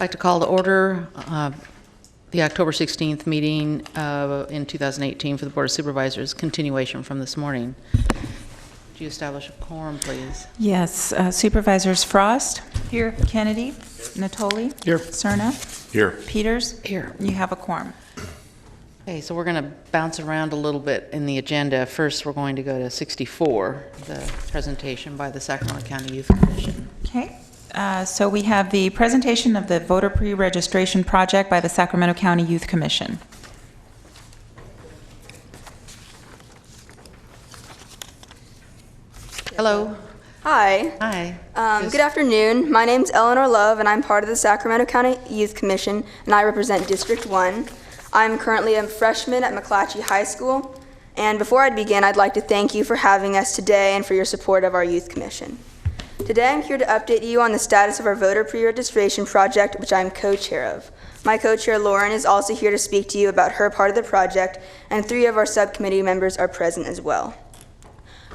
I'd like to call to order the October 16th meeting in 2018 for the Board of Supervisors, continuation from this morning. Would you establish a quorum, please? Yes. Supervisors Frost? Here. Kennedy? Natoli? Here. Cerna? Here. Peters? Here. You have a quorum. Okay, so we're going to bounce around a little bit in the agenda. First, we're going to go to 64, the presentation by the Sacramento County Youth Commission. Okay. So we have the presentation of the voter pre-registration project by the Sacramento County Youth Commission. Hello. Hi. Hi. Good afternoon. My name's Eleanor Love, and I'm part of the Sacramento County Youth Commission, and I represent District 1. I'm currently a freshman at McClatchy High School, and before I begin, I'd like to thank you for having us today and for your support of our Youth Commission. Today, I'm here to update you on the status of our voter pre-registration project, which I'm co-chair of. My co-chair, Lauren, is also here to speak to you about her part of the project, and 3 of our subcommittee members are present as well.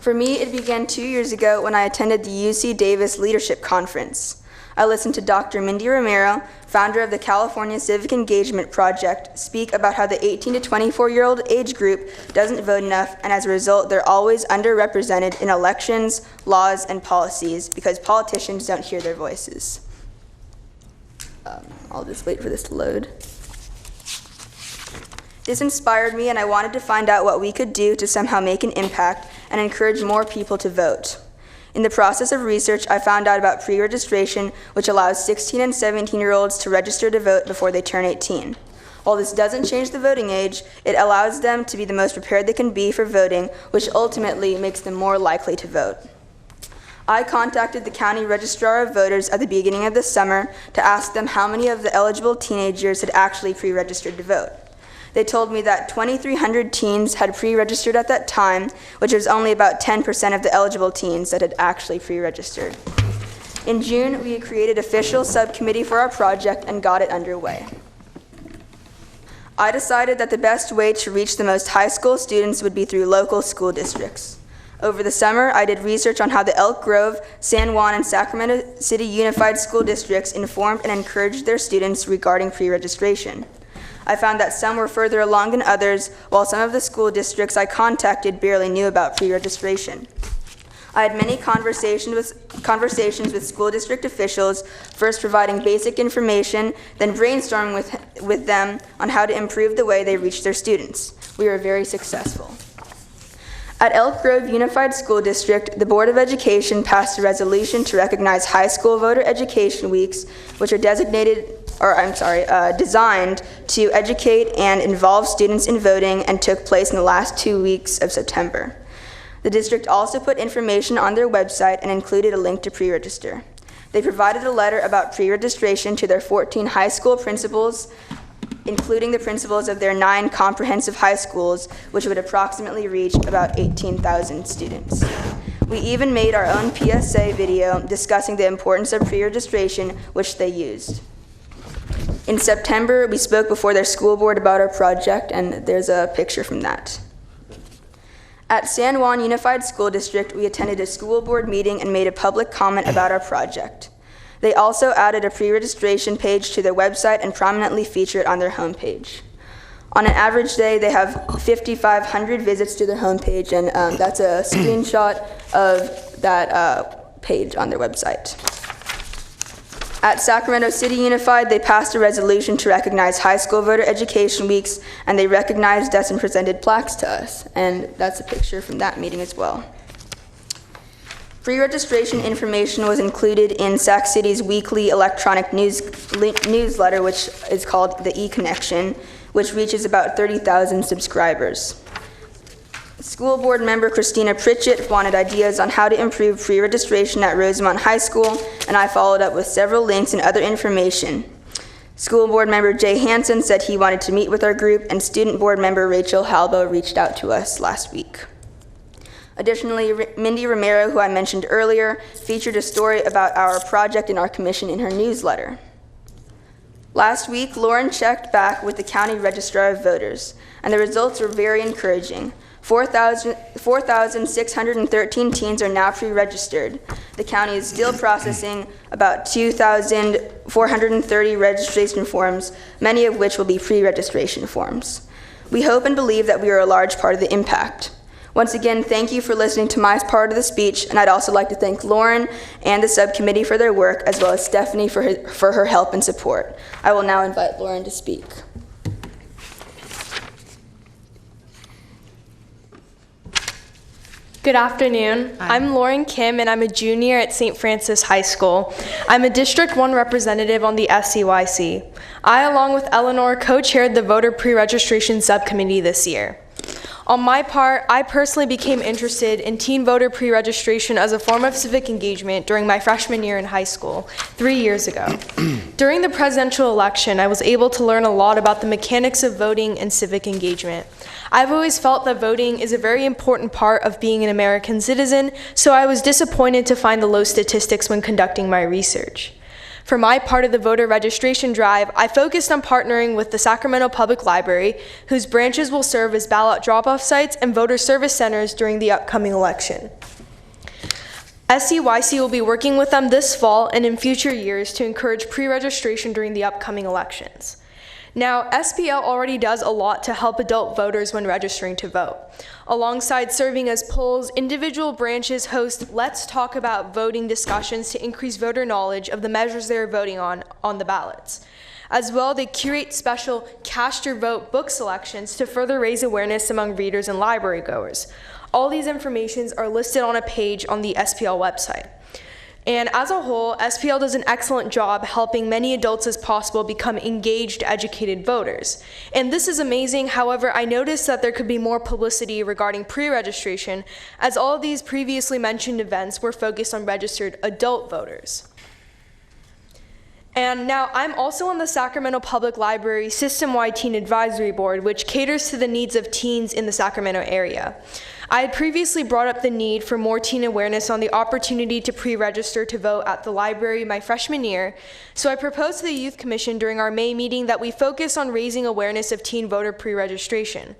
For me, it began 2 years ago when I attended the UC Davis Leadership Conference. I listened to Dr. Mindy Romero, founder of the California Civic Engagement Project, speak about how the 18 to 24-year-old age group doesn't vote enough, and as a result, they're always underrepresented in elections, laws, and policies because politicians don't hear their voices. I'll just wait for this to load. This inspired me, and I wanted to find out what we could do to somehow make an impact and encourage more people to vote. In the process of research, I found out about pre-registration, which allows 16 and 17-year-olds to register to vote before they turn 18. While this doesn't change the voting age, it allows them to be the most prepared they can be for voting, which ultimately makes them more likely to vote. I contacted the County Registrar of Voters at the beginning of the summer to ask them how many of the eligible teenagers had actually pre-registered to vote. They told me that 2,300 teens had pre-registered at that time, which was only about 10% of the eligible teens that had actually pre-registered. In June, we created an official subcommittee for our project and got it underway. I decided that the best way to reach the most high school students would be through local school districts. Over the summer, I did research on how the Elk Grove, San Juan, and Sacramento City Unified School Districts informed and encouraged their students regarding pre-registration. I found that some were further along than others, while some of the school districts I contacted barely knew about pre-registration. I had many conversations with school district officials, first providing basic information, then brainstorming with them on how to improve the way they reach their students. We were very successful. At Elk Grove Unified School District, the Board of Education passed a resolution to recognize high school voter education weeks, which are designed to educate and involve students in voting and took place in the last 2 weeks of September. The district also put information on their website and included a link to pre-register. They provided a letter about pre-registration to their 14 high school principals, including the principals of their 9 comprehensive high schools, which would approximately reach about 18,000 students. We even made our own PSA video discussing the importance of pre-registration, which they used. In September, we spoke before their school board about our project, and there's a picture from that. At San Juan Unified School District, we attended a school board meeting and made a public comment about our project. They also added a pre-registration page to their website and prominently feature it on their homepage. On an average day, they have 5,500 visits to their homepage, and that's a screenshot of that page on their website. At Sacramento City Unified, they passed a resolution to recognize high school voter education weeks, and they recognized us and presented plaques to us, and that's a picture from that meeting as well. Pre-registration information was included in Sac City's weekly electronic newsletter, which is called the E-Connection, which reaches about 30,000 subscribers. School board member Christina Pritchett wanted ideas on how to improve pre-registration at Rosemont High School, and I followed up with several links and other information. School board member Jay Hansen said he wanted to meet with our group, and student board member Rachel Halbo reached out to us last week. Additionally, Mindy Romero, who I mentioned earlier, featured a story about our project and our commission in her newsletter. Last week, Lauren checked back with the County Registrar of Voters. and the results were very encouraging. 4,613 teens are now pre-registered. The county is still processing about 2,430 registration forms, many of which will be pre-registration forms. We hope and believe that we are a large part of the impact. Once again, thank you for listening to my part of the speech, and I'd also like to thank Lauren and the subcommittee for their work, as well as Stephanie for her help and support. I will now invite Lauren to speak. Good afternoon. Hi. I'm Lauren Kim, and I'm a junior at St. Francis High School. I'm a District 1 representative on the SCYC. I, along with Eleanor, co-chaired the voter pre-registration subcommittee this year. On my part, I personally became interested in teen voter pre-registration as a form of civic engagement during my freshman year in high school, 3 years ago. During the presidential election, I was able to learn a lot about the mechanics of voting and civic engagement. I've always felt that voting is a very important part of being an American citizen, so I was disappointed to find the low statistics when conducting my research. For my part of the voter registration drive, I focused on partnering with the Sacramento Public Library, whose branches will serve as ballot drop-off sites and voter service centers during the upcoming election. SCYC will be working with them this fall and in future years to encourage pre-registration during the upcoming elections. Now, SPL already does a lot to help adult voters when registering to vote. Alongside serving as polls, individual branches host Let's Talk About Voting discussions to increase voter knowledge of the measures they are voting on the ballots. As well, they curate special Cast Your Vote book selections to further raise awareness among readers and library goers. All these informations are listed on a page on the SPL website. And as a whole, SPL does an excellent job helping many adults as possible become engaged, educated voters. And this is amazing. However, I noticed that there could be more publicity regarding pre-registration, as all of these previously mentioned events were focused on registered adult voters. And now I'm also on the Sacramento Public Library System-Wide Teen Advisory Board, which caters to the needs of teens in the Sacramento area. I had previously brought up the need for more teen awareness on the opportunity to pre-register to vote at the library my freshman year, so I proposed to the Youth Commission during our May meeting that we focus on raising awareness of teen voter pre-registration.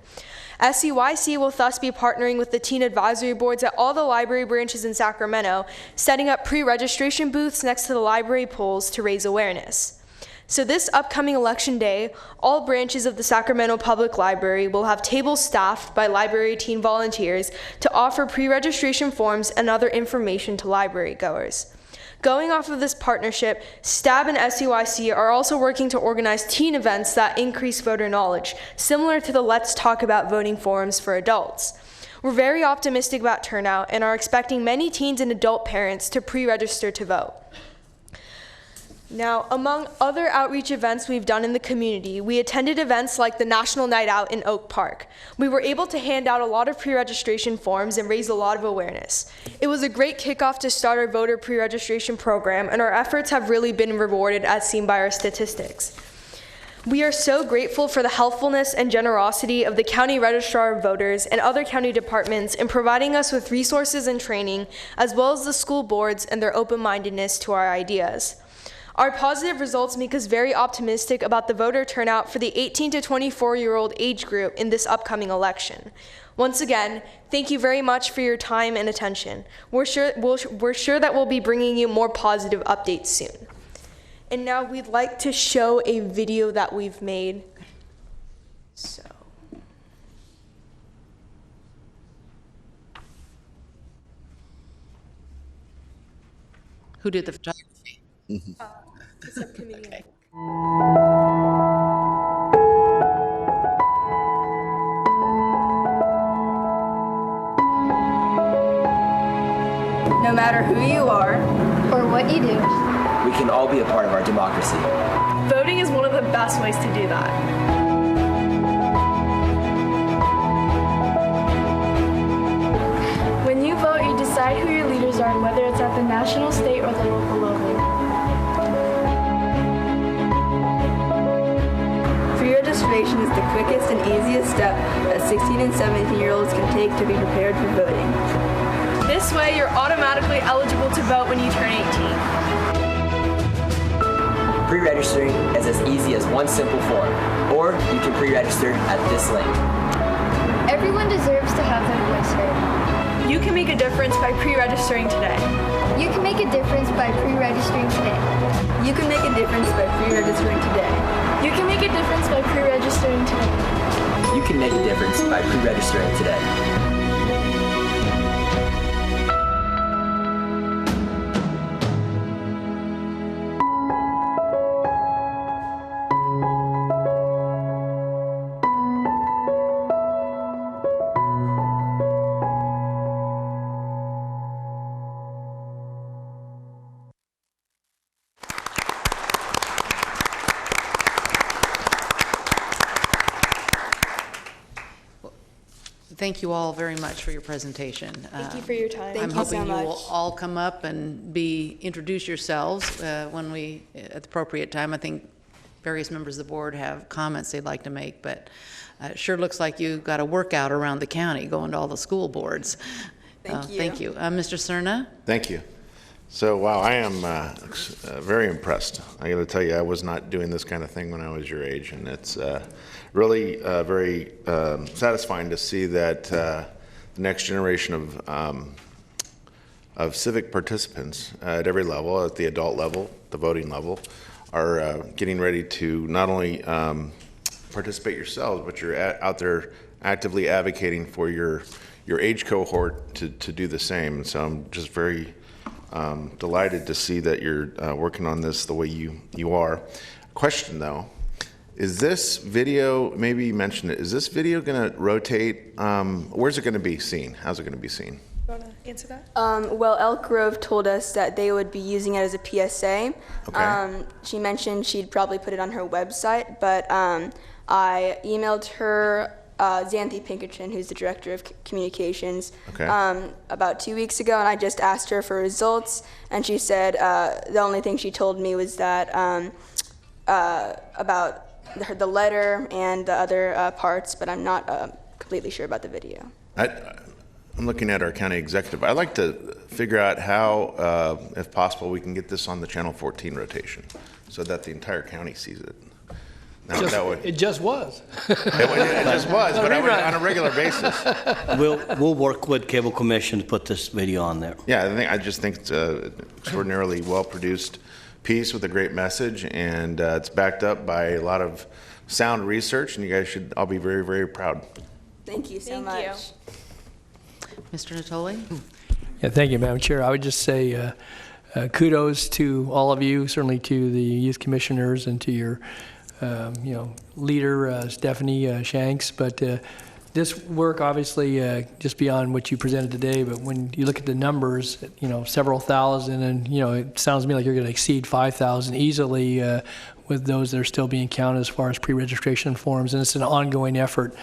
SCYC will thus be partnering with the teen advisory boards at all the library branches in Sacramento, setting up pre-registration booths next to the library polls to raise awareness. So this upcoming election day, all branches of the Sacramento Public Library will have tables staffed by library teen volunteers to offer pre-registration forms and other information to library goers. Going off of this partnership, STAB and SCYC are also working to organize teen events that increase voter knowledge, similar to the Let's Talk About Voting forums for adults. We're very optimistic about turnout and are expecting many teens and adult parents to pre-register to vote. Now, among other outreach events we've done in the community, we attended events like the National Night Out in Oak Park. We were able to hand out a lot of pre-registration forms and raise a lot of awareness. It was a great kickoff to start our voter pre-registration program, and our efforts have really been rewarded as seen by our statistics. We are so grateful for the helpfulness and generosity of the County Registrar of Voters and other county departments in providing us with resources and training, as well as the school boards and their open-mindedness to our ideas. Our positive results make us very optimistic about the voter turnout for the 18 to 24-year-old age group in this upcoming election. Once again, thank you very much for your time and attention. We're sure that we'll be bringing you more positive updates soon. And now we'd like to show a video that we've made. So. Who did the photography? The subcommittee. Okay. No matter who you are, or what you do, we can all be a part of our democracy. Voting is one of the best ways to do that. when you vote, you decide who your leaders are, whether it's at the national, state, or the local level. Pre-registration is the quickest and easiest step that 16 and 17-year-olds can take to be prepared for voting. This way, you're automatically eligible to vote when you turn 18. Pre-registering is as easy as one simple form, or you can pre-register at this link. Everyone deserves to have their voice heard. You can make a difference by pre-registering today. You can make a difference by pre-registering today. You can make a difference by pre-registering today. You can make a difference by pre-registering today. You can make a difference by pre-registering today. Thank you all very much for your presentation. Thank you for your time. I'm Thank you so hoping you will much. all come up and introduce yourselves at the appropriate time. I think various members of the board have comments they'd like to make, but it sure looks like you got a workout around the county going to all the school boards. Thank you. Thank you. Mr. Cerna? Thank you. So, wow, I am very impressed. I got to tell you, I was not doing this kind of thing when I was your age, and it's really very satisfying to see that the next generation of civic participants at every level, at the adult level, the voting level, are getting ready to not only participate yourselves, but you're out there actively advocating for your age cohort to do the same. And so I'm just very delighted to see that you're working on this the way you are. Question though, is this video, maybe you mentioned it, is this video going to rotate? Where's it going to be seen? How's it going to be seen? You want to answer that? Well, Elk Grove told us that they would be using it as a PSA. Okay. She mentioned she'd probably put it on her website, but I emailed her, Xanthi Pinkerton, who's the director of communications, Okay. about 2 weeks ago, and I just asked her for results, and she said the only thing she told me was that about the letter and the other parts, but I'm not completely sure about the video. I'm looking at our county executive. I'd like to figure out how, if possible, we can get this on the Channel 14 rotation so that the entire county sees it. Now, that way, It just was. it just was, but on a regular basis. We'll work with Cable Commission to put this video on there. Yeah, I just think it's an extraordinarily well-produced piece with a great message, and it's backed up by a lot of sound research, and you guys should all be very, very proud. Thank you so Thank much. you. Mr. Natoli? Yeah, thank you, Madam Chair. I would just say kudos to all of you, certainly to the youth commissioners and to your leader, Stephanie Shanks. But this work, obviously, just beyond what you presented today, but when you look at the numbers, several thousand, and, it sounds to me like you're going to exceed 5,000 easily with those that are still being counted as far as pre-registration forms, and it's an ongoing effort.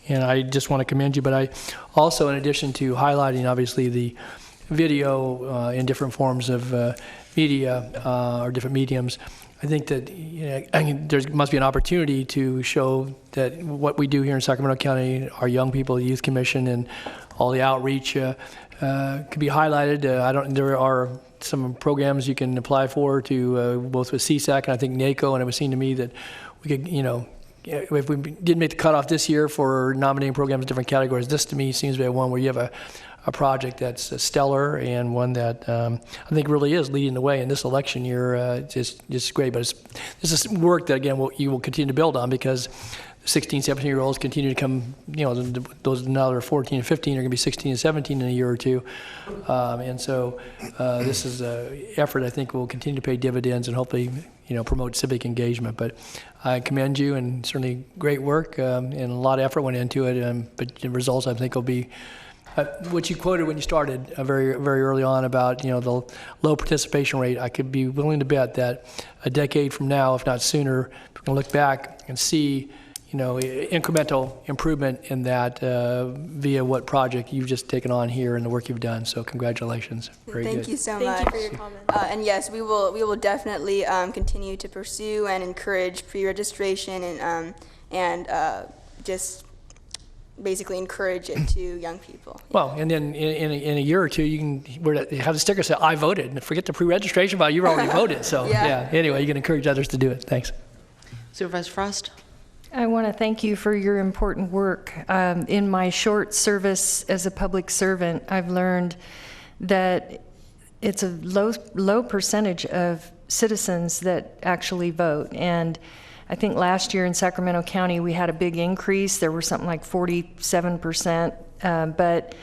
And I just want to commend you, but I also, in addition to highlighting, obviously, the video in different forms of media or different mediums, I think that there must be an opportunity to show that what we do here in Sacramento County, our young people, the Youth Commission, and all the outreach could be highlighted. There are some programs you can apply for to both with CSAC and I think NACO, and it was seen to me that we could, if we didn't make the cutoff this year for nominating programs in different categories, this to me seems to be one where you have a project that's stellar and one that I think really is leading the way in this election year. Just great, but this is work that, again, you will continue to build on because 16, 17-year-olds continue to come, those now that are 14 and 15 are going to be 16 and 17 in a year or two. And so this is an effort I think will continue to pay dividends and hopefully, promote civic engagement. But I commend you, and certainly great work, and a lot of effort went into it, but the results I think will be what you quoted when you started very, very early on about, the low participation rate. I could be willing to bet that a decade from now, if not sooner, we're going to look back and see, incremental improvement in that via what project you've just taken on here and the work you've done. So congratulations. Very good. Thank you so much. Thank you for your comments. And yes, we will definitely continue to pursue and encourage pre-registration and just basically encourage it to young people. Well, and then in a year or two, you can have a sticker say, I voted. And forget the pre-registration file, you've already voted. So, yeah, anyway, you can encourage others to do it. Thanks. Supervisor Frost? I want to thank you for your important work. In my short service as a public servant, I've learned that it's a low percentage of citizens that actually vote. And I think last year in Sacramento County, we had a big increase. There were something like 47%. But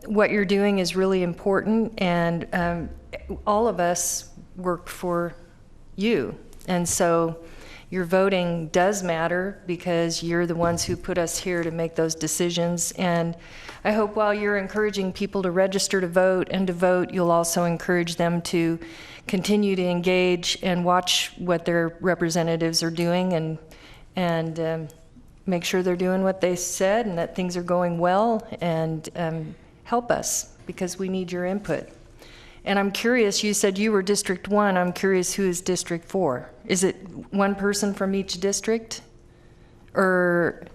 what you're doing is really important, and all of us work for you. And so your voting does matter because you're the ones who put us here to make those decisions. And I hope while you're encouraging people to register to vote and to vote, you'll also encourage them to continue to engage and watch what their representatives are doing, and make sure they're doing what they said and that things are going well, and help us because we need your input. And I'm curious, you said you were District 1. I'm curious, who is District 4? Is it one person from each district? Or?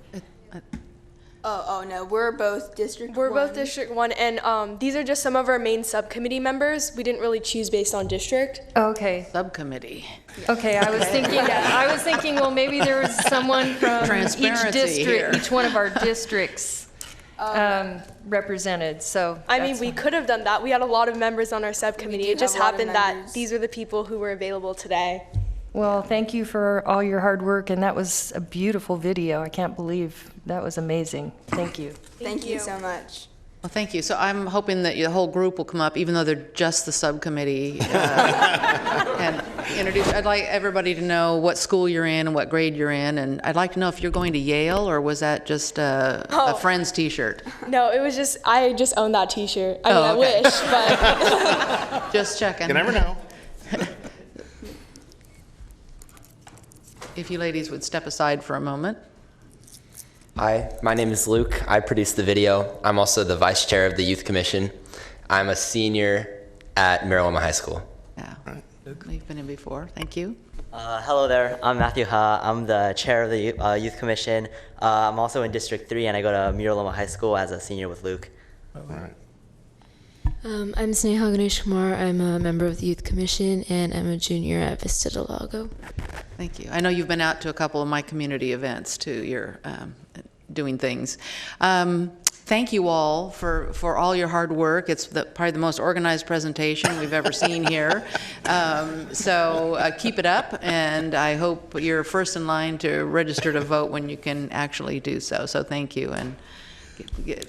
Oh no, we're both District 1. We're both District 1, and these are just some of our main subcommittee members. We didn't really choose based on district. Okay. Subcommittee. Okay, I was thinking, well, maybe there was someone from each district, here. each one of our districts represented. So I mean, we could have done that. We had a lot of members on our subcommittee. It just happened that these were the people who were available today. Well, thank you for all your hard work, and that was a beautiful video. I can't believe that was amazing. Thank you. Thank you so much. Well, thank you. So I'm hoping that the whole group will come up, even though they're just the subcommittee, and introduce. I'd like everybody to know what school you're in and what grade you're in, and I'd like to know if you're going to Yale, or was that just a friend's T-shirt? No, it was just, I just own that T-shirt. I mean, okay. I wish, but. Just checking. You never know. If you ladies would step aside for a moment. Hi, my name is Luke. I produced the video. I'm also the vice chair of the Youth Commission. I'm a senior at Maryland High School. Yeah, you've been in before. Thank you. Hello there, I'm Matthew Ha. I'm the chair of the Youth Commission. I'm also in District 3, and I go to Miraloma High School as a senior with Luke. All right. I'm Sneha Ganesh Kumar. I'm a member of the Youth Commission, and I'm a junior at Vista Del Lago. Thank you. I know you've been out to a couple of my community events too. You're doing things. Thank you all for all your hard work. It's probably the most organized presentation we've ever seen here. So keep it up, and I hope you're first in line to register to vote when you can actually do so. So thank you. And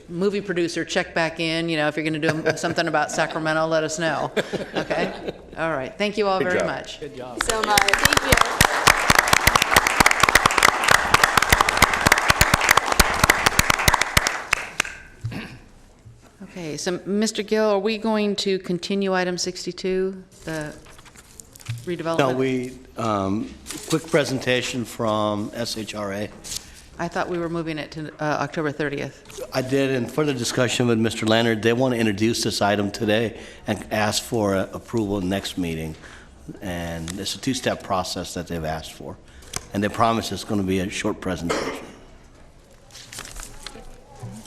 movie producer, check back in. You know, if you're going to do something about Sacramento, let us know. Okay? All right. Thank you all very much. Good job. So much. Thank you. Okay, so Mr. Gill, are we going to continue item 62, the redevelopment? No, quick presentation from SHRA. I thought we were moving it to October 30th. I did, in further discussion with Mr. Leonard, they want to introduce this item today and ask for approval next meeting. And it's a two-step process that they've asked for. And they promise it's going to be a short presentation.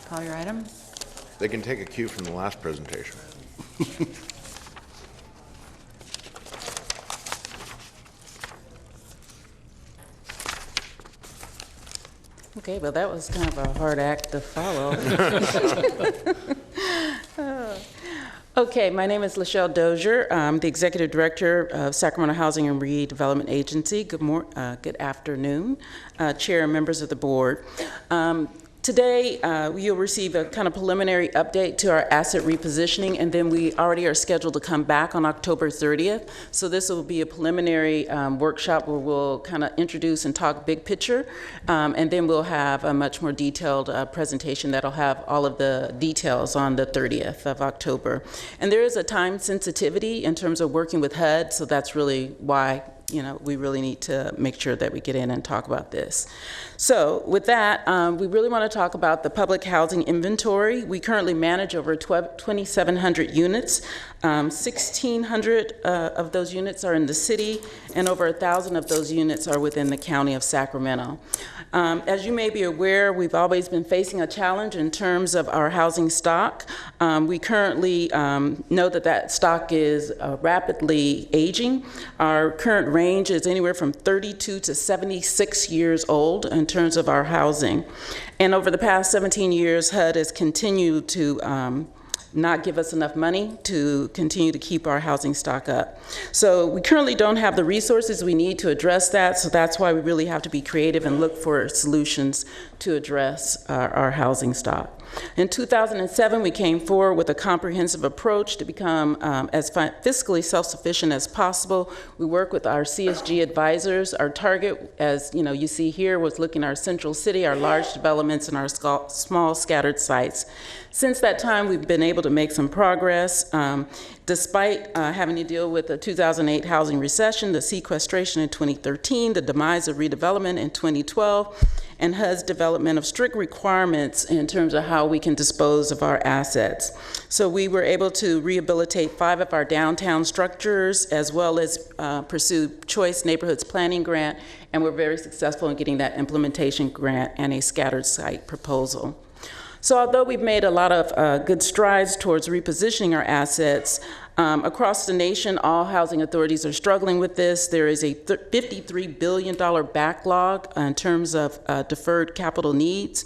Call your item. They can take a cue from the last presentation. Okay, well, that was kind of a hard act to follow. Okay, my name is Lachelle Dozier. I'm the Executive Director of Sacramento Housing and Redevelopment Agency. Good afternoon, Chair and members of the board. Today, you'll receive a kind of preliminary update to our asset repositioning, and then we already are scheduled to come back on October 30th. So this will be a preliminary workshop where we'll kind of introduce and talk big picture, and then we'll have a much more detailed presentation that'll have all of the details on the 30th of October. And there is a time sensitivity in terms of working with HUD, so that's really why we really need to make sure that we get in and talk about this. So with that, we really want to talk about the public housing inventory. We currently manage over 2,700 units. 1,600 of those units are in the city, and over 1,000 of those units are within the county of Sacramento. As you may be aware, we've always been facing a challenge in terms of our housing stock. We currently know that stock is rapidly aging. Our current range is anywhere from 32 to 76 years old in terms of our housing. And over the past 17 years, HUD has continued to not give us enough money to continue to keep our housing stock up. So we currently don't have the resources we need to address that, so that's why we really have to be creative and look for solutions to address our housing stock. In 2007, we came forward with a comprehensive approach to become as fiscally self-sufficient as possible. We work with our CSG advisors. Our target, as you see here, was looking at our central city, our large developments, and our small scattered sites. Since that time, we've been able to make some progress. Despite having to deal with the 2008 housing recession, the sequestration in 2013, the demise of redevelopment in 2012, and HUD's development of strict requirements in terms of how we can dispose of our assets. So we were able to rehabilitate 5 of our downtown structures, as well as pursue Choice Neighborhoods Planning Grant, and we're very successful in getting that implementation grant and a scattered site proposal. So although we've made a lot of good strides towards repositioning our assets, across the nation, all housing authorities are struggling with this. There is a $53 billion backlog in terms of deferred capital needs.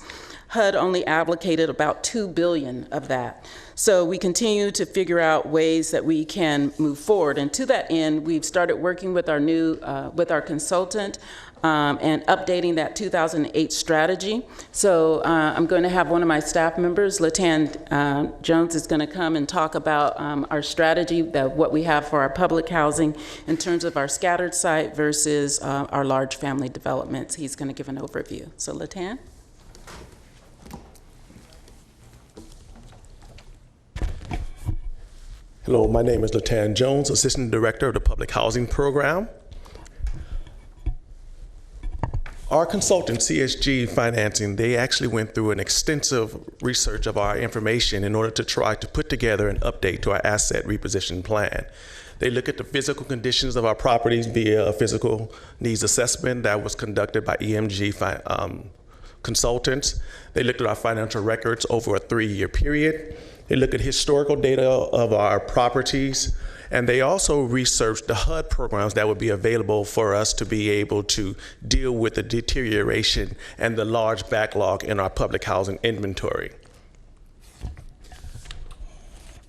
HUD only allocated about $2 billion of that. So we continue to figure out ways that we can move forward. And to that end, we've started working with our consultant and updating that 2008 strategy. So I'm going to have one of my staff members, Latan Jones, is going to come and talk about our strategy, what we have for our public housing in terms of our scattered site versus our large family developments. He's going to give an overview. So Latan. Hello, my name is Latan Jones, Assistant Director of the Public Housing Program. Our consultant, CSG Financing, they actually went through an extensive research of our information in order to try to put together an update to our asset reposition plan. They look at the physical conditions of our properties via a physical needs assessment that was conducted by EMG consultants. They looked at our financial records over a 3-year period. They look at historical data of our properties, and they also researched the HUD programs that would be available for us to be able to deal with the deterioration and the large backlog in our public housing inventory.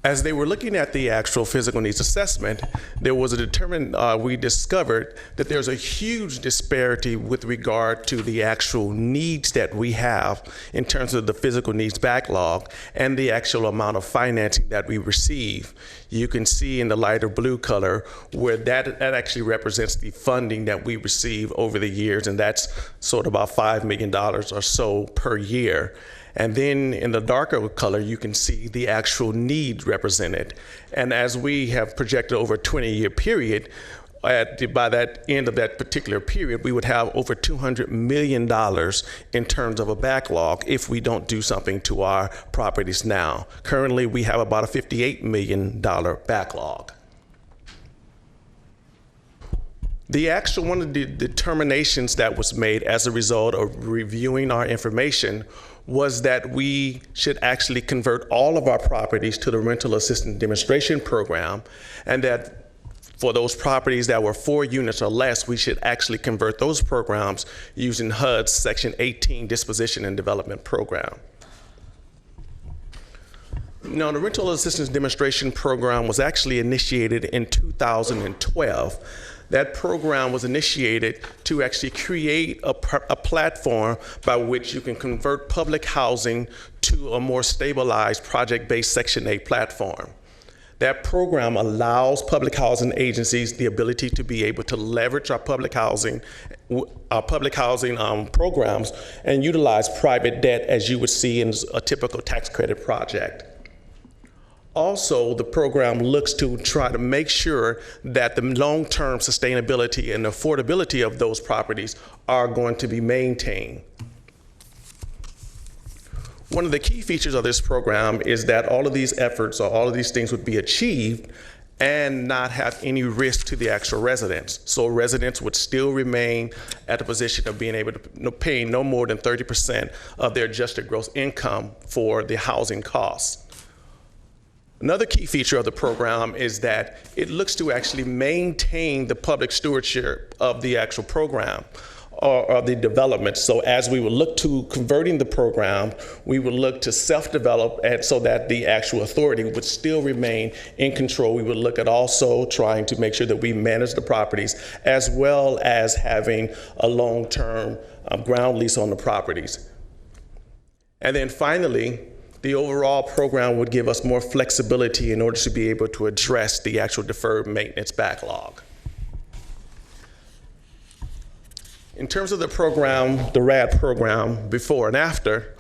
As they were looking at the actual physical needs assessment, there was we discovered that there's a huge disparity with regard to the actual needs that we have in terms of the physical needs backlog and the actual amount of financing that we receive. You can see in the lighter blue color where that actually represents the funding that we receive over the years, and that's sort of about $5 million or so per year. And then in the darker color, you can see the actual need represented. And as we have projected over a 20-year period, by that end of that particular period, we would have over $200 million in terms of a backlog if we don't do something to our properties now. Currently, we have about a $58 million backlog. One of the determinations that was made as a result of reviewing our information was that we should actually convert all of our properties to the Rental Assistance Demonstration Program, and that for those properties that were 4 units or less, we should actually convert those programs using HUD's Section 18 Disposition and Development Program. Now, the Rental Assistance Demonstration Program was actually initiated in 2012. That program was initiated to actually create a platform by which you can convert public housing to a more stabilized project-based Section 8 platform. That program allows public housing agencies the ability to be able to leverage our public housing programs and utilize private debt as you would see in a typical tax credit project. Also, the program looks to try to make sure that the long-term sustainability and affordability of those properties are going to be maintained. One of the key features of this program is that all of these efforts or all of these things would be achieved and not have any risk to the actual residents. So residents would still remain at the position of being able to pay no more than 30% of their adjusted gross income for the housing costs. Another key feature of the program is that it looks to actually maintain the public stewardship of the actual program or the development. So as we would look to converting the program, we would look to self-develop and so that the actual authority would still remain in control. We would look at also trying to make sure that we manage the properties as well as having a long-term ground lease on the properties. And then finally, the overall program would give us more flexibility in order to be able to address the actual deferred maintenance backlog. In terms of the program, the RAD program, before and after,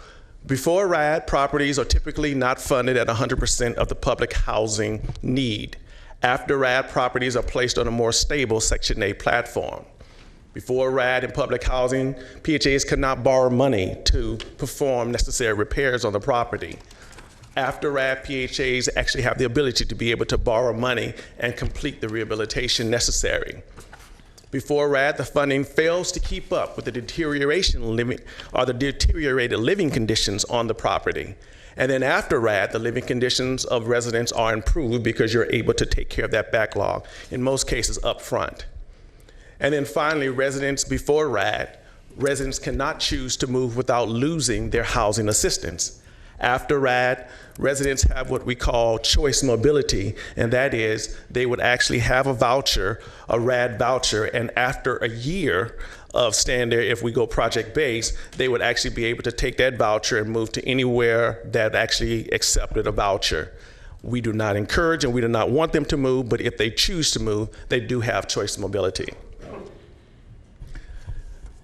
before RAD, properties are typically not funded at 100% of the public housing need. After RAD, properties are placed on a more stable Section 8 platform. Before RAD and public housing, PHAs could not borrow money to perform necessary repairs on the property. After RAD, PHAs actually have the ability to be able to borrow money and complete the rehabilitation necessary. Before RAD, the funding fails to keep up with the deteriorated living conditions on the property. And then after RAD, the living conditions of residents are improved because you're able to take care of that backlog, in most cases up front. And then finally, residents before RAD, residents cannot choose to move without losing their housing assistance. After RAD, residents have what we call choice mobility, and that is they would actually have a voucher, a RAD voucher, and after a year of staying there, if we go project-based, they would actually be able to take that voucher and move to anywhere that actually accepted a voucher. We do not encourage and we do not want them to move, but if they choose to move, they do have choice mobility.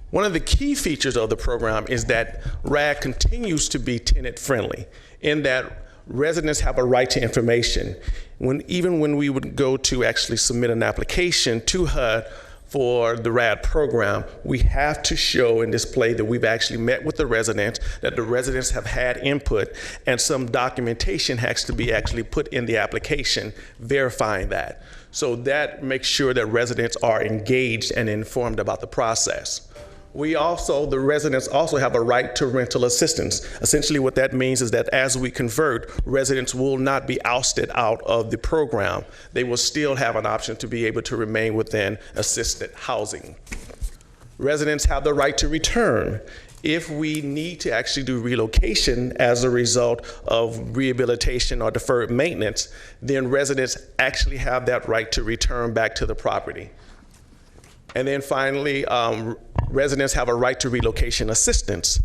One of the key features of the program is that RAD continues to be tenant friendly in that residents have a right to information. Even when we would go to actually submit an application to HUD for the RAD program, we have to show and display that we've actually met with the residents, that the residents have had input, and some documentation has to be actually put in the application verifying that. So that makes sure that residents are engaged and informed about the process. The residents also have a right to rental assistance. Essentially what that means is that as we convert, residents will not be ousted out of the program. They will still have an option to be able to remain within assisted housing. Residents have the right to return. If we need to actually do relocation as a result of rehabilitation or deferred maintenance, then residents actually have that right to return back to the property. And then finally, residents have a right to relocation assistance.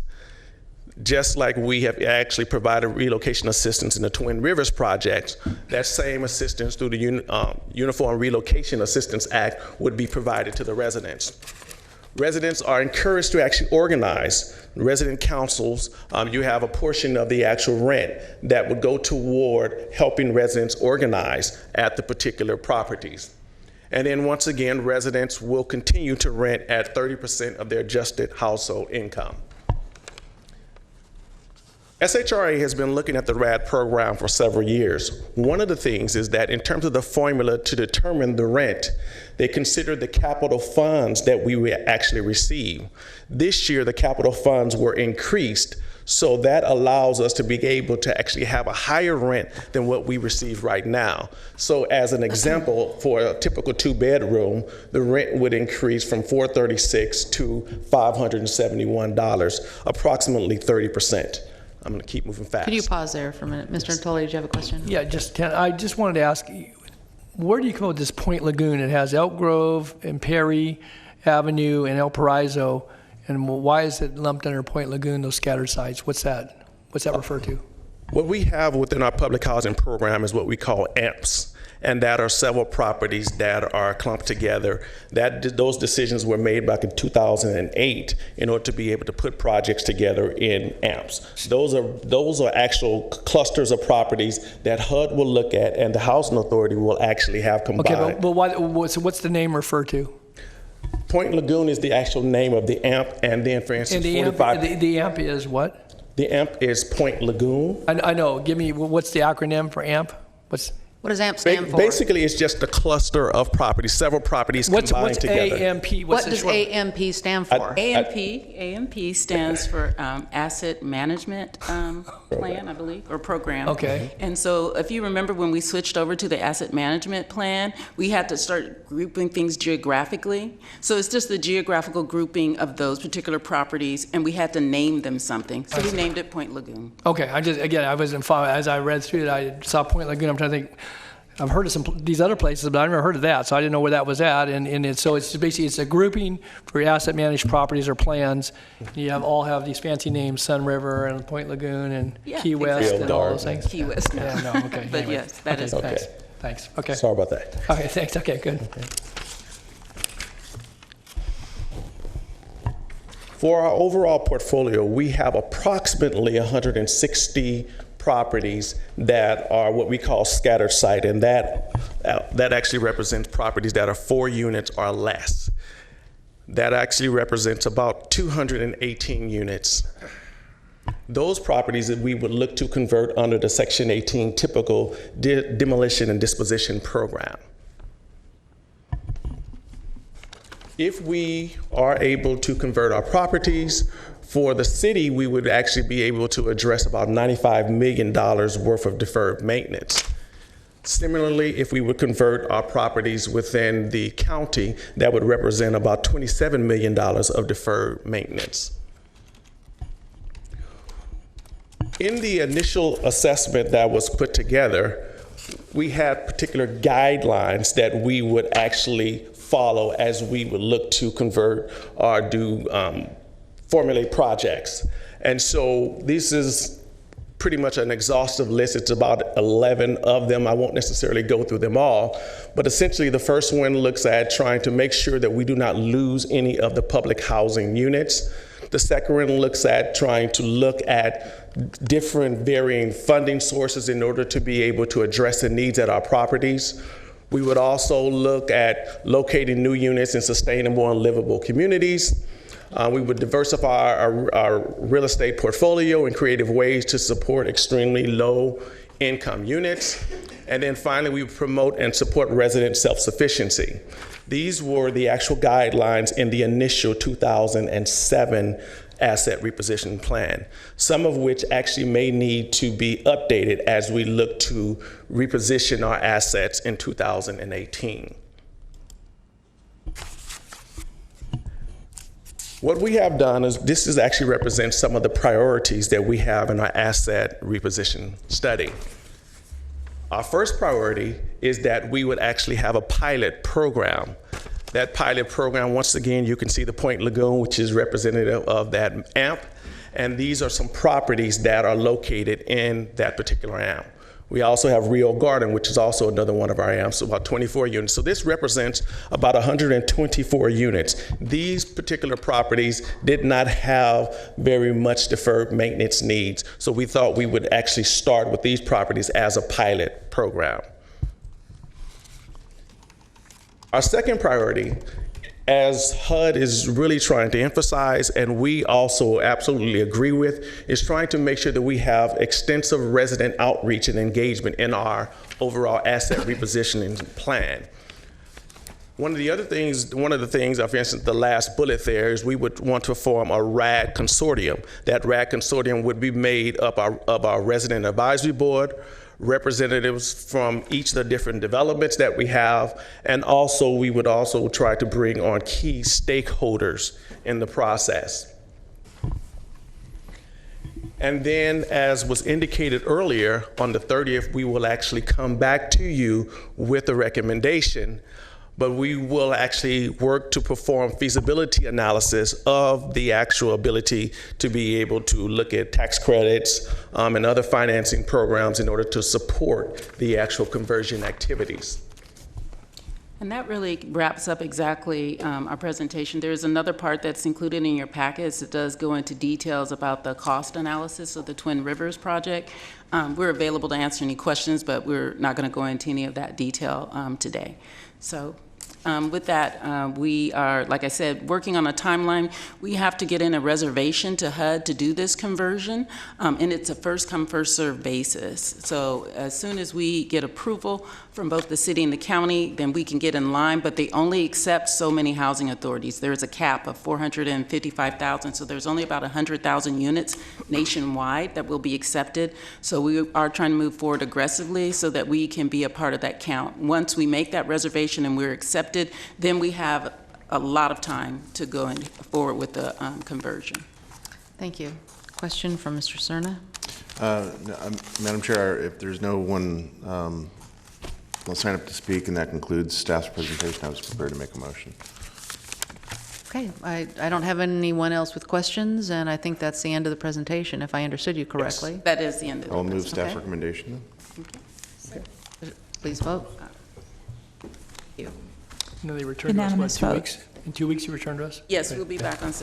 Just like we have actually provided relocation assistance in the Twin Rivers project, that same assistance through the Uniform Relocation Assistance Act would be provided to the residents. Residents are encouraged to actually organize. Resident councils, you have a portion of the actual rent that would go toward helping residents organize at the particular properties. And then once again, residents will continue to rent at 30% of their adjusted household income. SHRA has been looking at the RAD program for several years. One of the things is that in terms of the formula to determine the rent, they consider the capital funds that we actually receive. This year, the capital funds were increased, so that allows us to be able to actually have a higher rent than what we receive right now. So as an example, for a typical 2-bedroom, the rent would increase from $436 to $571, approximately 30%. I'm going to keep moving fast. Could you pause there for a minute? Mr. Natoli, did you have a question? Yeah, I just wanted to ask, where do you come up with this Point Lagoon? It has Elk Grove and Perry Avenue and El Paraiso, and why is it lumped under Point Lagoon, those scattered sites? What's that refer to? What we have within our public housing program is what we call AMPs, and that are several properties that are clumped together. Those decisions were made back in 2008 in order to be able to put projects together in AMPs. Those are actual clusters of properties that HUD will look at and the Housing Authority will actually have combined. Okay, but what's the name refer to? Point Lagoon is the actual name of the AMP, and then for instance, And the AMP is what? The AMP is Point Lagoon. I know. Give me, what's the acronym for AMP? What does AMP stand for? Basically, it's just a cluster of properties, several properties combined together. What's AMP? What does AMP stand for? AMP stands for Asset Management Plan, I believe, or Program. Okay. And so if you remember when we switched over to the Asset Management Plan, we had to start grouping things geographically. So it's just the geographical grouping of those particular properties, and we had to name them something. So we named it Point Lagoon. Okay, I wasn't following. As I read through it, I saw Point Lagoon. I'm trying to think. I've heard of these other places, but I've never heard of that, so I didn't know where that was at. So it's basically it's a grouping for asset managed properties or plans. You all have these fancy names: Sun River and Point Lagoon and Key West and all those things. Key West. Yeah, no, okay. But anyway. yes, that is okay. Thanks. Okay. Sorry about that. Okay, thanks. Okay, good. For our overall portfolio, we have approximately 160 properties that are what we call scattered site, and that actually represents properties that are 4 units or less. That actually represents about 218 units. Those properties that we would look to convert under the Section 18 typical demolition and disposition program. If we are able to convert our properties, for the city, we would actually be able to address about $95 million worth of deferred maintenance. Similarly, if we would convert our properties within the county, that would represent about $27 million of deferred maintenance. In the initial assessment that was put together, we had particular guidelines that we would actually follow as we would look to convert or do formulate projects. And so this is pretty much an exhaustive list. It's about 11 of them. I won't necessarily go through them all, but essentially the first one looks at trying to make sure that we do not lose any of the public housing units. The second one looks at trying to look at different varying funding sources in order to be able to address the needs at our properties. We would also look at locating new units in sustainable and livable communities. We would diversify our real estate portfolio in creative ways to support extremely low income units. And then finally, we would promote and support resident self-sufficiency. These were the actual guidelines in the initial 2007 asset repositioning plan, some of which actually may need to be updated as we look to reposition our assets in 2018. What we have done is this actually represents some of the priorities that we have in our asset reposition study. Our first priority is that we would actually have a pilot program. That pilot program, once again, you can see the Point Lagoon, which is representative of that AMP, and these are some properties that are located in that particular AMP. We also have Rio Garden, which is also another one of our AMPs, about 24 units. So this represents about 124 units. These particular properties did not have very much deferred maintenance needs. So we thought we would actually start with these properties as a pilot program. Our second priority, as HUD is really trying to emphasize, and we also absolutely agree with, is trying to make sure that we have extensive resident outreach and engagement in our overall asset repositioning plan. One of the things, for instance, the last bullet there is we would want to form a RAD consortium. That RAD consortium would be made up of our resident advisory board, representatives from each of the different developments that we have, and also we would also try to bring on key stakeholders in the process. And then, as was indicated earlier, on the 30th, we will actually come back to you with a recommendation. but we will actually work to perform feasibility analysis of the actual ability to be able to look at tax credits and other financing programs in order to support the actual conversion activities. And that really wraps up exactly our presentation. There's another part that's included in your packets. It does go into details about the cost analysis of the Twin Rivers project. We're available to answer any questions, but we're not going to go into any of that detail today. So with that, we are, like I said, working on a timeline. We have to get in a reservation to HUD to do this conversion, and it's a first-come, first-served basis. So as soon as we get approval from both the city and the county, then we can get in line, but they only accept so many housing authorities. There's a cap of 455,000, so there's only about 100,000 units nationwide that will be accepted. So we are trying to move forward aggressively so that we can be a part of that count. Once we make that reservation and we're accepted, then we have a lot of time to go forward with the conversion. Thank you. Question from Mr. Cerna? Madam Chair, if there's no one will sign up to speak, and that concludes staff's presentation, I was prepared to make a motion. Okay, I don't have anyone else with questions, and I think that's the end of the presentation, if I understood you correctly. Yes, that is the end of the I'll move staff Okay. recommendation then. Okay. Please vote. Thank you. And then they return to us, what, Unanimous 2 vote. weeks? In 2 weeks, you return to us? Yes, Okay. we'll be back on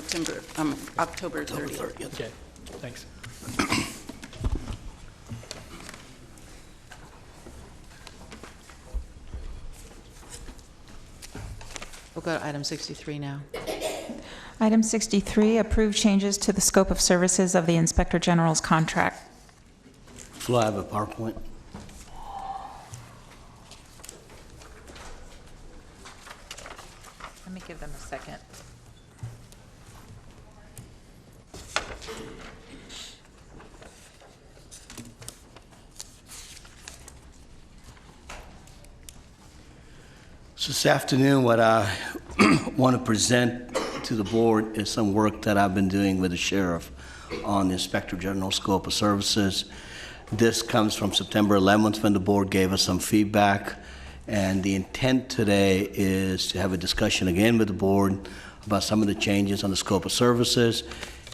October 30th. Okay, thanks. We'll go to item 63 now. Item 63, approve changes to the scope of services of the Inspector General's contract. Flo, I have a PowerPoint. Let me give them a second. So this afternoon, what I want to present to the board is some work that I've been doing with the sheriff on the Inspector General scope of services. This comes from September 11th when the board gave us some feedback, and the intent today is to have a discussion again with the board about some of the changes on the scope of services,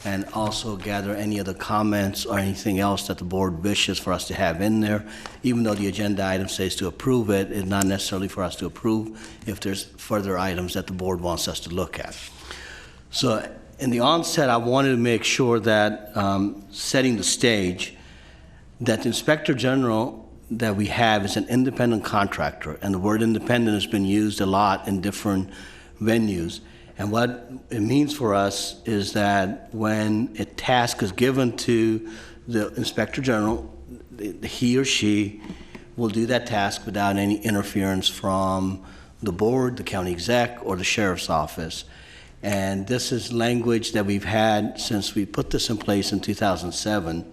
and also gather any other comments or anything else that the board wishes for us to have in there. Even though the agenda item says to approve it, it's not necessarily for us to approve if there's further items that the board wants us to look at. So in the onset, I wanted to make sure that, setting the stage, that the Inspector General that we have is an independent contractor, and the word independent has been used a lot in different venues. And what it means for us is that when a task is given to the Inspector General, he or she will do that task without any interference from the board, the county exec, or the sheriff's office. And this is language that we've had since we put this in place in 2007.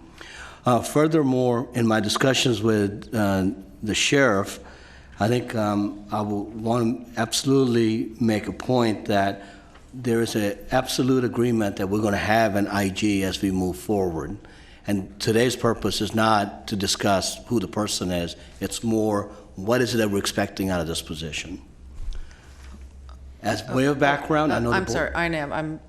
Furthermore, in my discussions with the sheriff, I think I will want to absolutely make a point that there is an absolute agreement that we're going to have an IG as we move forward. And today's purpose is not to discuss who the person is. It's more, what is it that we're expecting out of this position? As way of background, I know the I'm board- sorry, I know,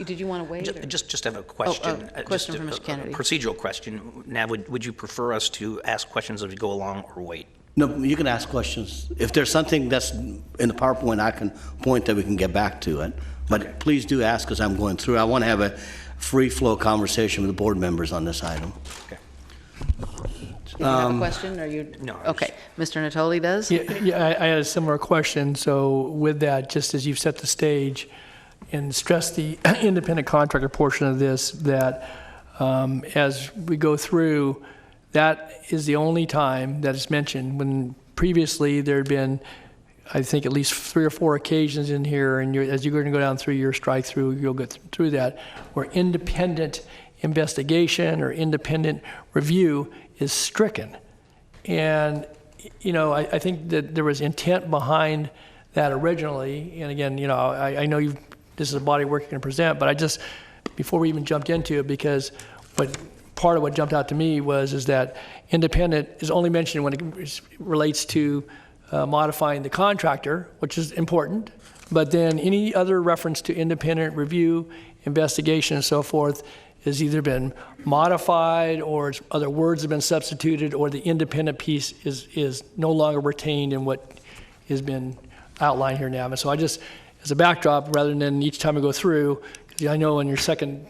did you want to wait? or- Just have a question. question Just from a- Mr. Kennedy. A procedural question. Now, would you prefer us to ask questions as we go along or wait? No, you can ask questions. If there's something that's in the PowerPoint, I can point that we can get back to it. But please do ask as I'm going through. I want to have a free-flow conversation with the board members on this item. Okay. Do you have a question, or you? No, Okay, Mr. Natoli does? Yeah, I had a similar question. So with that, just as you've set the stage and stressed the independent contractor portion of this, that as we go through, that is the only time that it's mentioned. When previously there had been, I think, at least 3 or 4 occasions in here, and as you're going to go down through your strike through, you'll get through that, where independent investigation or independent review is stricken. And, you know, I think that there was intent behind that originally. And again, you know, I know this is a body of work you're going to present, but I just, before we even jumped into it, because part of what jumped out to me is that independent is only mentioned when it relates to modifying the contractor, which is important, but then any other reference to independent review, investigation, and so forth has either been modified or other words have been substituted, or the independent piece is no longer retained in what has been outlined here now. And so I just, as a backdrop, rather than each time I go through, because I know in your second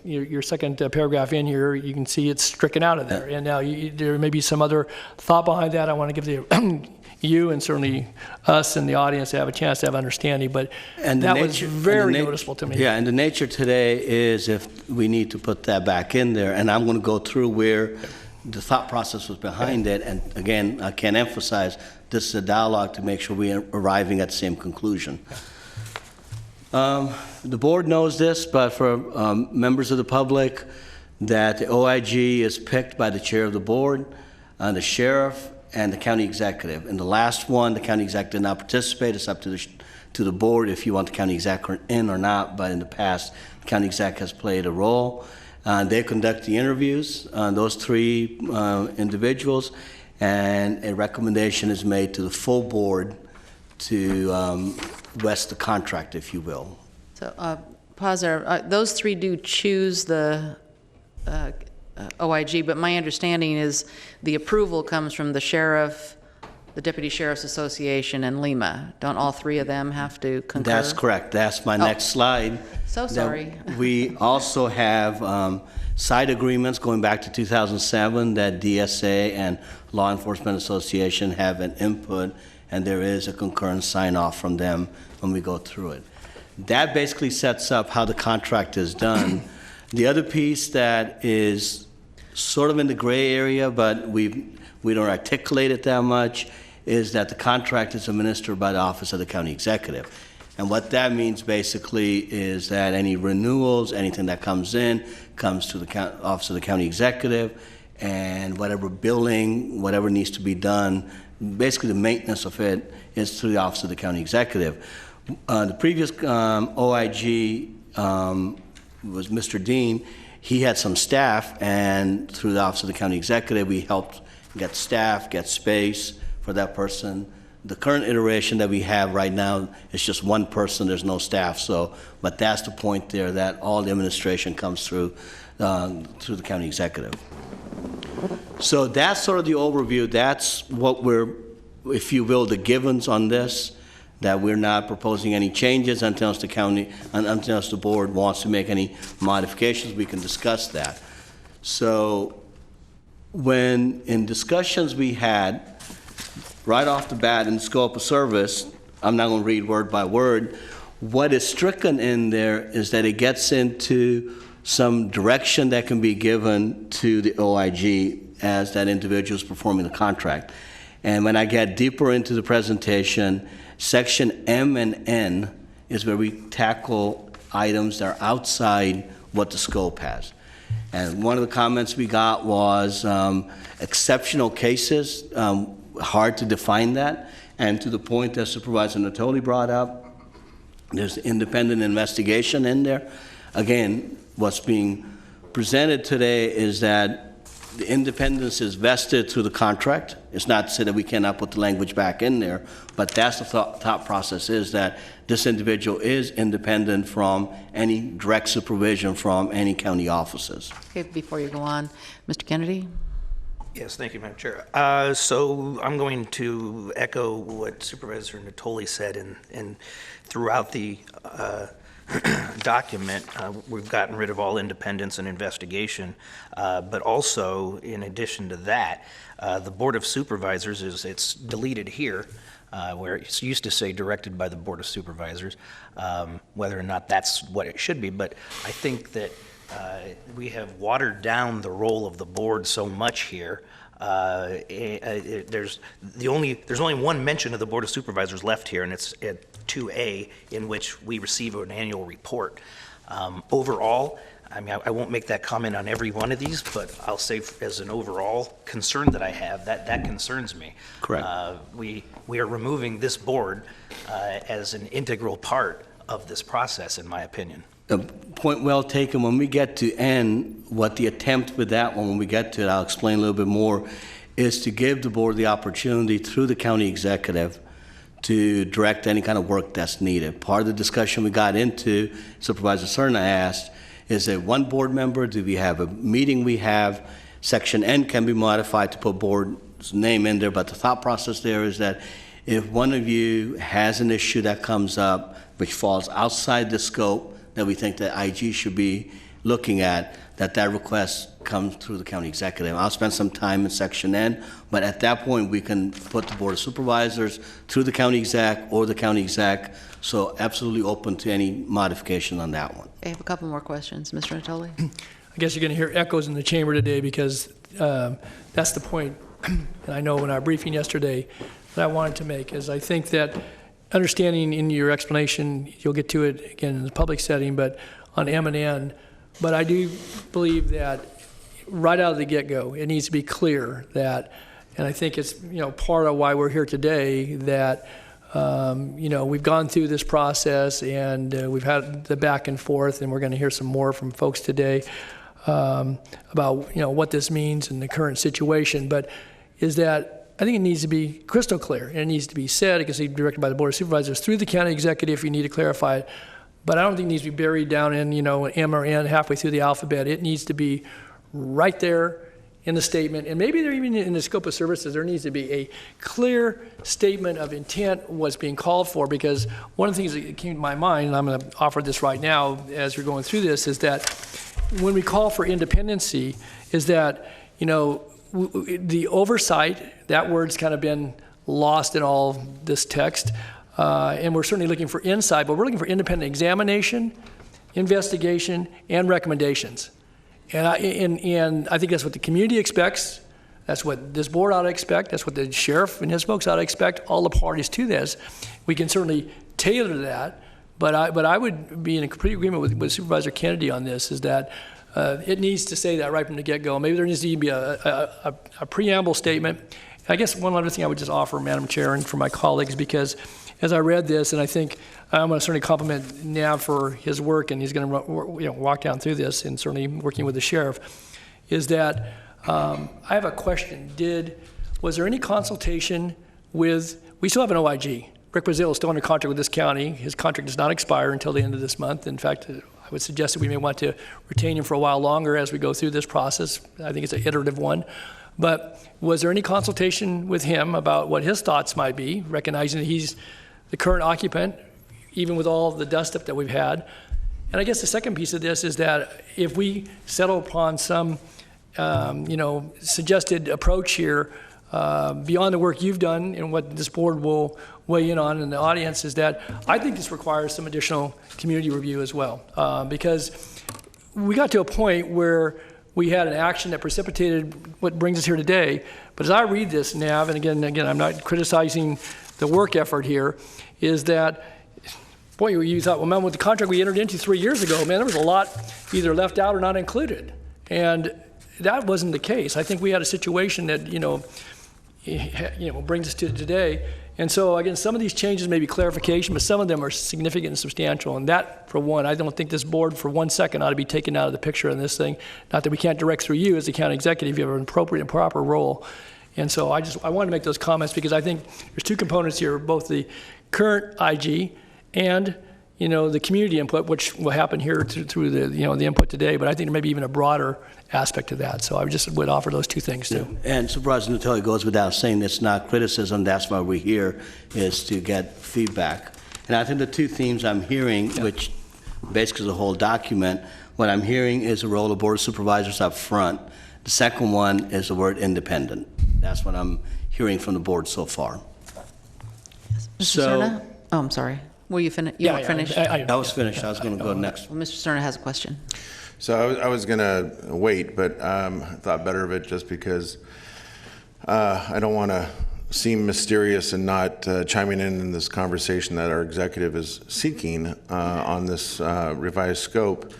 paragraph in here, you can see it's stricken out of there. And now there may be some other thought behind that. I want to give the you and certainly us and the audience to have a chance to have understanding, but that was very noticeable to me. Yeah, and the nature today is if we need to put that back in there, and I'm going to go through where the thought process was behind it, and again, I can't emphasize, this is a dialogue to make sure we are arriving at the same conclusion. The board knows this, but for members of the public, that the OIG is picked by the chair of the board, the sheriff, and the county executive. In the last one, the county executive did not participate. It's up to the board if you want the county executive in or not, but in the past, the county exec has played a role. They conduct the interviews on those three individuals, and a recommendation is made to the full board to vest the contract, if you will. So pause there. Those three do choose the OIG, but my understanding is the approval comes from the sheriff, the Deputy Sheriff's Association, and Lima. Don't all three of them have to concur? That's correct. That's my next slide. So sorry. We also have side agreements going back to 2007 that DSA and Law Enforcement Association have an input, and there is a concurrent sign-off from them when we go through it. That basically sets up how the contract is done. The other piece that is sort of in the gray area, but we don't articulate it that much, is that the contract is administered by the Office of the County Executive. And what that means basically is that any renewals, anything that comes in, comes to the Office of the County Executive, and whatever billing, whatever needs to be done, basically the maintenance of it is through the Office of the County Executive. The previous OIG was Mr. Dean. He had some staff, and through the Office of the County Executive, we helped get staff, get space for that person. The current iteration that we have right now is just one person, there's no staff, so, but that's the point there, that all the administration comes through the County Executive. So that's sort of the overview. That's what we're, if you will, the givens on this, that we're not proposing any changes until the board wants to make any modifications. We can discuss that. So when in discussions we had, right off the bat in the scope of service, I'm not going to read word by word, what is stricken in there is that it gets into some direction that can be given to the OIG as that individual is performing the contract. And when I get deeper into the presentation, section M and N is where we tackle items that are outside what the scope has. And one of the comments we got was exceptional cases, hard to define that. And to the point that Supervisor Natoli brought up, there's independent investigation in there. Again, what's being presented today is that the independence is vested through the contract. It's not to say that we cannot put the language back in there, but that's the thought process, is that this individual is independent from any direct supervision from any county offices. Okay, before you go on, Mr. Kennedy? Yes, thank you, Madam Chair. So I'm going to echo what Supervisor Natoli said, and throughout the document, we've gotten rid of all independence and investigation, but also, in addition to that, the Board of Supervisors it's deleted here, where it used to say directed by the Board of Supervisors, whether or not that's what it should be, but I think that we have watered down the role of the board so much here. There's only one mention of the Board of Supervisors left here, and it's at 2A, in which we receive an annual report. Overall, I mean, I won't make that comment on every one of these, but I'll say as an overall concern that I have, that concerns me. Correct. We are removing this board as an integral part of this process, in my opinion. Point well taken. When we get to N, what the attempt with that one, when we get to it, I'll explain a little bit more, is to give the board the opportunity through the county executive to direct any kind of work that's needed. Part of the discussion we got into, Supervisor Serna asked, is that one board member, do we have a meeting we have, section N can be modified to put board's name in there, but the thought process there is that if one of you has an issue that comes up which falls outside the scope that we think that IG should be looking at, that request comes through the county executive. I'll spend some time in section N, but at that point we can put the board of supervisors through the county exec or the county exec, so absolutely open to any modification on that one. I have a couple more questions. Mr. Natoli? I guess you're going to hear echoes in the chamber today because that's the point, and I know in our briefing yesterday that I wanted to make, is I think that understanding in your explanation, you'll get to it again in the public setting, but on M&N, but I do believe that right out of the get-go, it needs to be clear that, and I think it's part of why we're here today, that we've gone through this process and we've had the back and forth, and we're going to hear some more from folks today about what this means in the current situation. But is that I think it needs to be crystal clear, and it needs to be said. It can be directed by the Board of Supervisors through the county executive if you need to clarify it. But I don't think it needs to be buried down in M or N halfway through the alphabet. It needs to be right there in the statement, and maybe there even in the scope of services, there needs to be a clear statement of intent, what's being called for, because one of the things that came to my mind, and I'm going to offer this right now as we're going through this, is that when we call for independency, is that, the oversight, that word's kind of been lost in all this text, and we're certainly looking for insight, but we're looking for independent examination, investigation, and recommendations. And I think that's what the community expects. That's what this board ought to expect. That's what the sheriff and his folks ought to expect, all the parties to this. We can certainly tailor that, but I would be in complete agreement with Supervisor Kennedy on this, is that it needs to say that right from the get-go. Maybe there needs to be a preamble statement. I guess one other thing I would just offer, Madam Chair, and for my colleagues, because as I read this, and I think I'm going to certainly compliment Nav for his work, and he's going to walk down through this, and certainly working with the sheriff, is that I have a question. Was there any consultation with, we still have an OIG. Rick Brazil is still under contract with this county. His contract does not expire until the end of this month. In fact, I would suggest that we may want to retain him for a while longer as we go through this process. I think it's an iterative one. But was there any consultation with him about what his thoughts might be, recognizing that he's the current occupant, even with all the dust up that we've had? And I guess the second piece of this is that if we settle upon some, suggested approach here, beyond the work you've done and what this board will weigh in on in the audience, is that I think this requires some additional community review as well, because we got to a point where we had an action that precipitated what brings us here today. But as I read this, Nav, and again, I'm not criticizing the work effort here, is that, boy, you thought, well, man, with the contract we entered into 3 years ago, man, there was a lot either left out or not included. And that wasn't the case. I think we had a situation that, brings us to today. And so, again, some of these changes may be clarification, but some of them are significant and substantial. And that, for one, I don't think this board for 1 second ought to be taken out of the picture in this thing. Not that we can't direct through you as the county executive. You have an appropriate and proper role. And so I wanted to make those comments because I think there's two components here, both the current IG and the community input, which will happen here through the input today. But I think there may be even a broader aspect to that. So I would offer those two things too. And Supervisor Natoli, goes without saying, it's not criticism. That's why we're here, is to get feedback. And I think the two themes I'm hearing, which basically is the whole document, what I'm hearing is the role of Board of Supervisors up front. The second one is the word independent. That's what I'm hearing from the board so far. Mr. Cerna? Oh, I'm sorry. Were you finished? I was finished. I was going to go next. Well, Mr. Cerna has a question. So I was going to wait, but I thought better of it just because I don't want to seem mysterious and not chiming in this conversation that our executive is seeking on this revised scope.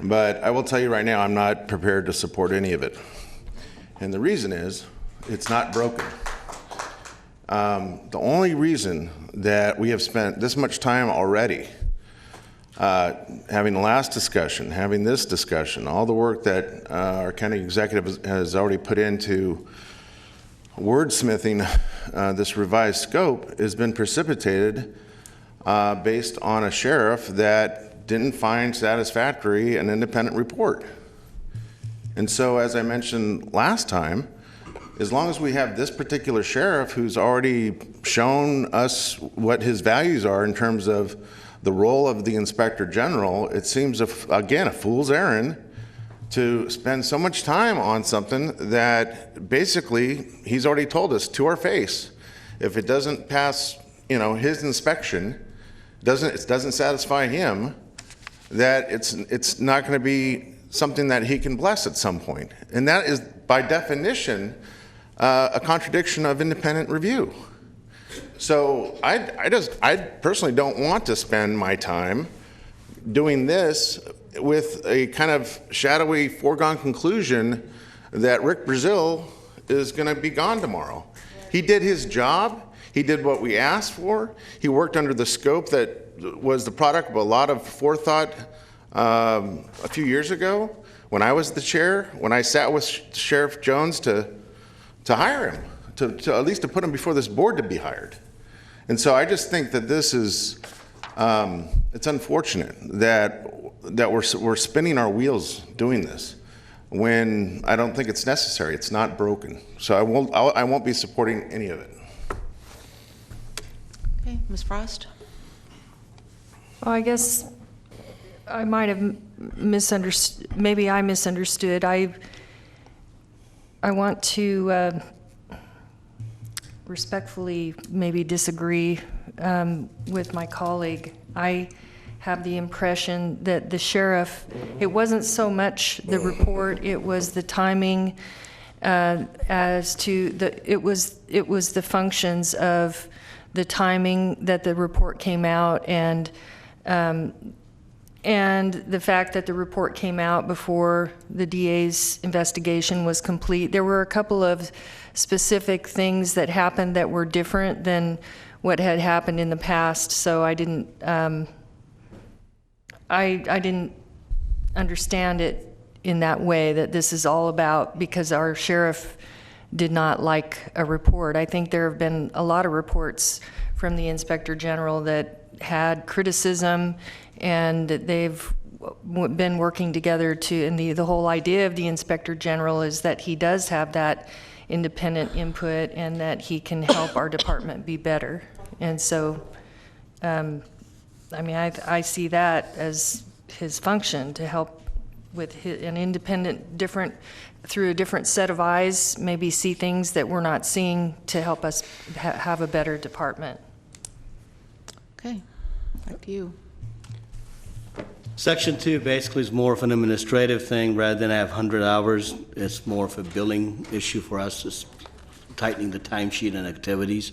But I will tell you right now, I'm not prepared to support any of it. And the reason is, it's not broken. The only reason that we have spent this much time already having the last discussion, having this discussion, all the work that our county executive has already put into wordsmithing this revised scope has been precipitated based on a sheriff that didn't find satisfactory an independent report. And so, as I mentioned last time, as long as we have this particular sheriff who's already shown us what his values are in terms of the role of the Inspector General, it seems, again, a fool's errand to spend so much time on something that basically he's already told us to our face, if it doesn't pass, his inspection, it doesn't satisfy him, that it's not going to be something that he can bless at some point. And that is, by definition, a contradiction of independent review. So I personally don't want to spend my time doing this with a kind of shadowy foregone conclusion that Rick Brazil is going to be gone tomorrow. He did his job. He did what we asked for. He worked under the scope that was the product of a lot of forethought a few years ago when I was the chair, when I sat with Sheriff Jones to hire him, to at least to put him before this board to be hired. And so I just think that this is, it's unfortunate that we're spinning our wheels doing this when I don't think it's necessary. It's not broken. So I won't be supporting any of it. Okay, Ms. Frost? Well, I guess I might have misunderstood. Maybe I misunderstood. I want to respectfully maybe disagree with my colleague. I have the impression that the sheriff, it wasn't so much the report, it was the timing as to it was the functions of the timing that the report came out, and the fact that the report came out before the DA's investigation was complete. There were a couple of specific things that happened that were different than what had happened in the past, so I didn't I didn't understand it in that way, that this is all about because our sheriff did not like a report. I think there have been a lot of reports from the Inspector General that had criticism, and they've been working together to, and the whole idea of the Inspector General is that he does have that independent input and that he can help our department be better. And so, I see that as his function, to help with an independent, through a different set of eyes, maybe see things that we're not seeing to help us have a better department. Okay, back to you. Section 2 basically is more of an administrative thing. Rather than have 100 hours, it's more of a billing issue for us. It's tightening the timesheet and activities.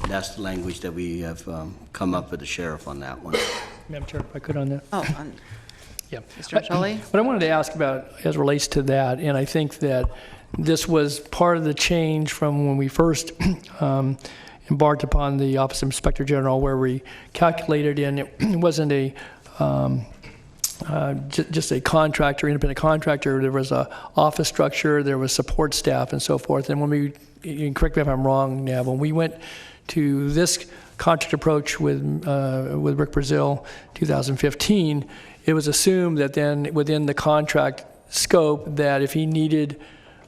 That's the language that we have come up with the sheriff on that one. Madam Chair, if I could on that. Oh, yeah. Mr. Tully? What I wanted to ask about as relates to that, and I think that this was part of the change from when we first embarked upon the Office of Inspector General, where we calculated in, it wasn't a just a contractor, independent contractor. There was a office structure, there was support staff, and so forth. And when we, and correct me if I'm wrong, Nav, when we went to this contract approach with Rick Brazil, 2015, it was assumed that then within the contract scope that if he needed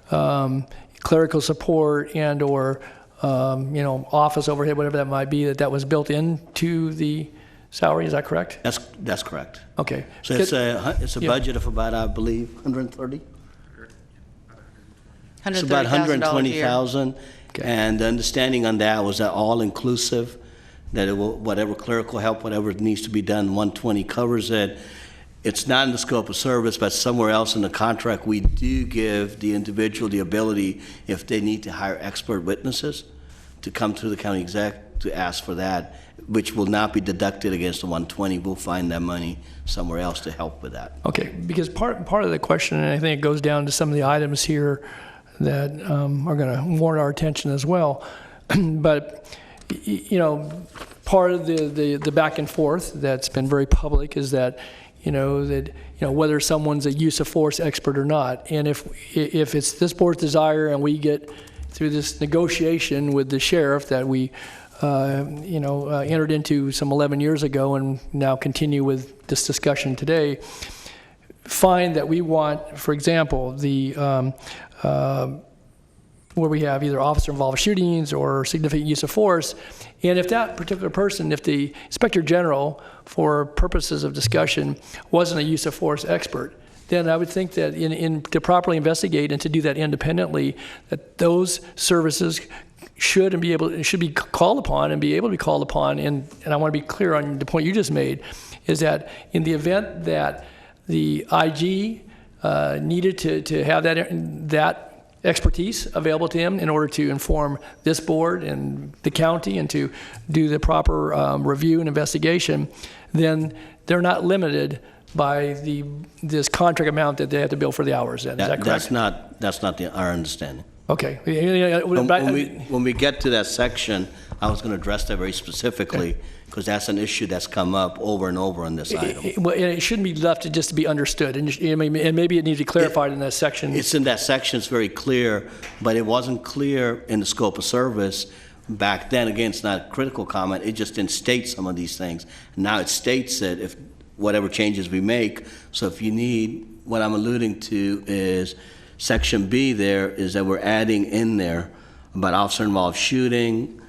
clerical support and or office overhead, whatever that might be, that was built into the salary. Is that correct? That's correct. Okay. So it's a budget of about, I believe, 130. It's about 120,000. Okay. And the understanding on that was that all inclusive, that it will, whatever clerical help, whatever needs to be done, 120 covers it. It's not in the scope of service, but somewhere else in the contract, we do give the individual the ability, if they need to hire expert witnesses, to come to the county exec to ask for that, which will not be deducted against the 120. We'll find that money somewhere else to help with that. Okay, because part of the question, and I think it goes down to some of the items here that are going to warrant our attention as well, but part of the back and forth that's been very public is that whether someone's a use of force expert or not, and if it's this board's desire and we get through this negotiation with the sheriff that we entered into some 11 years ago and now continue with this discussion today, find that we want, for example, the where we have either officer-involved shootings or significant use of force, and if that particular person, if the Inspector General, for purposes of discussion, wasn't a use of force expert, then I would think that to properly investigate and to do that independently, that those services should be called upon and be able to be called upon. And I want to be clear on the point you just made, is that in the event that the IG needed to have that expertise available to him in order to inform this board and the county and to do the proper review and investigation, then they're not limited by this contract amount that they have to bill for the hours. Is that correct? That's not our understanding. Okay. When we get to that section, I was going to address that very specifically, because that's an issue that's come up over and over on this item. Well, it shouldn't be left to just to be understood, and maybe it needs to be clarified in that section. It's in that section, it's very clear, but it wasn't clear in the scope of service back then. Again, it's not a critical comment, it just didn't state some of these things. Now it states it, if whatever changes we make. So if you need, what I'm alluding to is Section B there, is that we're adding in there about officer-involved shooting,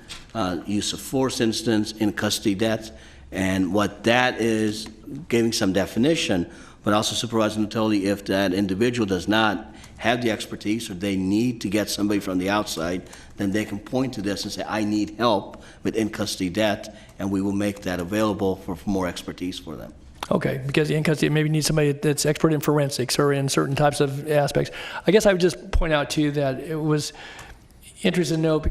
use of force instance, in custody deaths, and what that is, giving some definition, but also supervising totally if that individual does not have the expertise or they need to get somebody from the outside, then they can point to this and say, I need help with in-custody death, and we will make that available for more expertise for them. Okay, because in custody maybe needs somebody that's expert in forensics or in certain types of aspects. I guess I would just point out too that it was interesting to know,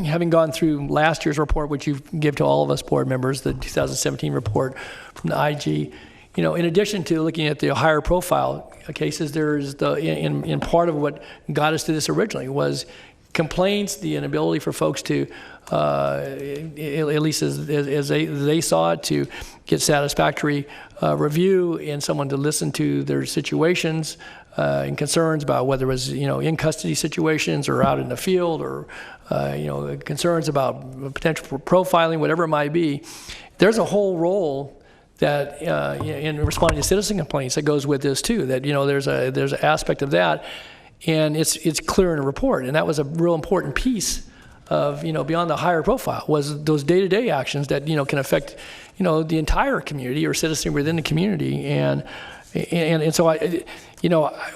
having gone through last year's report, which you give to all of us board members, the 2017 report from the IG, in addition to looking at the higher profile cases, there's in part of what got us to this originally was complaints, the inability for folks to, at least as they saw it, to get satisfactory review and someone to listen to their situations and concerns about whether it was, in custody situations or out in the field or, concerns about potential for profiling, whatever it might be. There's a whole role that in responding to citizen complaints that goes with this too, that, there's an aspect of that. And it's clear in the report, and that was a real important piece of, beyond the higher profile, was those day-to-day actions that, can affect, the entire community or citizen within the community. And so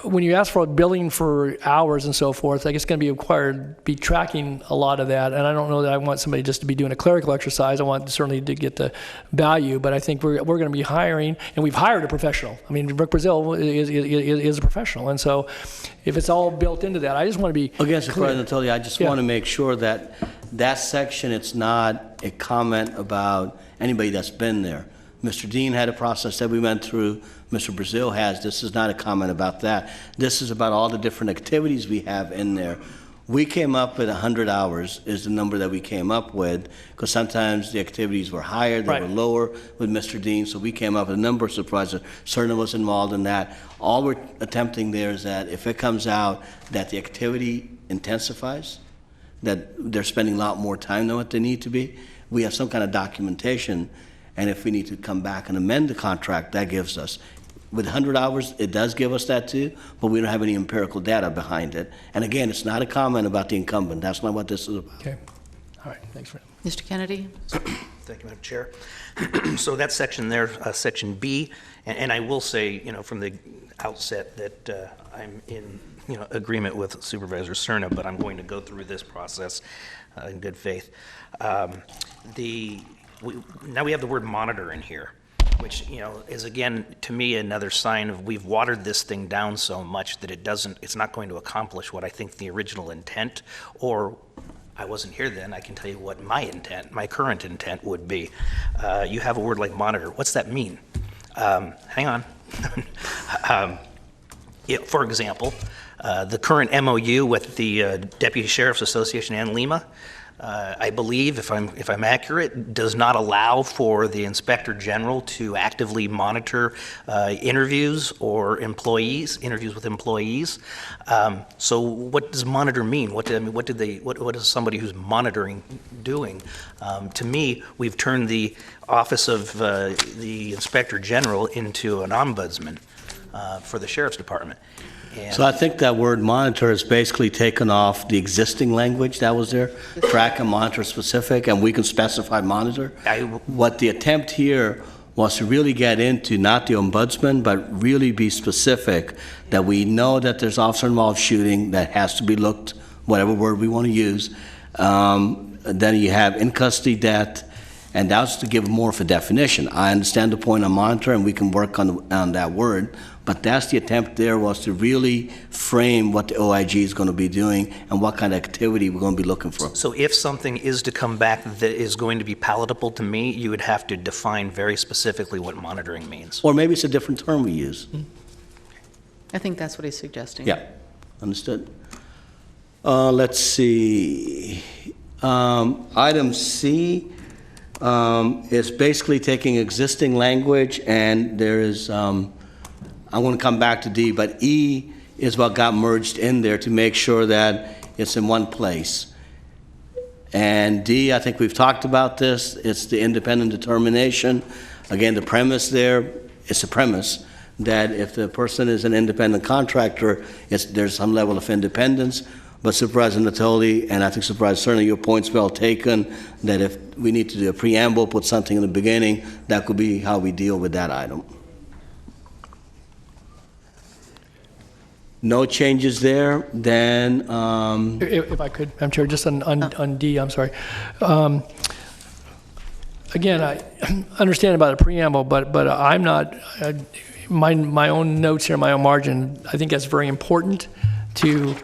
when you ask for billing for hours and so forth, I guess it's going to be required, be tracking a lot of that. And I don't know that I want somebody just to be doing a clerical exercise. I want certainly to get the value, but I think we're going to be hiring, and we've hired a professional. I mean, Rick Brazil is a professional. And so if it's all built into that, I just want to be Again, Mr. President, I just want to make sure that that section, it's not a comment about anybody that's been there. Mr. Dean had a process that we went through. Mr. Brazil has. This is not a comment about that. This is about all the different activities we have in there. We came up with 100 hours is the number that we came up with, because sometimes the activities were higher, they were lower with Mr. Dean, so we came up with a number of supervisors. Certain was involved in that. All we're attempting there is that if it comes out that the activity intensifies, that they're spending a lot more time than what they need to be, we have some kind of documentation, and if we need to come back and amend the contract, that gives us. With 100 hours, it does give us that too, but we don't have any empirical data behind it. And again, it's not a comment about the incumbent. That's not what this is about. Okay. All right. Thanks for that. Mr. Kennedy? Thank you, Madam Chair. So that section there, Section B, and I will say, from the outset that I'm in, agreement with Supervisor Cerna, but I'm going to go through this process in good faith. Now we have the word monitor in here, which, is again, to me, another sign of we've watered this thing down so much that it's not going to accomplish what I think the original intent, or I wasn't here then, I can tell you what my current intent would be. You have a word like monitor. What's that mean? Hang on. For example, the current MOU with the Deputy Sheriff's Association and Lima, I believe, if I'm accurate, does not allow for the Inspector General to actively monitor interviews or interviews with employees. So what does monitor mean? What is somebody who's monitoring doing? To me, we've turned the Office of the Inspector General into an ombudsman for the Sheriff's Department. And So I think that word monitor is basically taken off the existing language that was there, track and monitor specific, and we can specify monitor. What the attempt here was to really get into not the ombudsman, but really be specific, that we know that there's officer-involved shooting that has to be looked, whatever word we want to use. Then you have in-custody death, and that's to give more of a definition. I understand the point on monitor, and we can work on that word, but that's the attempt there, was to really frame what the OIG is going to be doing and what kind of activity we're going to be looking for. so if something is to come back that is going to be palatable to me, you would have to define very specifically what monitoring means. Or maybe it's a different term we use. I think that's what he's suggesting. Yeah, understood. Let's see. Item C is basically taking existing language, and there is, I'm going to come back to D, but E is what got merged in there to make sure that it's in one place. And D, I think we've talked about this, it's the independent determination. Again, the premise there, it's a premise that if the person is an independent contractor, there's some level of independence. But Supervisor Natoli, and I think Supervisor, certainly your point's well taken, that if we need to do a preamble, put something in the beginning, that could be how we deal with that item. No changes there, then... If I could, Madam Chair, just on D, I'm sorry. Again, I understand about a preamble, but I'm not, my own notes here, my own margin, I think that's very important to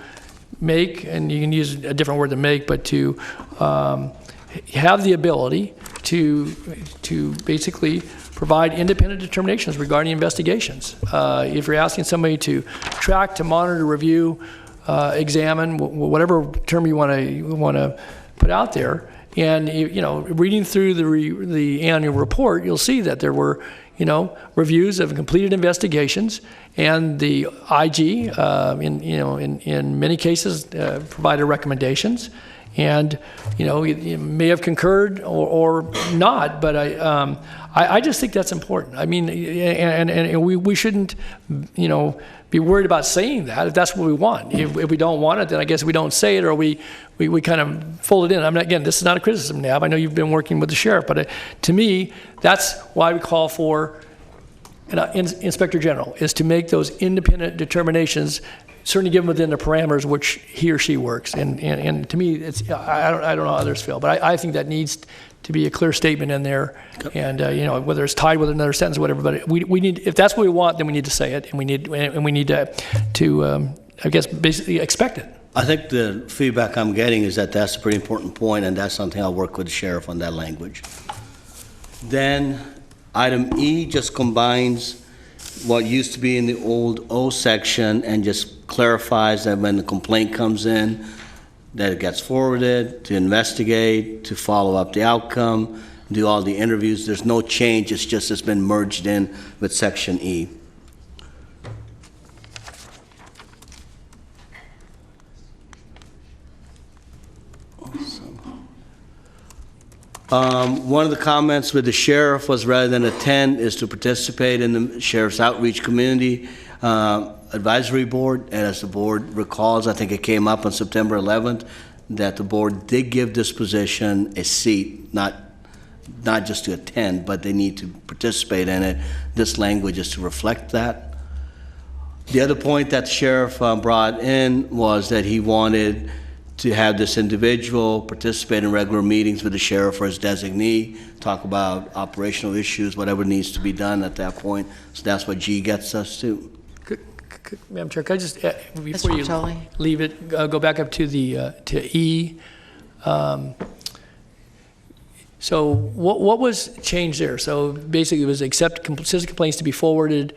make, and you can use a different word than make, but to have the ability to basically provide independent determinations regarding investigations. If you're asking somebody to track, to monitor, review, examine, whatever term you want to put out there, and reading through the annual report, you'll see that there were reviews of completed investigations, and the IG in many cases provided recommendations. And you may have concurred or not, but I just think that's important. I mean, and we shouldn't be worried about saying that if that's what we want. If we don't want it, then I guess we don't say it, or we kind of fold it in. Again, this is not a criticism, Nab. I know you've been working with the sheriff, but to me, that's why we call for an Inspector General, is to make those independent determinations, certainly given within the parameters which he or she works. And to me, it's I don't know how others feel, but I think that needs to be a clear statement in there. And whether it's tied with another sentence or whatever, but we need, if that's what we want, then we need to say it, and we need to I guess basically expect it. I think the feedback I'm getting is that that's a pretty important point, and that's something I'll work with the sheriff on, that language. Then item E just combines what used to be in the old O section and just clarifies that when the complaint comes in, that it gets forwarded to investigate, to follow up the outcome, do all the interviews. There's no change, it's been merged in with section E. One of the comments with the sheriff was, rather than attend, is to participate in the sheriff's outreach community advisory board. And as the board recalls, I think it came up on September 11th, that the board did give this position a seat, not just to attend, but they need to participate in it. This language is to reflect that. The other point that the sheriff brought in was that he wanted to have this individual participate in regular meetings with the sheriff or his designee, talk about operational issues, whatever needs to be done at that point. So that's what G gets us to. Madam Chair, could I just, before you leave it, go back up to the to E. So what was changed there? So basically, it was accept citizen complaints to be forwarded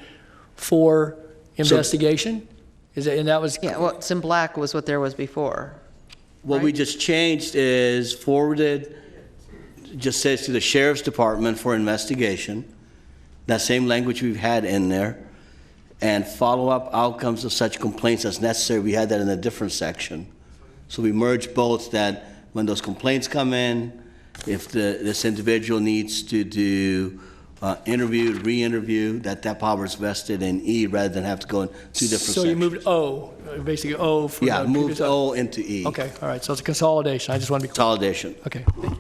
for investigation. And that was what's in black was what there was before. What we just changed is forwarded, just says to the Sheriff's Department for investigation. That same language we've had in there. And follow-up outcomes of such complaints as necessary. We had that in a different section. So we merged both, that when those complaints come in, if this individual needs to do interview, re-interview, that power is vested in E rather than have to go in two different sections. So you moved O, basically O from Yeah, the moved previous O into E. Okay, all right, so it's a consolidation. I just want to be clear. Consolidation. Okay, thank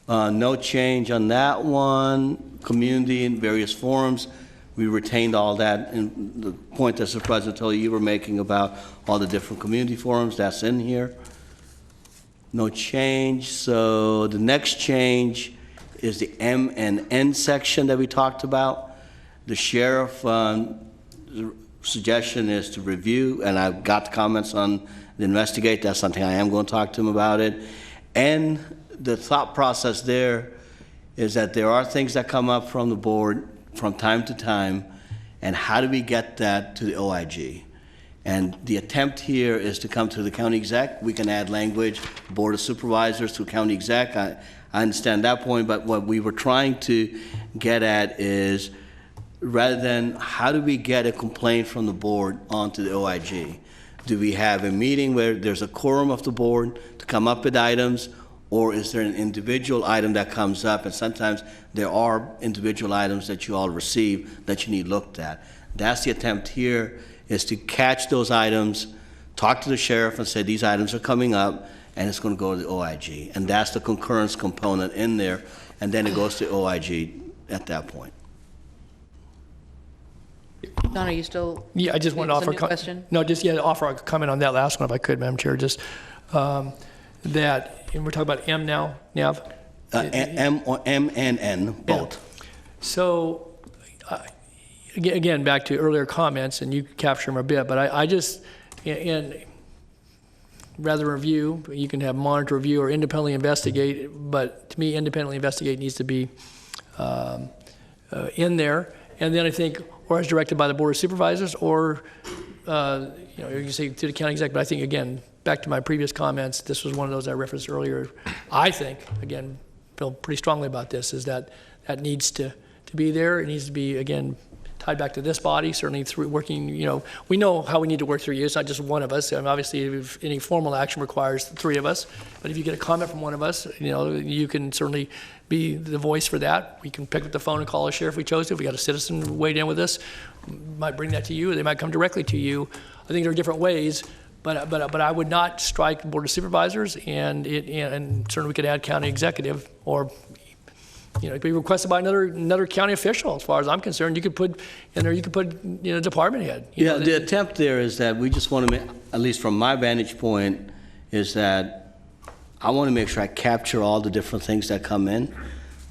you. No change on that one. Community in various forums, we retained all that. And the point that Supervisor Tully, you were making about all the different community forums, that's in here. No change. So the next change is the M and N section that we talked about. The sheriff suggestion is to review, and I've got comments on the investigate. That's something I am going to talk to him about it. And the thought process there is that there are things that come up from the board from time to time, and how do we get that to the OIG? And the attempt here is to come to the county exec. We can add language, Board of Supervisors to county exec. I understand that point, but what we were trying to get at is, rather than how do we get a complaint from the board onto the OIG? Do we have a meeting where there's a quorum of the board to come up with items, or is there an individual item that comes up? And sometimes there are individual items that you all receive that you need looked at. That's the attempt here, is to catch those items, talk to the sheriff and say these items are coming up, and it's going to go to the OIG. And that's the concurrence component in there, and then it goes to OIG at that point. Don, are you still? Yeah, I just want to offer a question. No, just offer a comment on that last one if I could, Madam Chair. Just that, and we're talking about M now, Nav? M and N, both. Yeah. So, again, back to earlier comments, and you capture them a bit, but I just, and rather review, you can have monitor, review, or independently investigate, but to me, independently investigate needs to be in there. And then I think, or as directed by the Board of Supervisors, or, you can say to the county exec, but I think, again, back to my previous comments, this was one of those I referenced earlier. I think, again, feel pretty strongly about this, is that needs to be there. It needs to be, again, tied back to this body, certainly through working, we know how we need to work through you. It's not just one of us. And obviously, if any formal action requires the three of us. But if you get a comment from one of us, you can certainly be the voice for that. We can pick up the phone and call a sheriff if we chose to. If we got a citizen weighed in with us, might bring that to you. They might come directly to you. I think there are different ways. But I would not strike the Board of Supervisors, and certainly we could add county executive, or it could be requested by another county official. As far as I'm concerned, you could put in there. You could put department head. The attempt there is that we just want to make, at least from my vantage point, is that I want to make sure I capture all the different things that come in.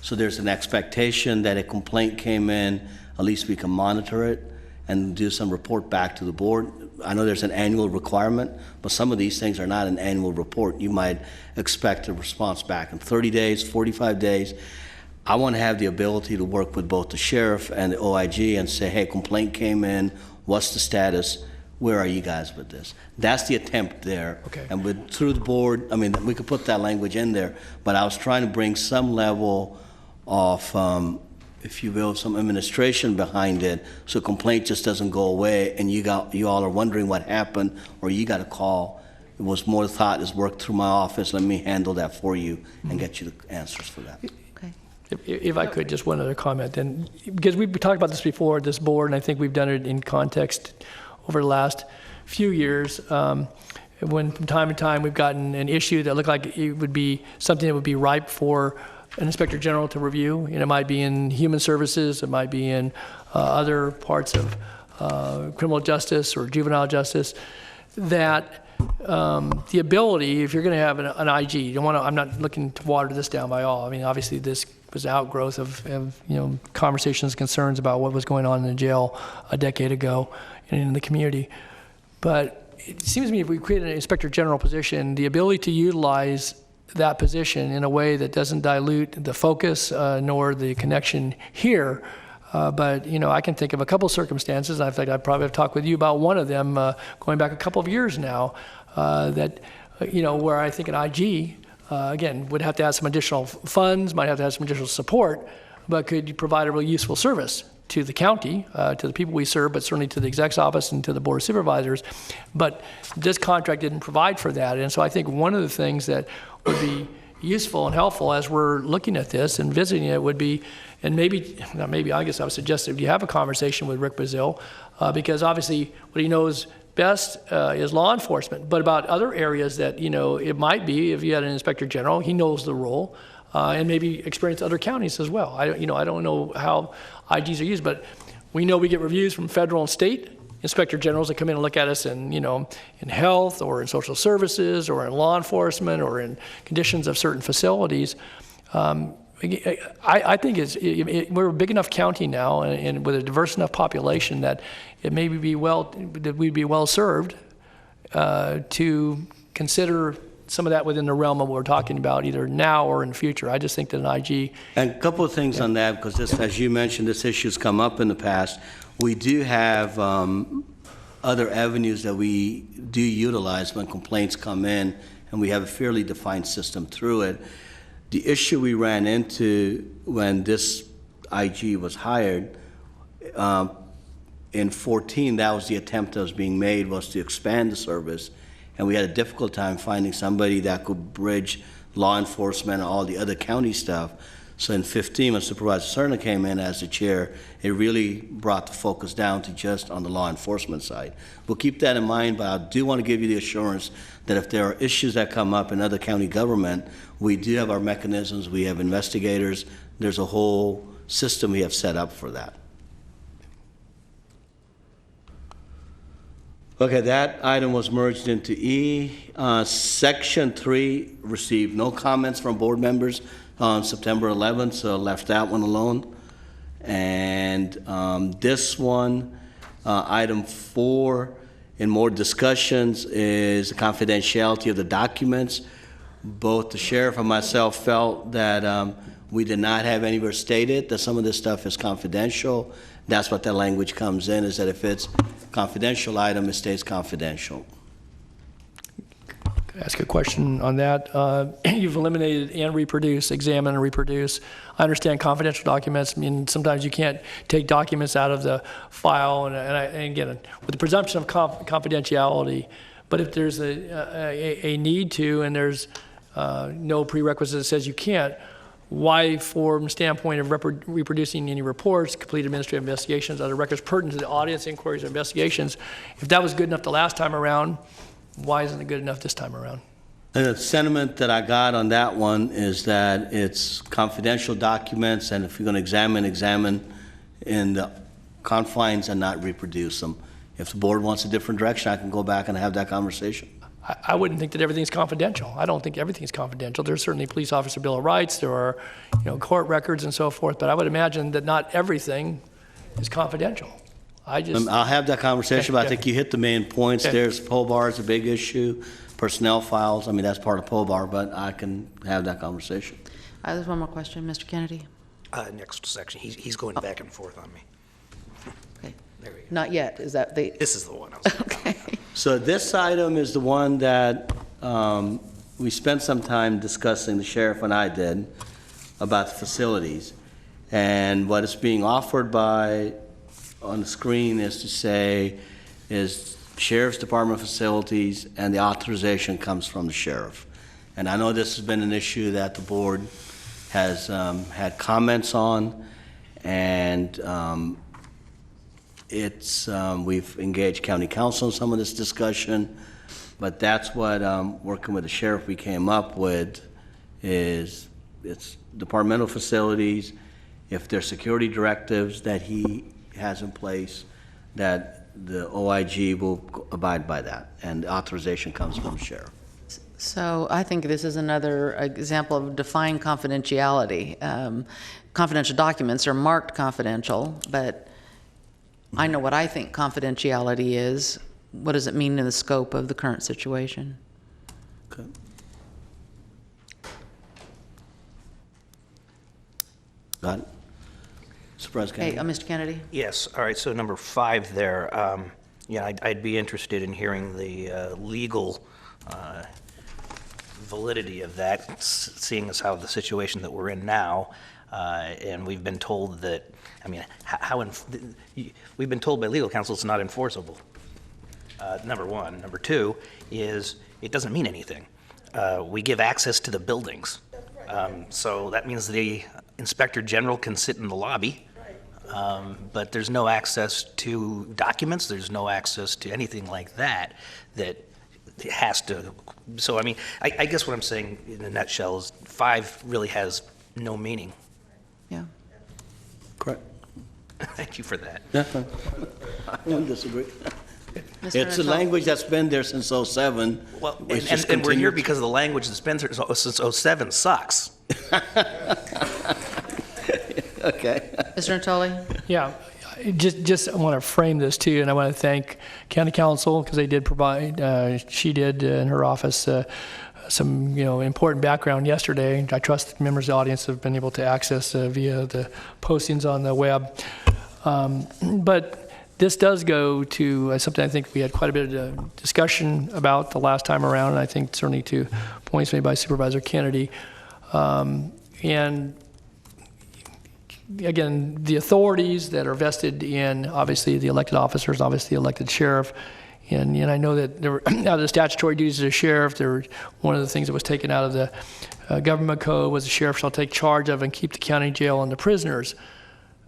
So there's an expectation that a complaint came in, at least we can monitor it and do some report back to the board. I know there's an annual requirement, but some of these things are not an annual report. You might expect a response back in 30 days, 45 days. I want to have the ability to work with both the sheriff and the OIG and say, hey, complaint came in, what's the status? Where are you guys with this? That's the attempt there. Okay. And through the board, we could put that language in there, but I was trying to bring some level of, if you will, some administration behind it, so complaint just doesn't go away and you all are wondering what happened, or you got a call. It was more thought is worked through my office, let me handle that for you and get you the answers for that. Okay. If I could, just one other comment, then, because we've talked about this before at this board, and I think we've done it in context over the last few years, when from time to time we've gotten an issue that looked like it would be something that would be ripe for an inspector general to review. It might be in human services, it might be in other parts of criminal justice or juvenile justice, that the ability, if you're going to have an IG, you don't want to, I'm not looking to water this down by all. Obviously this was an outgrowth of conversations, concerns about what was going on in the jail a decade ago and in the community. But it seems to me if we create an inspector general position, the ability to utilize that position in a way that doesn't dilute the focus nor the connection here But, I can think of a couple circumstances, I think I probably have talked with you about one of them going back a couple of years now, that, where I think an IG, again, would have to have some additional funds, might have to have some additional support, but could provide a really useful service to the county, to the people we serve, but certainly to the exec's office and to the board of supervisors. But this contract didn't provide for that. And so I think one of the things that would be useful and helpful as we're looking at this and visiting it would be, and I guess I would suggest that you have a conversation with Rick Brazil, because obviously what he knows best is law enforcement, but about other areas that, it might be, if you had an inspector general, he knows the role, and maybe experience other counties as well. I don't know how IGs are used, but we know we get reviews from federal and state inspector generals that come in and look at us in, in health or in social services or in law enforcement or in conditions of certain facilities. I think we're a big enough county now and with a diverse enough population that it may be that we'd be well served to consider some of that within the realm of what we're talking about, either now or in the future. I just think that an IG... And a couple of things on that, because this, as you mentioned, this issue's come up in the past. We do have other avenues that we do utilize when complaints come in, and we have a fairly defined system through it. The issue we ran into when this IG was hired, in 14, that was the attempt that was being made, was to expand the service. And we had a difficult time finding somebody that could bridge law enforcement and all the other county stuff. So in 15, when Supervisor Cerna came in as the chair, it really brought the focus down to just on the law enforcement side. We'll keep that in mind, but I do want to give you the assurance that if there are issues that come up in other county government, we do have our mechanisms, we have investigators, there's a whole system we have set up for that. Okay, that item was merged into E. Section 3 received no comments from board members on September 11th, so left that one alone. And this one, item 4, in more discussions, is the confidentiality of the documents. Both the sheriff and myself felt that we did not have anywhere stated that some of this stuff is confidential. That's what that language comes in, is that if it's confidential item, it stays confidential. Can I ask a question on that? You've eliminated and reproduce, examine and reproduce. I understand confidential documents. I mean, sometimes you can't take documents out of the file, and again, with the presumption of confidentiality, but if there's a need to and there's no prerequisite that says you can't, why, from the standpoint of reproducing any reports, complete administrative investigations, other records pertinent to the audience, inquiries, or investigations, if that was good enough the last time around, why isn't it good enough this time around? And the sentiment that I got on that one is that it's confidential documents, and if you're going to examine in the confines and not reproduce them. If the board wants a different direction, I can go back and have that conversation. I wouldn't think that everything's confidential. I don't think everything's confidential. There's certainly police officer bill of rights. There are, court records and so forth. But I would imagine that not everything is confidential. I'll have that conversation. But I think you hit the main points. There's POBAR is a big issue. Personnel files. I mean, that's part of POBAR. But I can have that conversation. There's one more question, Mr. Kennedy. Next section. He's going back and forth on me. Okay. There we go. Not yet. Is that the? This is the one. I was okay. So this item is the one that we spent some time discussing, the sheriff and I did, about the facilities. And what is being offered on the screen is to say, is Sheriff's Department facilities, and the authorization comes from the sheriff. And I know this has been an issue that the board has had comments on, and we've engaged county council in some of this discussion, but that's what, working with the sheriff, we came up with is it's departmental facilities. If there's security directives that he has in place, that the OIG will abide by that, and the authorization comes from the sheriff. So I think this is another example of defined confidentiality. Confidential documents are marked confidential, but I know what I think confidentiality is. What does it mean in the scope of the current situation? Okay. Got it. Supervisor Hey, Kennedy. Mr. Kennedy? Yes, all right, so number 5 there, yeah, I'd be interested in hearing the legal validity of that, seeing as how the situation that we're in now, and we've been told that, I mean, we've been told by legal counsel it's not enforceable, number 1. Number 2 is it doesn't mean anything. We give access to the buildings, so that means the Inspector General can sit in the lobby, but there's no access to documents, there's no access to anything like that that has to, so I mean, I guess what I'm saying in a nutshell is 5 really has no meaning. Yeah. Correct. Thank you for that. Yeah, I wouldn't disagree. Mr. It's a Natal? language that's been there since '07. Well, It's just and we're here continued. because of the language that's been there since '07 sucks. Okay. Mr. Natoli? Yeah, I just want to frame this too, and I want to thank County Council because they did provide, she did in her office some important background yesterday. I trust members of the audience have been able to access via the postings on the web. But this does go to something I think we had quite a bit of discussion about the last time around, and I think certainly to points made by Supervisor Kennedy. And again, the authorities that are vested in, obviously, the elected officers, obviously the elected sheriff, and I know that there were, out of the statutory duties of the sheriff, one of the things that was taken out of the government code was the sheriff shall take charge of and keep the county jail and the prisoners.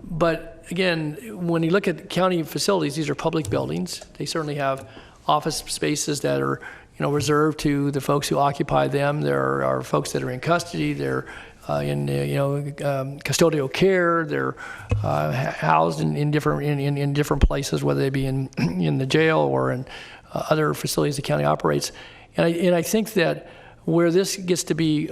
But again, when you look at county facilities, these are public buildings. They certainly have office spaces that are reserved to the folks who occupy them. There are folks that are in custody. They're in custodial care. They're housed in different places, whether they be in the jail or in other facilities the county operates. And I think that where this gets to be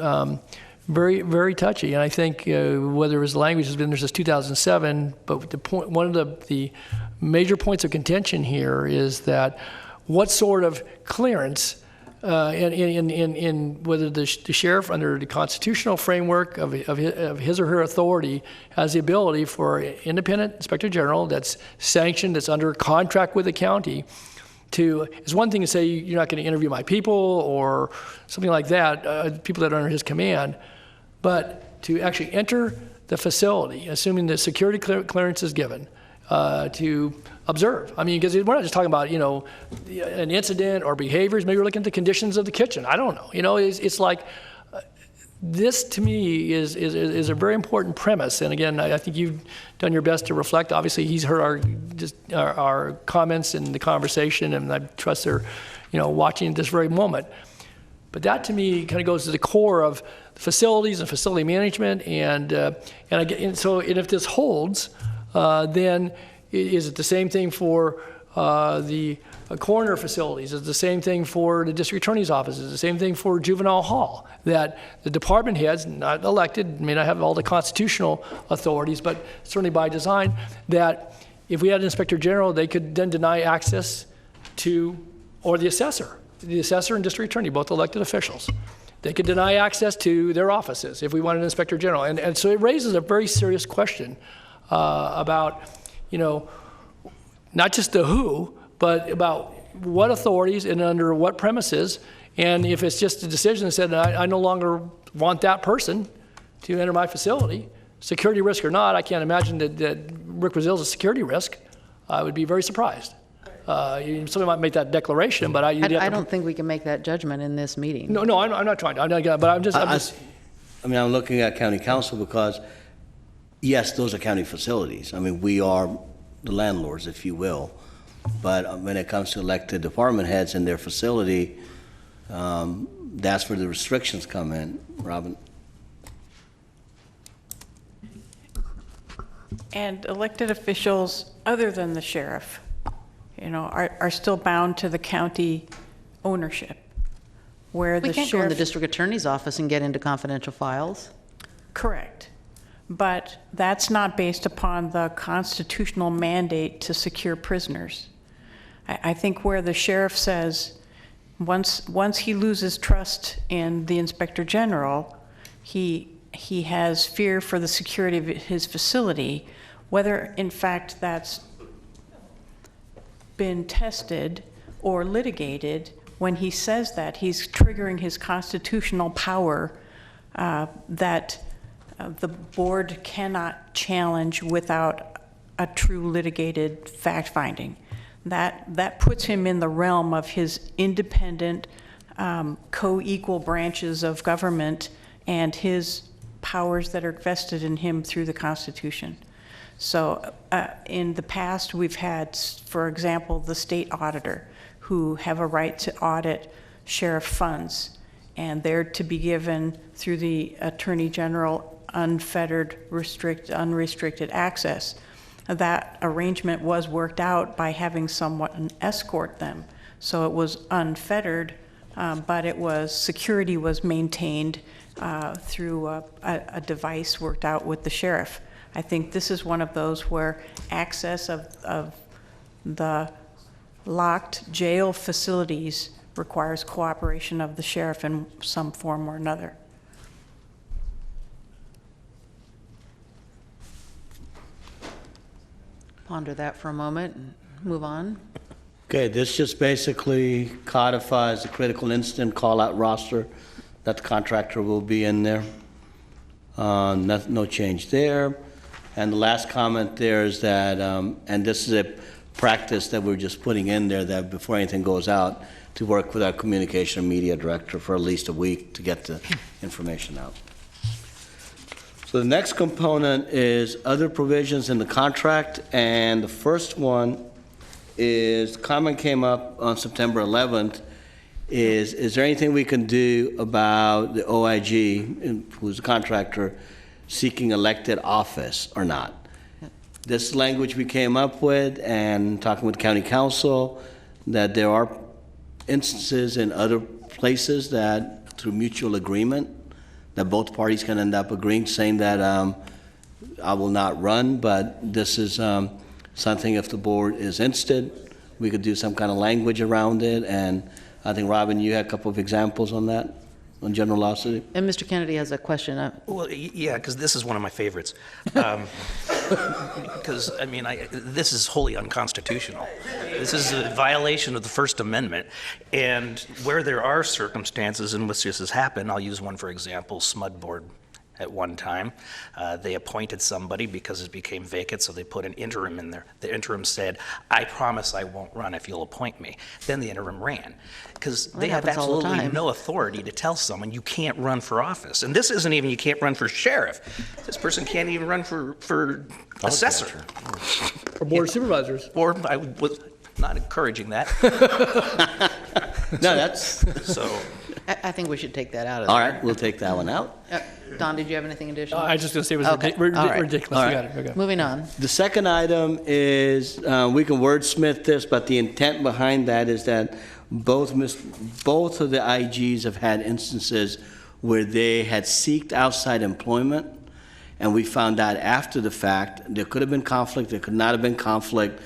very, very touchy, and I think whether his language has been there since 2007, but one of the major points of contention here is that what sort of clearance in whether the sheriff, under the constitutional framework of his or her authority, has the ability for independent inspector general that's sanctioned, that's under contract with the county, it's one thing to say you're not going to interview my people or something like that, people that are under his command, but to actually enter the facility, assuming that security clearance is given, to observe. I mean, because we're not just talking about, an incident or behaviors. Maybe we're looking at the conditions of the kitchen. I don't know. It's like, this to me is a very important premise. And again, I think you've done your best to reflect. Obviously, he's heard our comments in the conversation, and I trust they're, watching at this very moment. But that to me kind of goes to the core of facilities and facility management. And if this holds, then is it the same thing for the coroner facilities? Is it the same thing for the district attorney's office? Is it the same thing for juvenile hall? That the department heads, not elected, may not have all the constitutional authorities, but certainly by design, that if we had an inspector general, they could then deny access to, or the assessor and district attorney, both elected officials. They could deny access to their offices if we wanted an inspector general. And so it raises a very serious question about, not just the who, but about what authorities and under what premises. And if it's just a decision that said, I no longer want that person to enter my facility, security risk or not, I can't imagine that Rick Brazil is a security risk. I would be very surprised. Somebody might make that declaration, but I don't think we can make that judgment in this meeting. No, I'm not trying to. But I'm just. I'm looking at county council because, yes, those are county facilities. I mean, we are the landlords, if you will. But when it comes to elected department heads and their facility, that's where the restrictions come in. Robin? And elected officials, other than the sheriff, are still bound to the county ownership. Where We the can't go in sheriff, the district attorney's office and get into confidential files. correct. But that's not based upon the constitutional mandate to secure prisoners. I think where the sheriff says, once he loses trust in the inspector general, he has fear for the security of his facility. Whether in fact that's been tested or litigated, when he says that, he's triggering his constitutional power that the board cannot challenge without a true litigated fact finding. That puts him in the realm of his independent, co-equal branches of government and his powers that are vested in him through the Constitution. So in the past, we've had, for example, the state auditor who have a right to audit sheriff funds, and they're to be given through the Attorney General unfettered, unrestricted access. That arrangement was worked out by having someone escort them. So it was unfettered, but it was, security was maintained through a device worked out with the sheriff. I think this is one of those where access of the locked jail facilities requires cooperation of the sheriff in some form or another. Ponder that for a moment and move on. Okay, this just basically codifies the critical incident call-out roster that the contractor will be in there. No change there. And the last comment there is that, and this is a practice that we're just putting in there, that before anything goes out, to work with our communication and media director for at least a week to get the information out. So the next component is other provisions in the contract, and the first one is, comment came up on September 11th, is there anything we can do about the OIG, who's the contractor, seeking elected office or not? This language we came up with, and talking with county council, that there are instances in other places that through mutual agreement, that both parties can end up agreeing, saying that I will not run, but this is something, if the board is interested, we could do some kind of language around it. And I think, Robin, you had a couple of examples on that, on generosity. And Mr. Kennedy has a question. Well, yeah, because this is one of my favorites. Because, I mean, this is wholly unconstitutional. This is a violation of the First Amendment. And where there are circumstances in which this has happened, I'll use one for example, Smud Board. At one time, they appointed somebody because it became vacant, so they put an interim in there. The interim said, I promise I won't run if you'll appoint me. Then the interim ran, because they have absolutely no authority to tell someone you can't run for office. And this isn't even you can't run for sheriff. This person can't even run for assessor. Or board of supervisors. Or I was not encouraging that. No, that's... So... I think we should take that out of All there. right, we'll take that one out. Don, did you have anything additional? I was just going to say it was Okay. All right. ridiculous. All We right. got it. Okay. Moving on. The second item is, we can wordsmith this, but the intent behind that is that both of the IGs have had instances where they had sought outside employment, and we found out after the fact there could have been conflict, there could not have been conflict.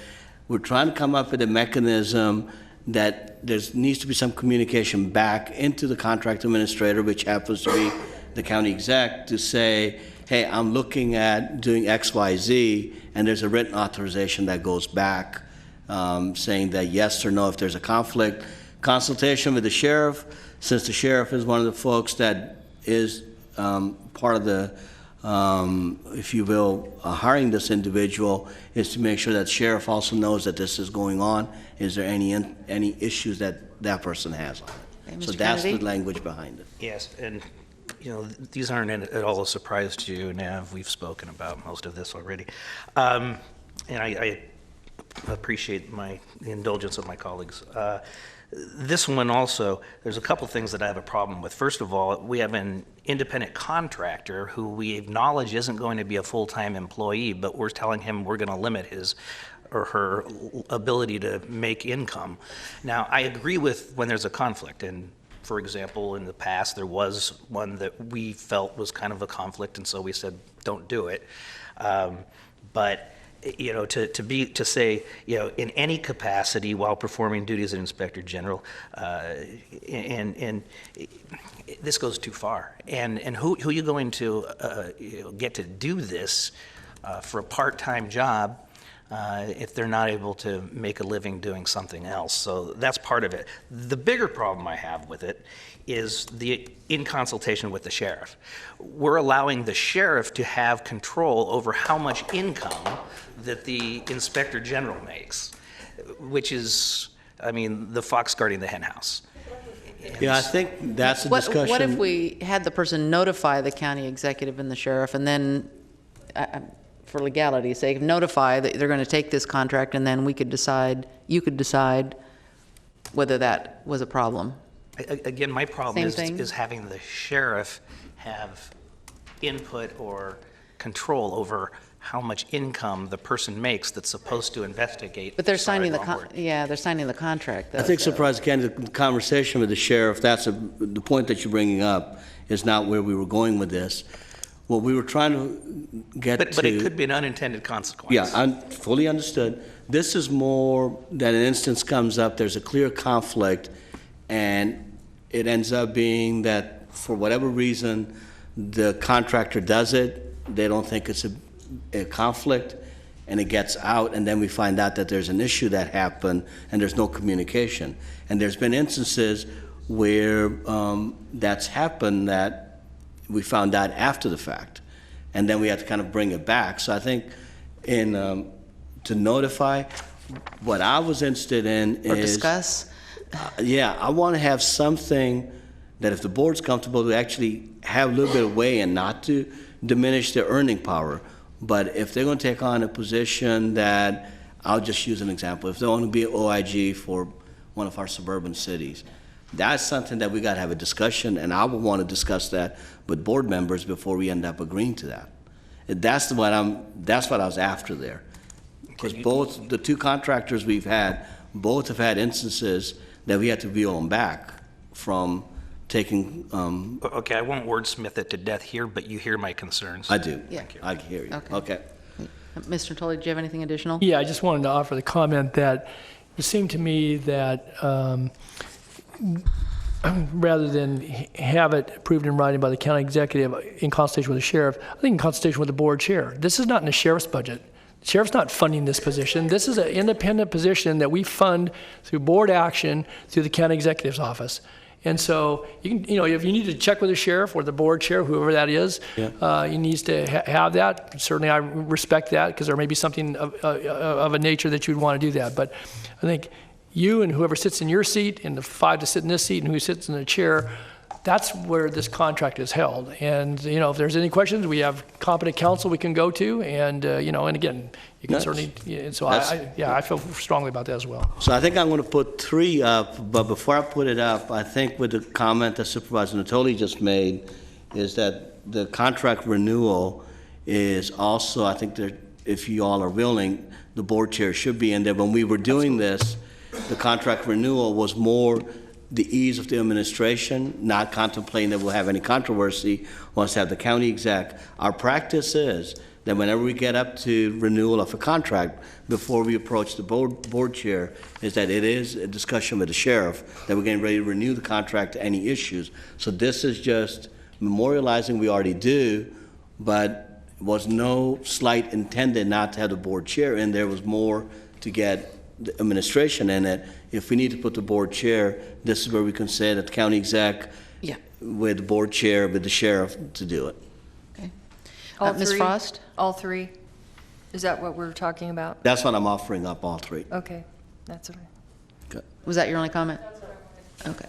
We're trying to come up with a mechanism that there needs to be some communication back into the contract administrator, which happens to be the county exec, to say, hey, I'm looking at doing X, Y, Z, and there's a written authorization that goes back saying that yes or no if there's a conflict. Consultation with the sheriff, since the sheriff is one of the folks that is part of the, if you will, hiring this individual, is to make sure that sheriff also knows that this is going on. Is there any issues that that person has on it? Okay, So Mr. that's Kennedy? the language behind it. Yes, and you know, these aren't at all a surprise to you, Nav. We've spoken about most of this already. And I appreciate the indulgence of my colleagues. This one also, there's a couple things that I have a problem with. First of all, we have an independent contractor who we acknowledge isn't going to be a full-time employee, but we're telling him we're going to limit his or her ability to make income. Now, I agree with when there's a conflict, and for example, in the past, there was one that we felt was kind of a conflict, and so we said, don't do it. But you know, to say, you know, in any capacity while performing duties as Inspector General, and this goes too far. And who are you going to get to do this for a part-time job if they're not able to make a living doing something else. So that's part of it. The bigger problem I have with it is in consultation with the sheriff. We're allowing the sheriff to have control over how much income that the inspector general makes, which is, I mean, the fox guarding the hen house. Yeah, I think that's a discussion. What if we had the person notify the county executive and the sheriff, and then, for legality's sake, notify that they're going to take this contract, and then you could decide whether that was a problem? Again, my problem Same thing? is having the sheriff have input or control over how much income the person makes that's supposed to investigate. But they're signing they're signing the contract, though. I think, Supervisor Kennedy, the conversation with the sheriff, the point that you're bringing up is not where we were going with this. What we were trying to get to... But it could be an unintended consequence. Yeah, I fully understood. This is more that an instance comes up, there's a clear conflict, and it ends up being that for whatever reason, the contractor does it, they don't think it's a conflict, and it gets out, and then we find out that there's an issue that happened, and there's no communication. And there's been instances where that's happened that we found out after the fact, and then we had to kind of bring it back. So I think to notify, what I was interested in is... Or discuss? Yeah, I want to have something that if the board's comfortable to actually have a little bit of way and not to diminish their earning power. But if they're going to take on a position that, I'll just use an example, if they want to be an OIG for one of our suburban cities, that's something that we got to have a discussion, and I would want to discuss that with board members before we end up agreeing to that. That's what I was after there. Because both the two contractors we've had, both have had instances that we had to wheel them back from taking. Okay, I won't wordsmith it to death here, but you hear my concerns. I do. Yeah. I hear you. Okay. Mr. Tully, do you have anything additional? Yeah, I just wanted to offer the comment that it seemed to me that rather than have it approved in writing by the county executive in consultation with the sheriff, I think in consultation with the board chair. This is not in the sheriff's budget. The sheriff's not funding this position. This is an independent position that we fund through board action through the county executive's office. And so, if you need to check with the sheriff or the board chair, whoever that is, he needs to have that. Certainly, I respect that because there may be something of a nature that you'd want to do that. But I think you and whoever sits in your seat, and the five to sit in this seat, and who sits in the chair, that's where this contract is held. And, if there's any questions, we have competent counsel we can go to. And, and again, you can certainly, so I feel strongly about that as well. So I think I'm going to put 3 up, but before I put it up, I think with the comment that Supervisor Natoli just made is that the contract renewal is also, I think that if you all are willing, the board chair should be in there. When we were doing this, the contract renewal was more the ease of the administration, not contemplating that we'll have any controversy once to have the county exec. Our practice is that whenever we get up to renewal of a contract, before we approach the board chair, is that it is a discussion with the sheriff that we're getting ready to renew the contract to any issues. So this is just memorializing we already do, but was no slight intended not to have the board chair in there. Was more to get the administration in it. If we need to put the board chair, this is where we can say that the county exec with the board chair, with the sheriff to do it. Okay. All Ms. three? Frost? All 3? Is that what we're talking about? That's what I'm offering up, all 3. Okay, that's all right. Good. Was that your only comment? Okay.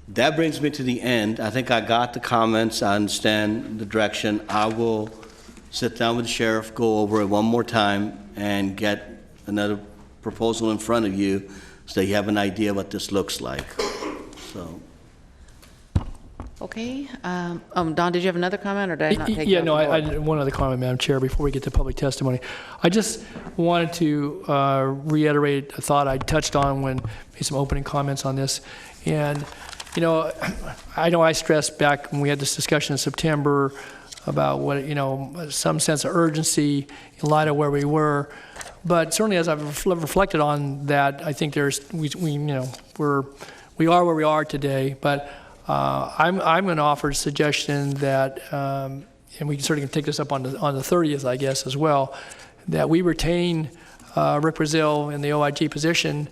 That brings me to the end. I think I got the comments. I understand the direction. I will sit down with the sheriff, go over it one more time, and get another proposal in front of you so that you have an idea what this looks like. So. Okay. Don, did you have another comment, or did I not take Yeah, that no, off the I board? did one other comment, Madam Chair, before we get to public testimony. I just wanted to reiterate a thought I touched on when I made some opening comments on this. And, I know I stressed back when we had this discussion in September about what, some sense of urgency in light of where we were. But certainly as I've reflected on that, I think we are where we are today. But I'm going to offer a suggestion that and we can certainly take this up on the 30th, I guess, as well, that we retain Rick Brazil in the OIG position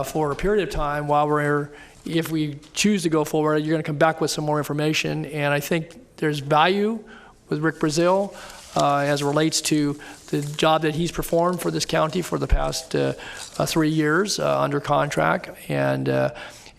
for a period of time while if we choose to go forward, you're going to come back with some more information. And I think there's value with Rick Brazil as it relates to the job that he's performed for this county for the past 3 years under contract. And,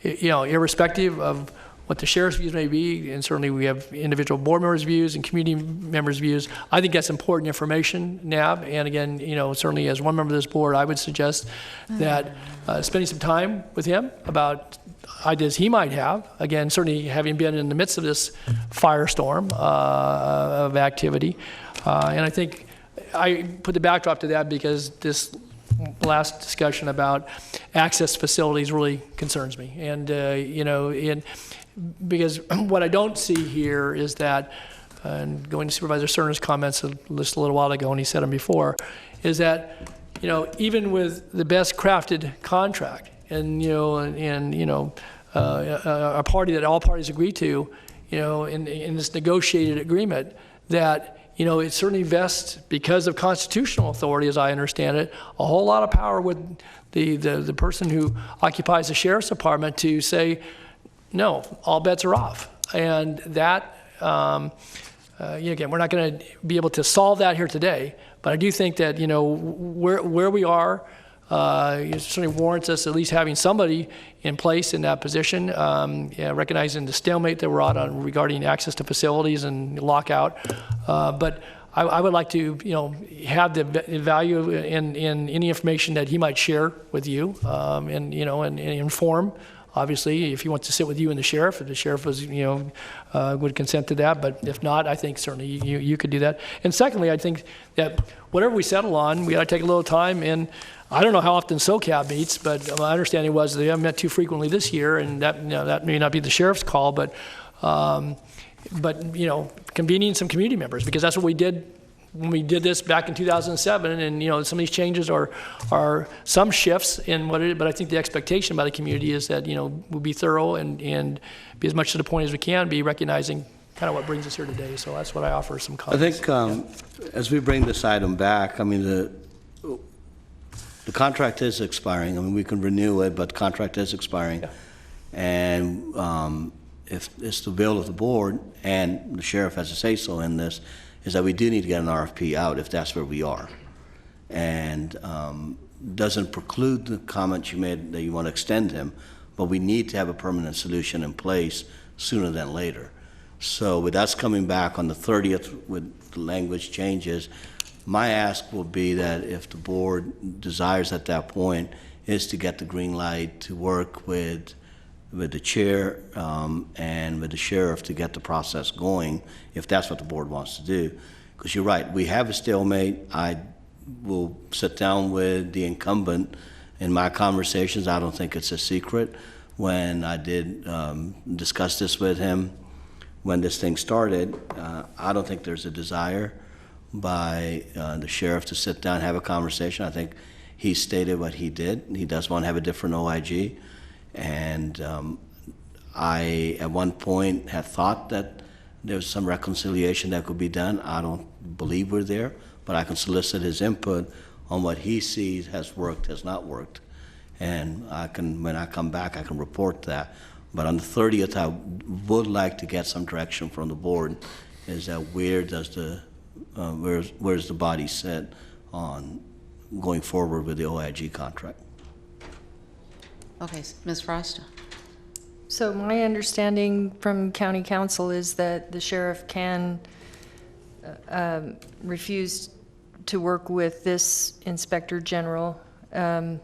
irrespective of what the sheriff's views may be, and certainly we have individual board members' views and community members' views, I think that's important information, NAB. And again, certainly as one member of this board, I would suggest that spending some time with him about ideas he might have, again, certainly having been in the midst of this firestorm of activity. And I think I put the backdrop to that because this last discussion about access facilities really concerns me. And, because what I don't see here is that, and going to Supervisor Cerna's comments just a little while ago, and he said them before, is that, even with the best crafted contract and a party that all parties agree to, in this negotiated agreement, that it certainly vests, because of constitutional authority, as I understand it, a whole lot of power with the person who occupies the sheriff's department to say, no, all bets are off. And that, again, we're not going to be able to solve that here today, but I do think that, where we are, it certainly warrants us at least having somebody in place in that position, recognizing the stalemate that we're on regarding access to facilities and lockout. But I would like to, have the value in any information that he might share with you, and inform. Obviously, if he wants to sit with you and the sheriff, if the sheriff was, would consent to that. But if not, I think certainly you could do that. And secondly, I think that whatever we settle on, we got to take a little time. And I don't know how often SOCAB meets, but my understanding was they haven't met too frequently this year, and that that may not be the sheriff's call, but convening some community members, because that's what we did when we did this back in 2007, and some of these changes are some shifts in what it is, but I think the expectation by the community is that we'll be thorough and be as much to the point as we can be, recognizing kind of what brings us here today. So that's what I offer some comments. I think as we bring this item back, the contract is expiring. We can renew it, but the contract is expiring. Yeah. And if it's the will of the board, and the sheriff has a say-so in this, is that we do need to get an RFP out if that's where we are. And doesn't preclude the comment you made that you want to extend him, but we need to have a permanent solution in place sooner than later. So with us coming back on the 30th with the language changes, my ask will be that if the board desires at that point is to get the green light to work with the chair and with the sheriff to get the process going, if that's what the board wants to do. Because you're right, we have a stalemate. I will sit down with the incumbent. In my conversations, I don't think it's a secret. When I did discuss this with him, when this thing started, I don't think there's a desire by the sheriff to sit down and have a conversation. I think he stated what he did. He does want to have a different OIG. And I, at one point, had thought that there was some reconciliation that could be done. I don't believe we're there, but I can solicit his input on what he sees has worked, has not worked. And when I come back, I can report that. But on the 30th, I would like to get some direction from the board, is that where's the body set on going forward with the OIG contract? Okay, Ms. Frost. So my understanding from county council is that the sheriff can refuse to work with this inspector general, and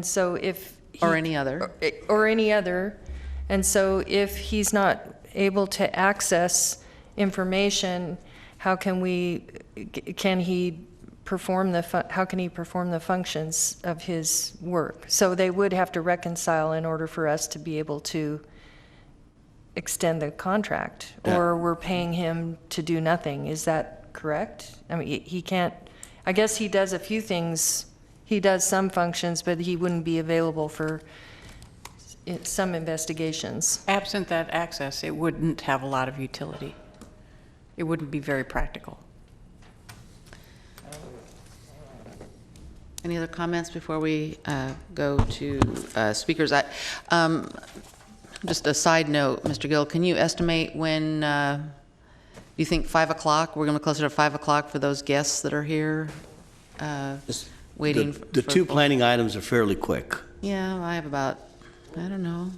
so if or any other, and so if he's not able to access information, how can he perform the functions of his work? So they would have to reconcile in order for us to be able to extend the contract, or we're paying him to do nothing. Is that correct? He can't, I guess he does a few things. He does some functions, but he wouldn't be available for some investigations. Absent that access, it wouldn't have a lot of utility. it wouldn't be very practical. Any other comments before we go to speakers? Just a side note, Mr. Gill, can you estimate when you think 5 o'clock? We're going to be closer to 5 o'clock for those guests that are here waiting. The two planning items are fairly quick. Yeah, I have about, I don't know.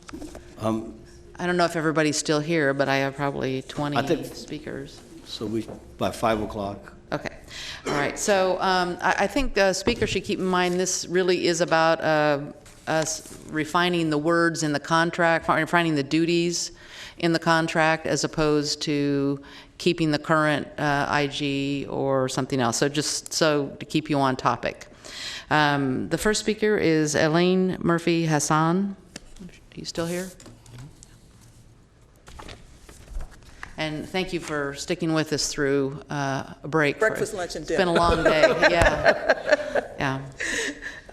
I don't know if everybody's still here, but I have probably 20 speakers. So by 5 o'clock. Okay. All right. So I think the speaker should keep in mind this really is about us refining the words in the contract, refining the duties in the contract as opposed to keeping the current IG or something else. So just so to keep you on topic. The first speaker is Elaine Murphy Hassan. Are you still here? And thank you for sticking with us through a break. Breakfast, lunch, and dinner. It's been a long day, yeah.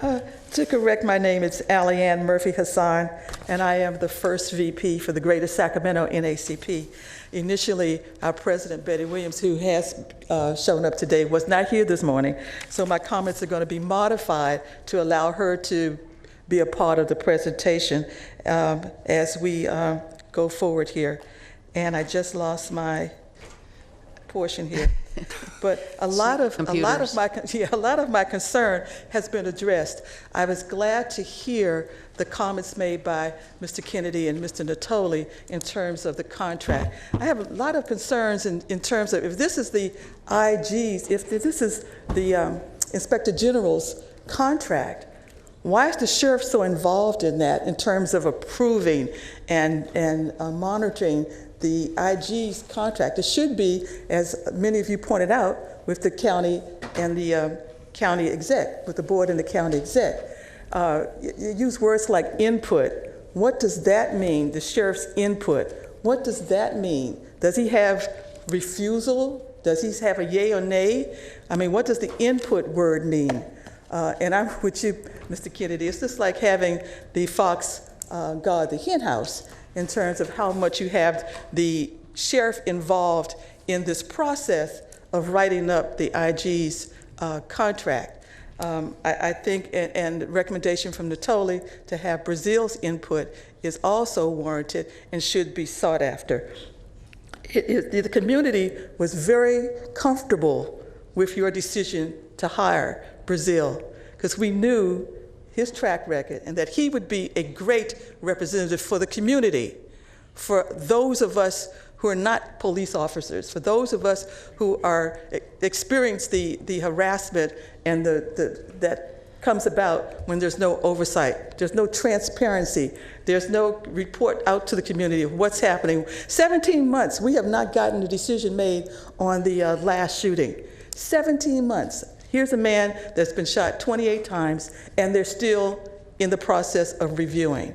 Yeah. To correct my name, it's Allie-Ann Murphy Hassan, and I am the first VP for the Greater Sacramento NACP. Initially, our president, Betty Williams, who has shown up today, was not here this morning, so my comments are going to be modified to allow her to be a part of the presentation as we go forward here. And I just lost my portion here, but a lot of my concern has been addressed. I was glad to hear the comments made by Mr. Kennedy and Mr. Natoli in terms of the contract. I have a lot of concerns in terms of if this is the IG's, if this is the Inspector General's contract, why is the sheriff so involved in that in terms of approving and monitoring the IG's contract? It should be, as many of you pointed out, with the county and the county exec, with the board and the county exec. You use words like input. What does that mean, the sheriff's input? What does that mean? Does he have refusal? Does he have a yay or nay? I mean, what does the input word mean? And I'm with you, Mr. Kennedy. It's just like having the fox guard the hen house in terms of how much you have the sheriff involved in this process of writing up the IG's contract. I think, and the recommendation from Natoli to have Brazil's input is also warranted and should be sought after. The community was very comfortable with your decision to hire Brazil because we knew his track record and that he would be a great representative for the community, for those of us who are not police officers, for those of us who are experience the harassment and that comes about when there's no oversight, there's no transparency, there's no report out to the community of what's happening. 17 months, we have not gotten a decision made on the last shooting. 17 months. Here's a man that's been shot 28 times, and they're still in the process of reviewing.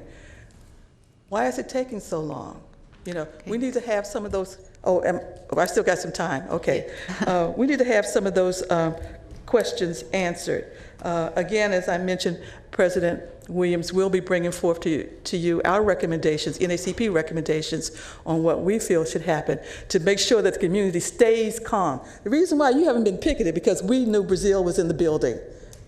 Why is it taking so long? You know, we need to have some of those. I still got some time. Okay. We need to have some of those questions answered. Again, as I mentioned, President Williams will be bringing forth to you our recommendations, NACP recommendations, on what we feel should happen to make sure that the community stays calm. The reason why you haven't been picketed because we knew Brazil was in the building,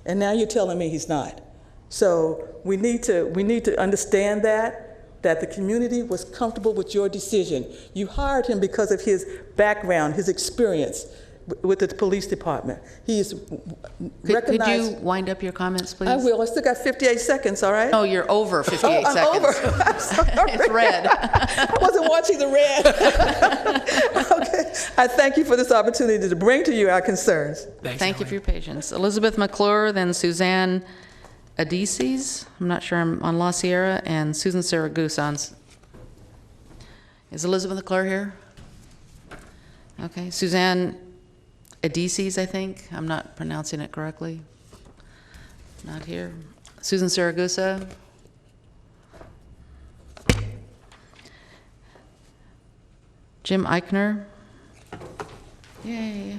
and now you're telling me he's not. So we need to understand that the community was comfortable with your decision. You hired him because of his background, his experience with the police department. He is recognized. Could you wind up your comments, please? I will. I still got 58 seconds, all right? Oh, you're over 58 seconds. I'm over. I'm sorry. It's red. I wasn't watching the red. Okay. I thank you for this opportunity to bring to you our concerns. Thank you for your patience. Elizabeth McClure, then Suzanne Adices, I'm not sure I'm on La Sierra, and Susan Saragusa. Is Elizabeth McClure here? Okay. Suzanne Adices, I think. I'm not pronouncing it correctly. Not here. Susan Saragusa. Jim Eichner. Yay.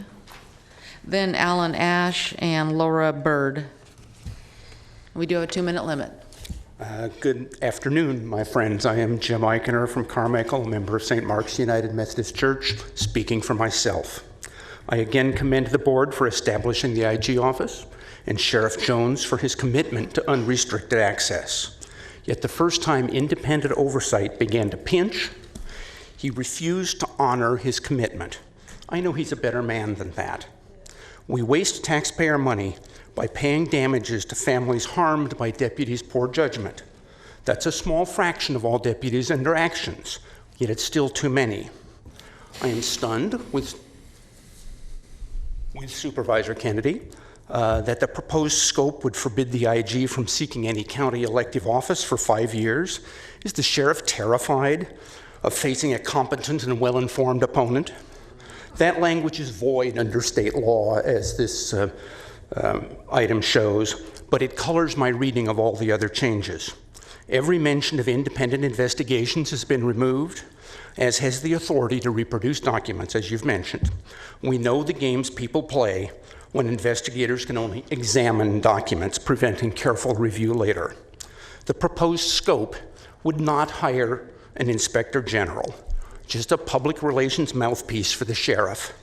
Then Alan Ash and Laura Bird. We do have a 2-minute limit. Good afternoon, my friends. I am Jim Eichener from Carmichael, a member of St. Mark's United Methodist Church, speaking for myself. I again commend the board for establishing the IG office and Sheriff Jones for his commitment to unrestricted access. Yet the first time independent oversight began to pinch, he refused to honor his commitment. I know he's a better man than that. We waste taxpayer money by paying damages to families harmed by deputies' poor judgment. That's a small fraction of all deputies and their actions, yet it's still too many. I am stunned with Supervisor Kennedy that the proposed scope would forbid the IG from seeking any county elective office for 5 years. Is the sheriff terrified of facing a competent and well-informed opponent? That language is void under state law, as this item shows, but it colors my reading of all the other changes. Every mention of independent investigations has been removed, as has the authority to reproduce documents, as you've mentioned. We know the games people play when investigators can only examine documents, preventing careful review later. The proposed scope would not hire an inspector general, just a public relations mouthpiece for the sheriff.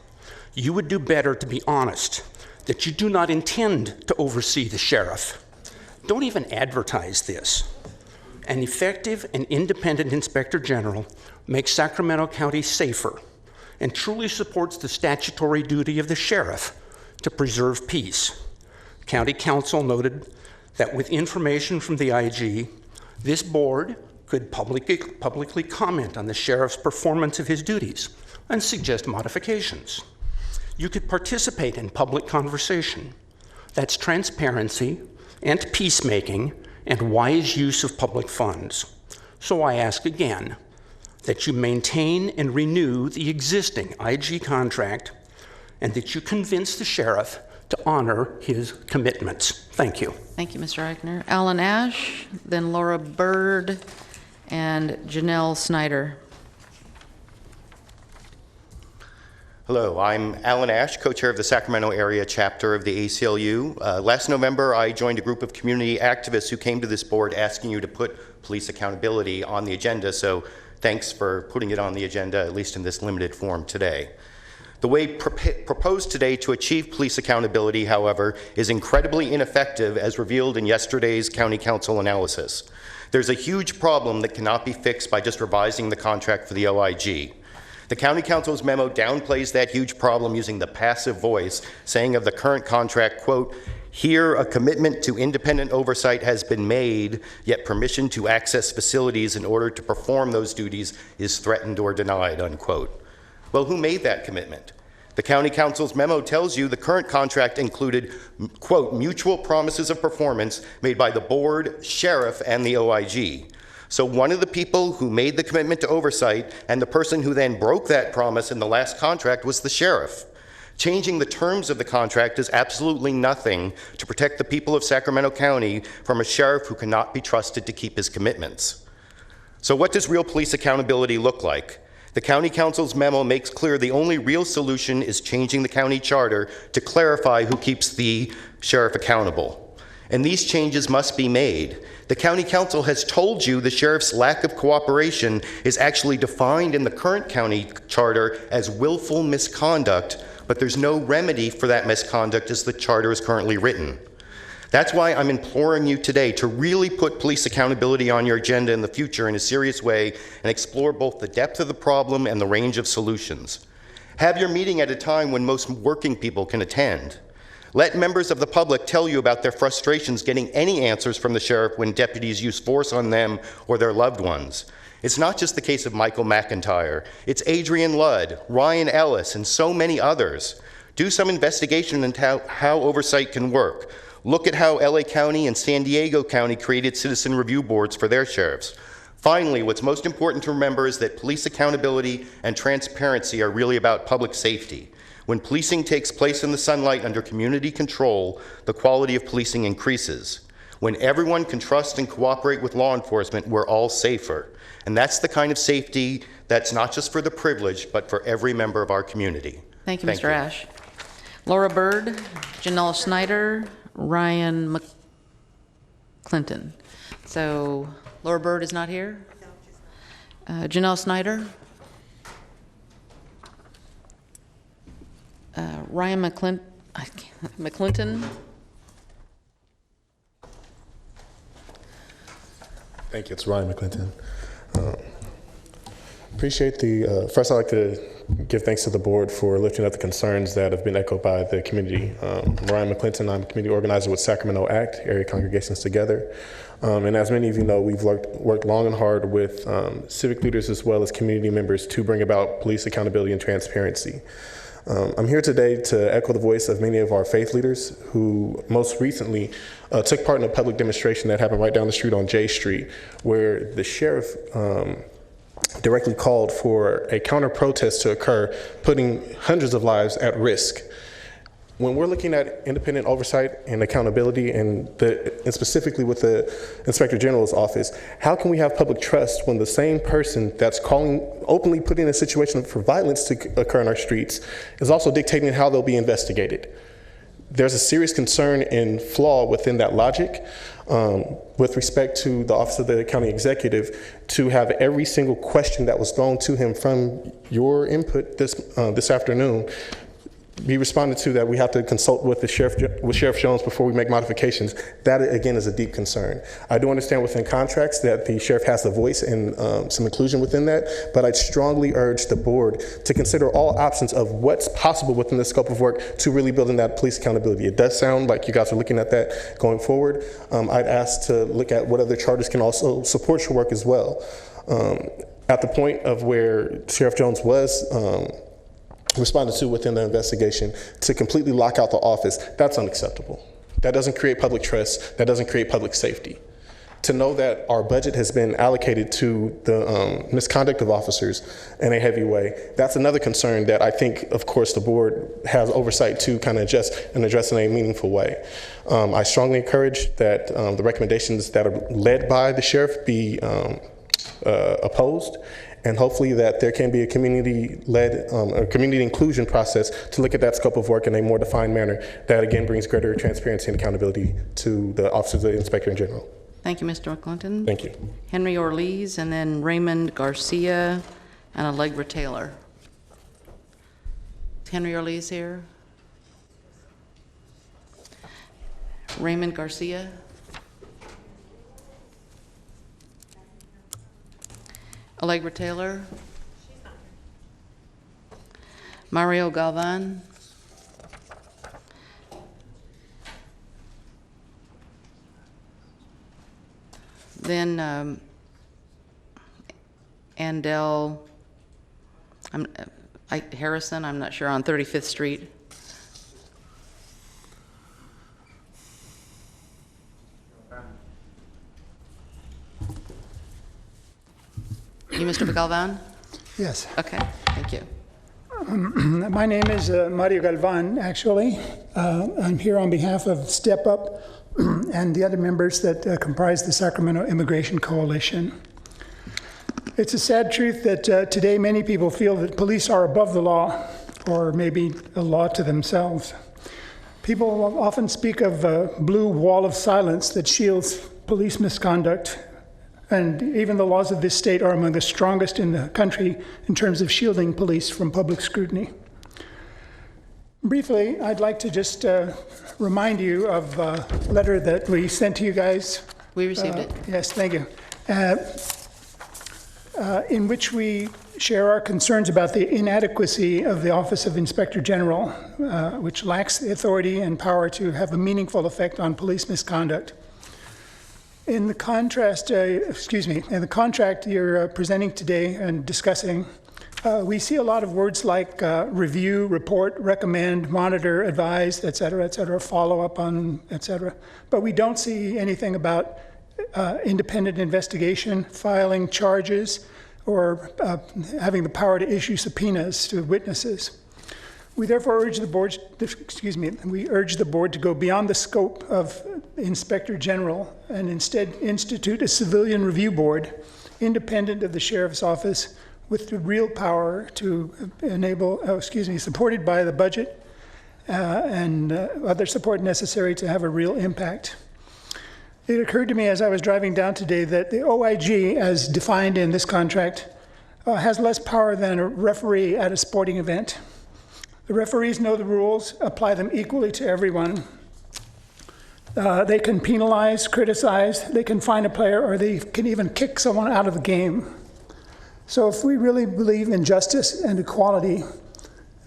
You would do better to be honest that you do not intend to oversee the sheriff. Don't even advertise this. An effective and independent inspector general makes Sacramento County safer and truly supports the statutory duty of the sheriff to preserve peace. County Council noted that with information from the IG, this board could publicly comment on the sheriff's performance of his duties and suggest modifications. You could participate in public conversation. That's transparency and peacemaking and wise use of public funds. So I ask again that you maintain and renew the existing IG contract and that you convince the sheriff to honor his commitments. Thank you. Thank you, Mr. Eichner. Alan Ash, then Laura Bird, and Janelle Snyder. Hello, I'm Alan Ash, co-chair of the Sacramento area chapter of the ACLU. Last November, I joined a group of community activists who came to this board asking you to put police accountability on the agenda, so thanks for putting it on the agenda, at least in this limited form today. The way proposed today to achieve police accountability, however, is incredibly ineffective as revealed in yesterday's County Council analysis. There's a huge problem that cannot be fixed by just revising the contract for the OIG. The County Council's memo downplays that huge problem using the passive voice, saying of the current contract, quote, "Here a commitment to independent oversight has been made, yet permission to access facilities in order to perform those duties is threatened or denied," unquote. Well, who made that commitment? The County Council's memo tells you the current contract included, quote, "mutual promises of performance made by the board, sheriff, and the OIG." So one of the people who made the commitment to oversight and the person who then broke that promise in the last contract was the sheriff. Changing the terms of the contract does absolutely nothing to protect the people of Sacramento County from a sheriff who cannot be trusted to keep his commitments. So what does real police accountability look like? The County Council's memo makes clear the only real solution is changing the county charter to clarify who keeps the sheriff accountable. And these changes must be made. The County Council has told you the sheriff's lack of cooperation is actually defined in the current county charter as willful misconduct, but there's no remedy for that misconduct as the charter is currently written. That's why I'm imploring you today to really put police accountability on your agenda in the future in a serious way and explore both the depth of the problem and the range of solutions. Have your meeting at a time when most working people can attend. Let members of the public tell you about their frustrations getting any answers from the sheriff when deputies use force on them or their loved ones. It's not just the case of Michael McIntyre. It's Adrian Ludd, Ryan Ellis, and so many others. Do some investigation into how oversight can work. Look at how LA County and San Diego County created citizen review boards for their sheriffs. Finally, what's most important to remember is that police accountability and transparency are really about public safety. When policing takes place in the sunlight under community control, the quality of policing increases. When everyone can trust and cooperate with law enforcement, we're all safer. And that's the kind of safety that's not just for the privileged, but for every member of our community. Thank you, Mr. Ash. Laura Bird, Janelle Snyder, Ryan McClinton. So Laura Bird is not here? Janelle Snyder? Ryan McClinton? Thank you. It's Ryan McClinton. Appreciate the, first I'd like to give thanks to the board for lifting up the concerns that have been echoed by the community. Ryan McClinton, I'm a community organizer with Sacramento ACT, Area Congregations Together. And as many of you know, we've worked long and hard with civic leaders as well as community members to bring about police accountability and transparency. I'm here today to echo the voice of many of our faith leaders who most recently took part in a public demonstration that happened right down the street on J Street, where the sheriff directly called for a counter-protest to occur, putting hundreds of lives at risk. When we're looking at independent oversight and accountability, and specifically with the Inspector General's office, how can we have public trust when the same person that's openly putting a situation for violence to occur in our streets is also dictating how they'll be investigated? There's a serious concern and flaw within that logic with respect to the Office of the County Executive to have every single question that was thrown to him from your input this afternoon be responded to, that we have to consult with Sheriff Jones before we make modifications. That again is a deep concern. I do understand within contracts that the sheriff has a voice and some inclusion within that, but I'd strongly urge the board to consider all options of what's possible within the scope of work to really building that police accountability. It does sound like you guys are looking at that going forward. I'd ask to look at what other charters can also support your work as well. At the point of where Sheriff Jones was responded to within the investigation, to completely lock out the office, that's unacceptable. That doesn't create public trust, that doesn't create public safety. To know that our budget has been allocated to the misconduct of officers in a heavy way, that's another concern that I think, of course, the board has oversight to kind of adjust and address in a meaningful way. I strongly encourage that the recommendations that are led by the sheriff be opposed, and hopefully that there can be a community-led, community inclusion process to look at that scope of work in a more defined manner that, again, brings greater transparency and accountability to the Office of the Inspector General. Thank you, Mr. McClinton. Thank you. Henry Orlees, and then Raymond Garcia and Allegra Taylor. Is Henry Orlees here? Raymond Garcia? Allegra Taylor? Mario Galvan? Then Andel Harrison, I'm not sure, on 35th Street. You, Mr. Galvan? Yes. Okay, thank you. My name is Mario Galvan, actually. I'm here on behalf of Step Up and the other members that comprise the Sacramento Immigration Coalition. It's a sad truth that today many people feel that police are above the law, or maybe a law to themselves. People often speak of a blue wall of silence that shields police misconduct, and even the laws of this state are among the strongest in the country in terms of shielding police from public scrutiny. Briefly, I'd like to just remind you of a letter that we sent to you guys. We received it. Yes, thank you. In which we share our concerns about the inadequacy of the Office of Inspector General, which lacks the authority and power to have a meaningful effect on police misconduct. In the contrast, in the contract you're presenting today and discussing, we see a lot of words like review, report, recommend, monitor, advise, et cetera, follow up on, et cetera. But we don't see anything about independent investigation, filing charges, or having the power to issue subpoenas to witnesses. We therefore urge the board, we urge the board to go beyond the scope of Inspector General and instead institute a civilian review board independent of the Sheriff's Office with the real power to enable, supported by the budget and other support necessary to have a real impact. It occurred to me as I was driving down today that the OIG, as defined in this contract, has less power than a referee at a sporting event. The referees know the rules, apply them equally to everyone. They can penalize, criticize, they can fine a player, or they can even kick someone out of the game. So if we really believe in justice and equality,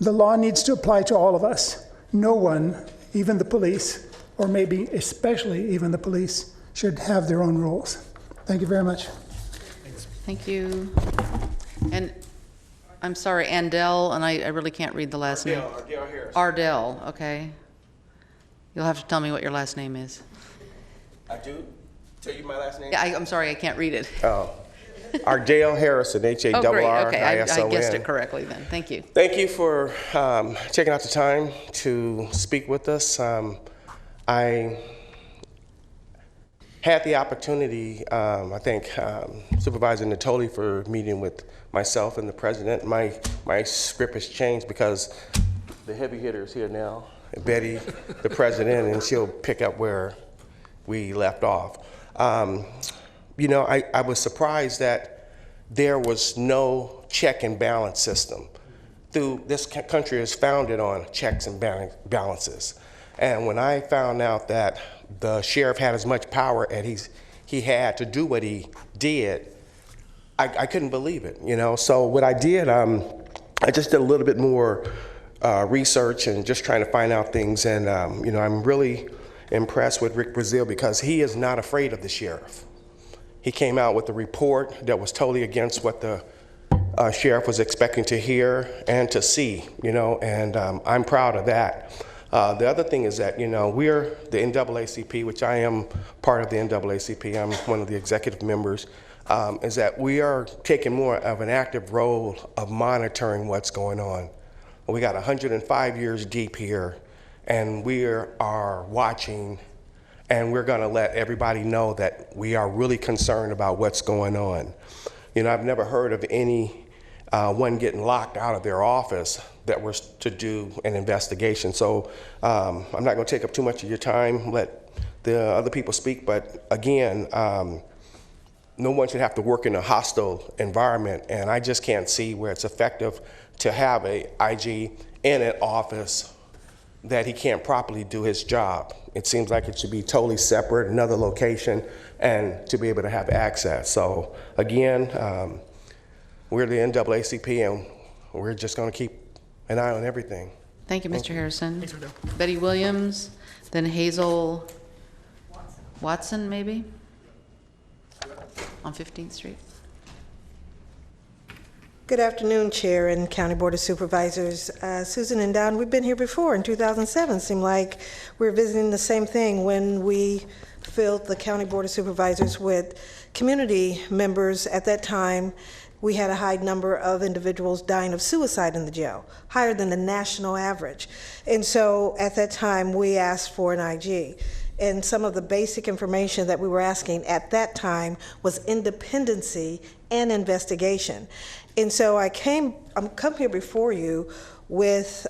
the law needs to apply to all of us. No one, even the police, or maybe especially even the police, should have their own rules. Thank you very much. Thank you. And I'm sorry, Andell, and I really can't read the last name. Ardell Harris. Ardell, okay. You'll have to tell me what your last name is. I do tell you my last name? Yeah, I'm sorry, I can't read it. Oh. Ardell Harrison, H-A-R-R-I-S-O-N. Oh, great, okay, I guessed it correctly then. Thank you. Thank you for taking out the time to speak with us. I had the opportunity, I thank Supervisor Natoli for meeting with myself and the president. My script has changed because the heavy hitter is here now, Betty, the president, and she'll pick up where we left off. You know, I was surprised that there was no check and balance system. This country is founded on checks and balances. And when I found out that the sheriff had as much power as he had to do what he did, I couldn't believe it, you know? So what I did, I just did a little bit more research and just trying to find out things. And, you know, I'm really impressed with Rick Brazil because he is not afraid of the sheriff. He came out with a report that was totally against what the sheriff was expecting to hear and to see, you know, and I'm proud of that. The other thing is that, you know, we're the NAACP, which I am part of the NAACP, I'm one of the executive members, is that we are taking more of an active role of monitoring what's going on. We got 105 years deep here, and we are watching, and we're gonna let everybody know that we are really concerned about what's going on. You know, I've never heard of any one getting locked out of their office that was to do an investigation. So I'm not gonna take up too much of your time, let the other people speak, but again, no one should have to work in a hostile environment, and I just can't see where it's effective to have a IG in an office that he can't properly do his job. It seems like it should be totally separate, another location, and to be able to have access. So again, we're the NAACP, and we're just gonna keep an eye on everything. Thank you, Mr. Harrison. Betty Williams, then Hazel Watson, maybe? On 15th Street. Good afternoon, Chair and County Board of Supervisors. Susan and Don, we've been here before in 2007. Seemed like we're visiting the same thing when we filled the County Board of Supervisors with community members. At that time, we had a high number of individuals dying of suicide in the jail, higher than the national average. And so at that time, we asked for an IG. And some of the basic information that we were asking at that time was independency and investigation. And so I'm come here before you with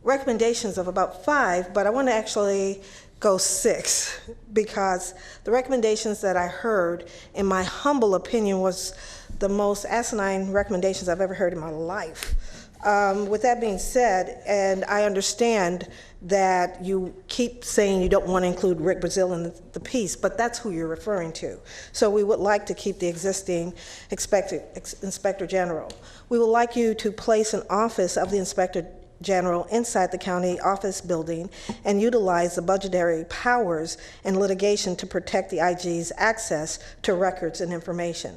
recommendations of about 5, but I want to actually go 6, because the recommendations that I heard, in my humble opinion, was the most asinine recommendations I've ever heard in my life. With that being said, and I understand that you keep saying you don't want to include Rick Brazil in the piece, but that's who you're referring to. So we would like to keep the existing Inspector General. We would like you to place an office of the Inspector General inside the county office building and utilize the budgetary powers and litigation to protect the IG's access to records and information.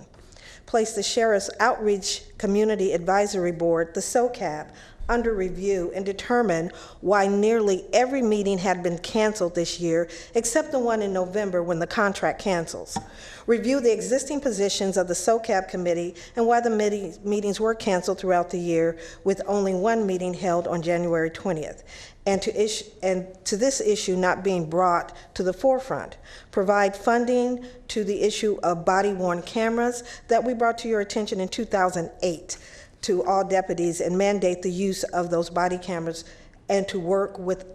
Place the Sheriff's Outreach Community Advisory Board, the SOCAB, under review and determine why nearly every meeting had been canceled this year, except the one in November when the contract cancels. Review the existing positions of the SOCAB committee and why the meetings were canceled throughout the year, with only one meeting held on January 20th. And to this issue not being brought to the forefront. Provide funding to the issue of body-worn cameras that we brought to your attention in 2008 to all deputies, and mandate the use of those body cameras, and to work with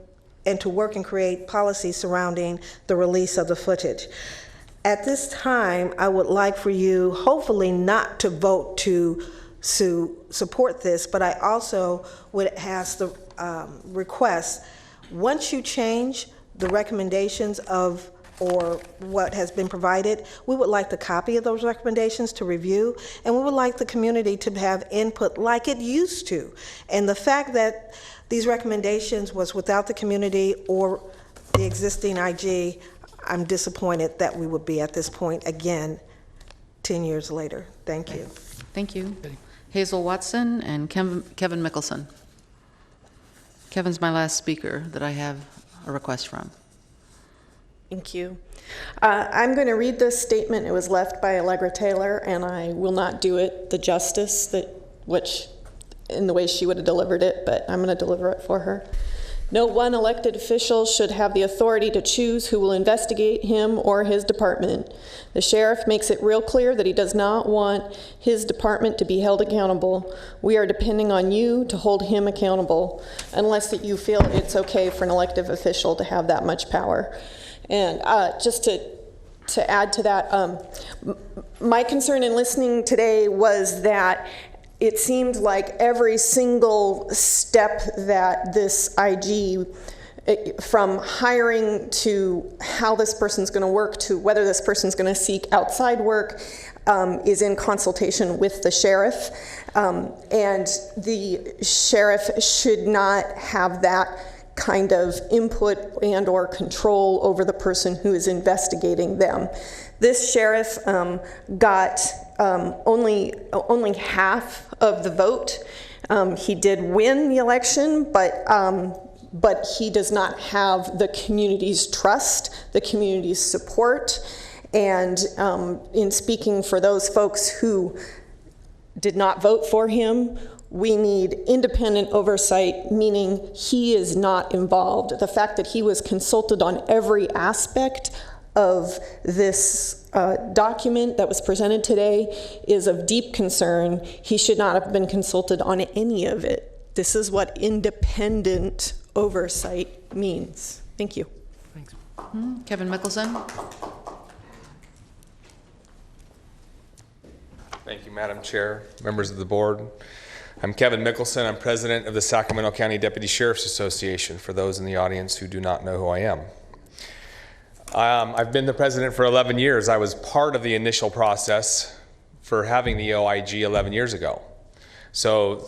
and to work and create policy surrounding the release of the footage. At this time, I would like for you, hopefully not to vote to support this, but I also would ask the request, once you change the recommendations of or what has been provided, we would like the copy of those recommendations to review, and we would like the community to have input like it used to. And the fact that these recommendations was without the community or the existing IG, I'm disappointed that we would be at this point again 10 years later. Thank you. Thank you. Hazel Watson and Kevin Mickelson. Kevin's my last speaker that I have a request from. Thank you. I'm going to read this statement. It was left by Allegra Taylor, and I will not do it the justice which in the way she would have delivered it, but I'm going to deliver it for her. No one elected official should have the authority to choose who will investigate him or his department. The sheriff makes it real clear that he does not want his department to be held accountable. We are depending on you to hold him accountable, unless that you feel it's okay for an elected official to have that much power. And just to add to that, my concern in listening today was that it seemed like every single step that this IG, from hiring to how this person's going to work to whether this person's going to seek outside work, is in consultation with the sheriff. And the sheriff should not have that kind of input and or control over the person who is investigating them. This sheriff got only half of the vote. He did win the election, but he does not have the community's trust, the community's support. And in speaking for those folks who did not vote for him, we need independent oversight, meaning he is not involved. The fact that he was consulted on every aspect of this document that was presented today is of deep concern. He should not have been consulted on any of it. This is what independent oversight means. Thank you. Thanks. Kevin Mickelson. Thank you, Madam Chair, members of the board. I'm Kevin Mickelson. I'm president of the Sacramento County Deputy Sheriff's Association, for those in the audience who do not know who I am. I've been the president for 11 years. I was part of the initial process for having the OIG 11 years ago. So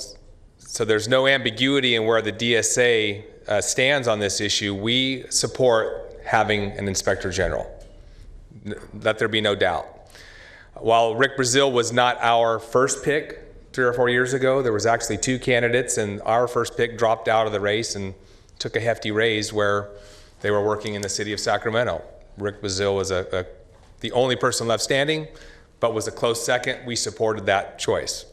there's no ambiguity in where the DSA stands on this issue. We support having an inspector general. Let there be no doubt. While Rick Brazil was not our first pick 3 or 4 years ago, there was actually 2 candidates, and our first pick dropped out of the race and took a hefty raise where they were working in the city of Sacramento. Rick Brazil was the only person left standing, but was a close second. We supported that choice.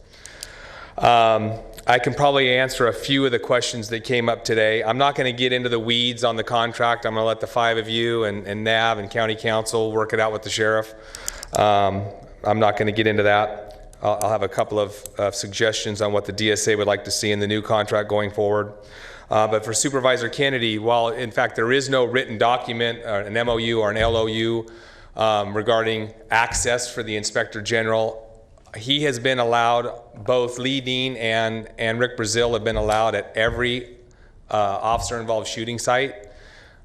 I can probably answer a few of the questions that came up today. I'm not going to get into the weeds on the contract. I'm going to let the 5 of you and NAV and County Council work it out with the sheriff. I'm not going to get into that. I'll have a couple of suggestions on what the DSA would like to see in the new contract going forward. But for Supervisor Kennedy, while in fact there is no written document, an MOU or an LOU regarding access for the Inspector General, he has been allowed, both Lee Dean and Rick Brazil have been allowed at every officer-involved shooting site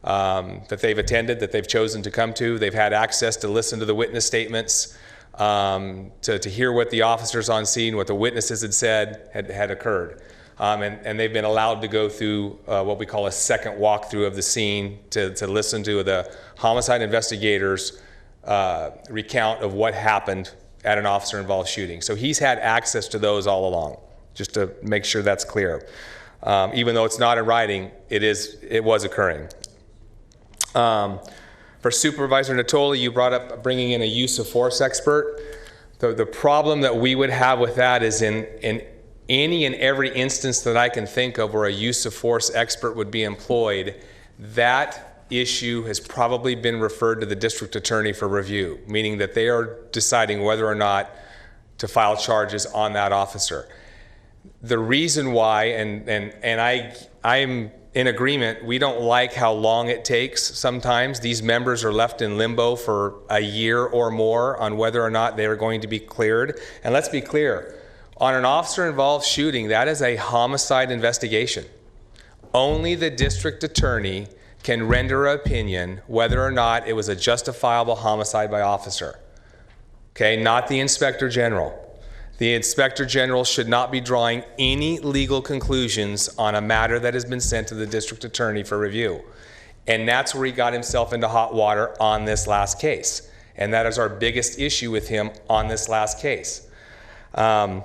that they've attended, that they've chosen to come to. They've had access to listen to the witness statements, to hear what the officers on scene, what the witnesses had said had occurred. And they've been allowed to go through what we call a second walkthrough of the scene to listen to the homicide investigators' recount of what happened at an officer-involved shooting. So he's had access to those all along, just to make sure that's clear. Even though it's not in writing, it was occurring. For Supervisor Natoli, you brought up bringing in a use of force expert. The problem that we would have with that is in any and every instance that I can think of where a use of force expert would be employed, that issue has probably been referred to the district attorney for review, meaning that they are deciding whether or not to file charges on that officer. The reason why, and I'm in agreement. We don't like how long it takes sometimes. These members are left in limbo for a year or more on whether or not they are going to be cleared. And let's be clear, on an officer-involved shooting, that is a homicide investigation. Only the district attorney can render an opinion whether or not it was a justifiable homicide by officer. Okay, not the Inspector General. The Inspector General should not be drawing any legal conclusions on a matter that has been sent to the district attorney for review. And that's where he got himself into hot water on this last case. And that is our biggest issue with him on this last case. So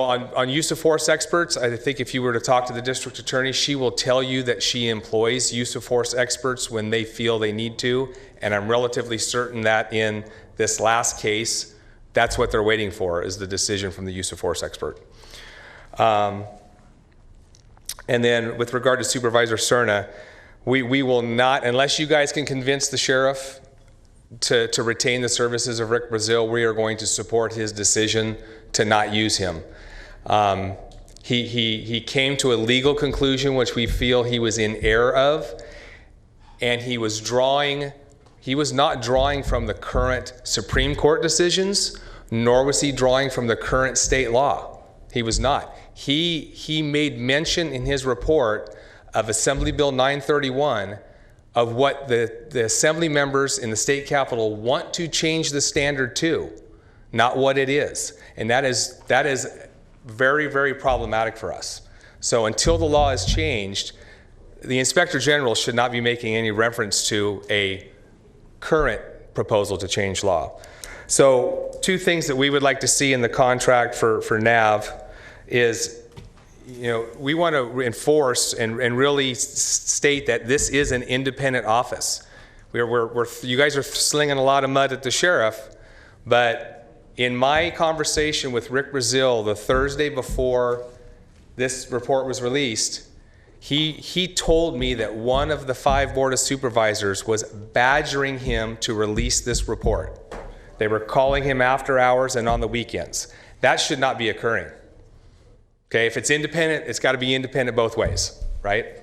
on use of force experts, I think if you were to talk to the district attorney, she will tell you that she employs use of force experts when they feel they need to. And I'm relatively certain that in this last case, that's what they're waiting for, is the decision from the use of force expert. And then with regard to Supervisor Cerna, we will not, unless you guys can convince the sheriff to retain the services of Rick Brazil, we are going to support his decision to not use him. He came to a legal conclusion which we feel he was in error of, and he was not drawing from the current Supreme Court decisions, nor was he drawing from the current state law. He was not. He made mention in his report of Assembly Bill 931 of what the assembly members in the state capitol want to change the standard to, not what it is. And that is very, very problematic for us. So until the law is changed, the Inspector General should not be making any reference to a current proposal to change law. So two things that we would like to see in the contract for NAV is, we want to enforce and really state that this is an independent office. You guys are slinging a lot of mud at the sheriff, but in my conversation with Rick Brazil the Thursday before this report was released, he told me that one of the 5 Board of Supervisors was badgering him to release this report. They were calling him after hours and on the weekends. That should not be occurring. Okay, if it's independent, it's got to be independent both ways, right?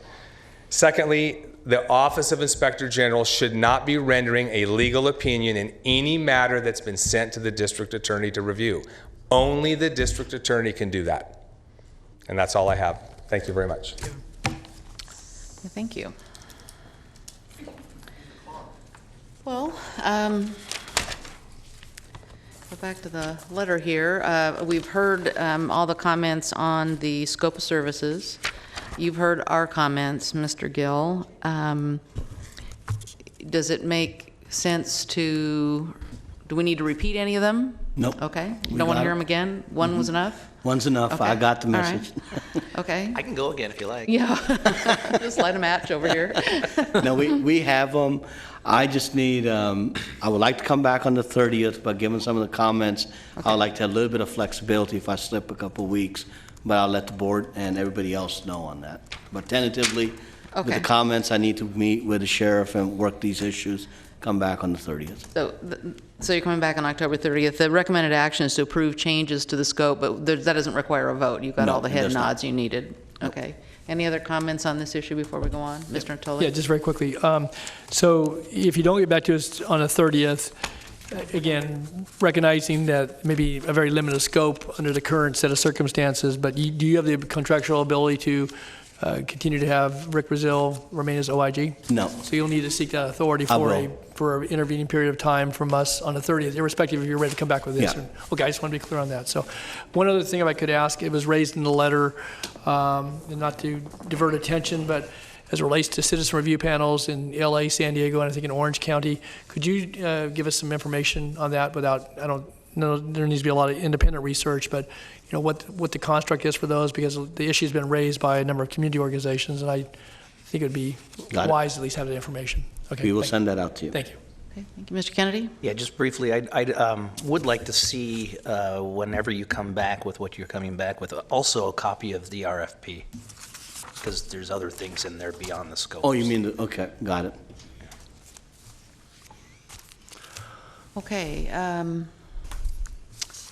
Secondly, the Office of Inspector General should not be rendering a legal opinion in any matter that's been sent to the district attorney to review. Only the district attorney can do that. And that's all I have. Thank you very much. Thank you. Well, go back to the letter here. We've heard all the comments on the scope of services. You've heard our comments, Mr. Gill. Does it make sense do we need to repeat any of them? Nope. Okay. Don't want to hear them again? One was enough? One's enough. Okay. I got the message. Right. Okay. I can go again if you like. Yeah. Just light a match over here. No, we have them. I just need, I would like to come back on the 30th, but given some of the comments, I would like to have a little bit of flexibility if I slip a couple weeks, but I'll let the board and everybody else know on that. But tentatively, with the comments, I need to meet with the sheriff and work these issues, come back on the 30th. So you're coming back on October 30th. The recommended action is to approve changes to the scope, but that doesn't require a vote. You've got all the head nods you needed. Okay. Any other comments on this issue before we go on? Mr. Natoli? Yeah, just very quickly. So if you don't get back to us on the 30th, again, recognizing that maybe a very limited scope under the current set of circumstances, but do you have the contractual ability to continue to have Rick Brazil remain as OIG? No. So you'll need to seek that authority for an intervening period of time from us on the 30th, irrespective if you're ready to come back with this. Yeah. Okay, I just want to be clear on that. So one other thing if I could ask, it was raised in the letter, and not to divert attention, but as it relates to citizen review panels in LA, San Diego, and I think in Orange County, could you give us some information on that without, I don't know, there needs to be a lot of independent research, but you know what the construct is for those, because the issue has been raised by a number of community organizations, and I think it would be wise to at least have that information. Okay, we will send that out to you. Thank you. Okay, thank you. Mr. Kennedy? Yeah, just briefly, I would like to see, whenever you come back with what you're coming back with, also a copy of the RFP, because there's other things in there beyond the scope. Oh, you mean, okay, got it. Okay.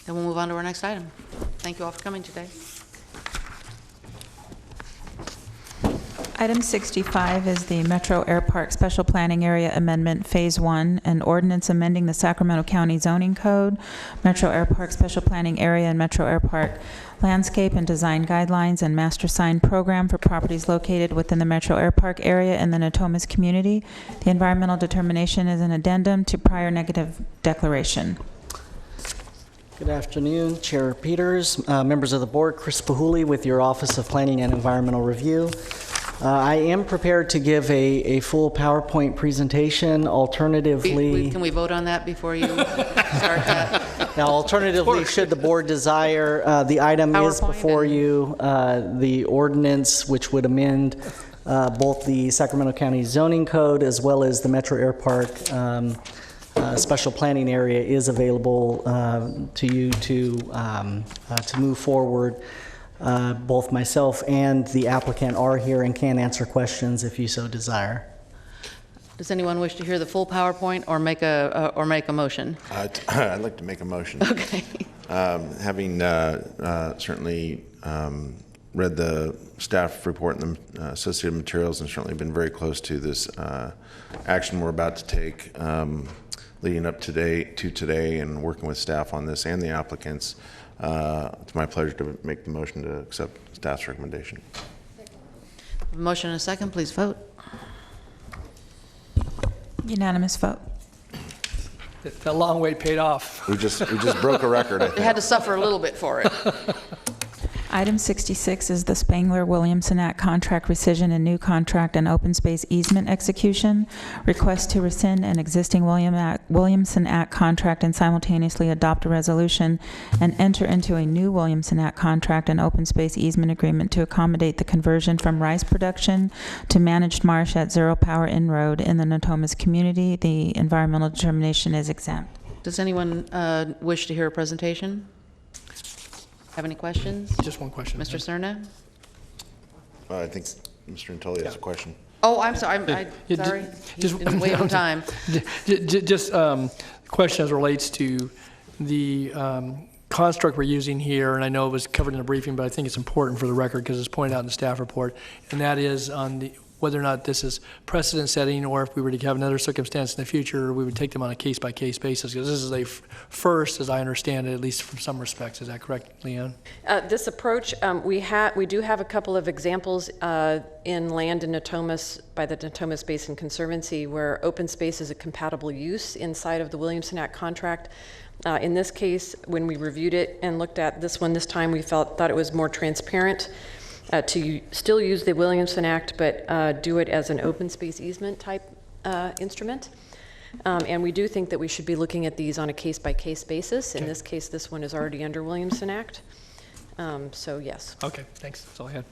Then we'll move on to our next item. Thank you all for coming today. Item 65 is the Metro Air Park Special Planning Area Amendment Phase 1, an ordinance amending the Sacramento County Zoning Code, Metro Air Park Special Planning Area and Metro Air Park Landscape and Design Guidelines and Master Sign Program for properties located within the Metro Air Park area in the Natomas community. The environmental determination is an addendum to prior negative declaration. Good afternoon, Chair Peters, members of the board, Chris Pahuli with your Office of Planning and Environmental Review. I am prepared to give a full PowerPoint presentation. Alternatively, Can we vote on that before you start that? now, alternatively, should the board desire, the item is before you, the ordinance which would amend both the Sacramento County Zoning Code as well as the Metro Air Park Special Planning Area is available to you to move forward. Both myself and the applicant are here and can answer questions if you so desire. Does anyone wish to hear the full PowerPoint or make a motion? I'd like to make a motion. Okay. Having certainly read the staff report and the associated materials, and certainly been very close to this action we're about to take, leading up today, and working with staff on this and the applicants. It's my pleasure to make the motion to accept staff's recommendation. Motion and a second, please vote. Unanimous vote. That long wait paid off. We just broke a record, I think. You had to suffer a little bit for it. Item 66 is the Spangler-Williamson Act contract rescission and new contract and open space easement execution. Request to rescind an existing Williamson Act contract and simultaneously adopt a resolution and enter into a new Williamson Act contract and open space easement agreement to accommodate the conversion from rice production to managed marsh at Zero Power Inroad in the Natomas community. The environmental determination is exempt. Does anyone wish to hear a presentation? Have any questions? Just one question. Mr. Cerna? I think Mr. Antoli has a question. Oh, I'm sorry. Sorry. Just wait on time. Just question as relates to the construct we're using here, and I know it was covered in the briefing, but I think it's important for the record because it's pointed out in the staff report, and that is on whether or not this is precedent setting, or if we were to have another circumstance in the future, we would take them on a case-by-case basis, because this is a first, as I understand it, at least from some respects. Is that correct, Leanne? This approach, we do have a couple of examples in land in Natomas by the Natomas Basin Conservancy where open space is a compatible use inside of the Williamson Act contract. In this case, when we reviewed it and looked at this one this time, we thought it was more transparent to still use the Williamson Act, but do it as an open space easement type instrument. And we do think that we should be looking at these on a case-by-case basis. In this case, this one is already under Williamson Act. So yes. Okay, thanks. That's all I had.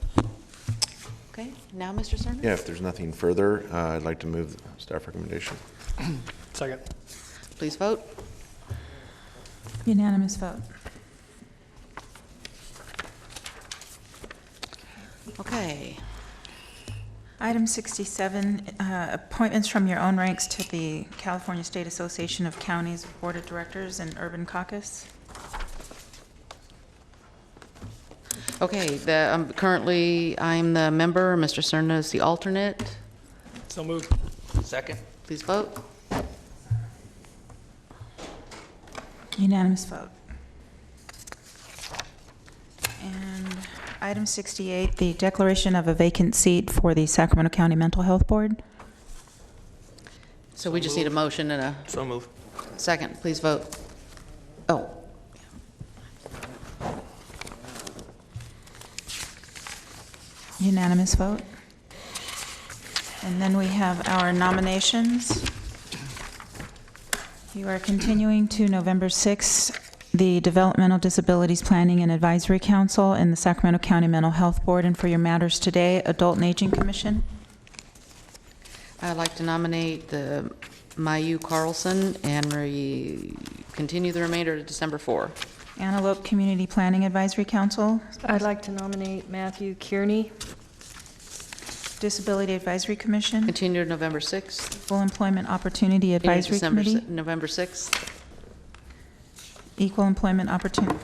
Okay, now Mr. Cerna? Yeah, if there's nothing further, I'd like to move the staff recommendation. Second. Please vote. Unanimous vote. Okay. Item 67, appointments from your own ranks to the California State Association of Counties Board of Directors and Urban Caucus. Okay, currently I'm the member, Mr. Cerna is the alternate. So moved. Second. Please vote. Unanimous vote. And item 68, the declaration of a vacant seat for the Sacramento County Mental Health Board. So we just need a motion and a So move. second. Please vote. Oh. Unanimous vote. And then we have our nominations. You are continuing to November 6th, the Developmental Disabilities Planning and Advisory Council and the Sacramento County Mental Health Board. And for your matters today, Adult and Aging Commission. I'd like to nominate the Mayu Carlson and continue the remainder to December 4. Antelope Community Planning Advisory Council. I'd like to nominate Matthew Kearney. Disability Advisory Commission. Continue to November 6th. Full Employment Opportunity Advisory Committee. November 6th. Equal Employment Opportunity.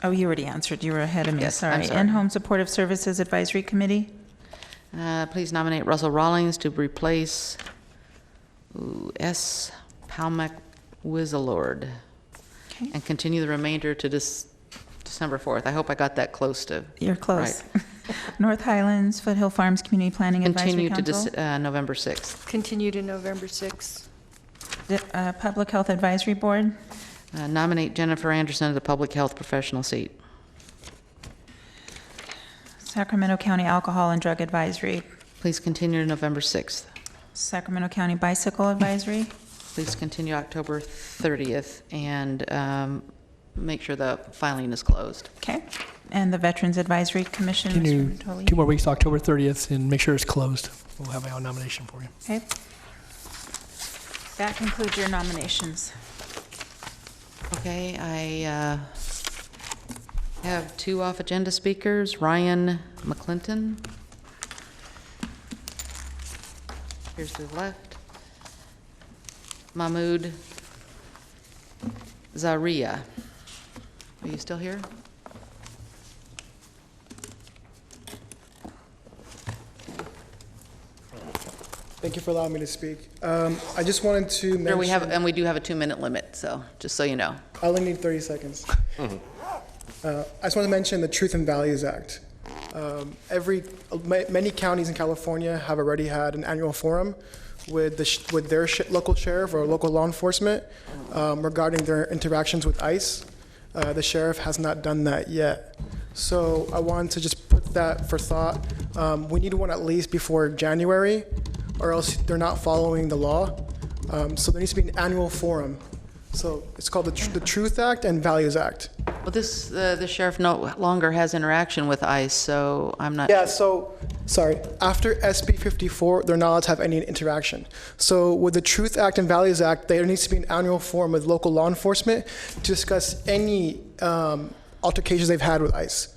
Oh, you already answered. You were ahead of me. Yes, sorry. I'm sorry. In-Home Supportive Services Advisory Committee. Please nominate Russell Rawlings to replace S. Palmack Wizalord and continue the remainder to December 4th. I hope I got that close to. You're close. Right. North Highlands Foothill Farms Community Planning Advisory Continue Council. to November 6th. Continue to November 6th. Public Health Advisory Board. Nominate Jennifer Anderson to the Public Health Professional seat. Sacramento County Alcohol and Drug Advisory. Please continue to November 6th. Sacramento County Bicycle Advisory. Please continue October 30th and make sure the filing is closed. Okay. And the Veterans Advisory Commission. Continue Mr. Natoli. 2 more weeks, October 30th, and make sure it's closed. We'll have our nomination for you. Okay. That concludes your nominations. Okay, I have 2 off-agenda speakers. Ryan McClinton. Here's to the left. Mahmoud Zaria. Are you still here? Thank you for allowing me to speak. I just wanted to mention... We do have a 2-minute limit, so just so you know. I only need 30 seconds. I just want to mention the Truth and Values Act. Many counties in California have already had an annual forum with their local sheriff or local law enforcement regarding their interactions with ICE. The sheriff has not done that yet. So I wanted to just put that for thought. We need one at least before January, or else they're not following the law. So there needs to be an annual forum. So it's called the Truth Act and Values Act. Well, the sheriff no longer has interaction with ICE, so I'm not. Yeah, so, sorry, after SB 54, they're not allowed to have any interaction. So with the Truth Act and Values Act, there needs to be an annual forum with local law enforcement to discuss any altercations they've had with ICE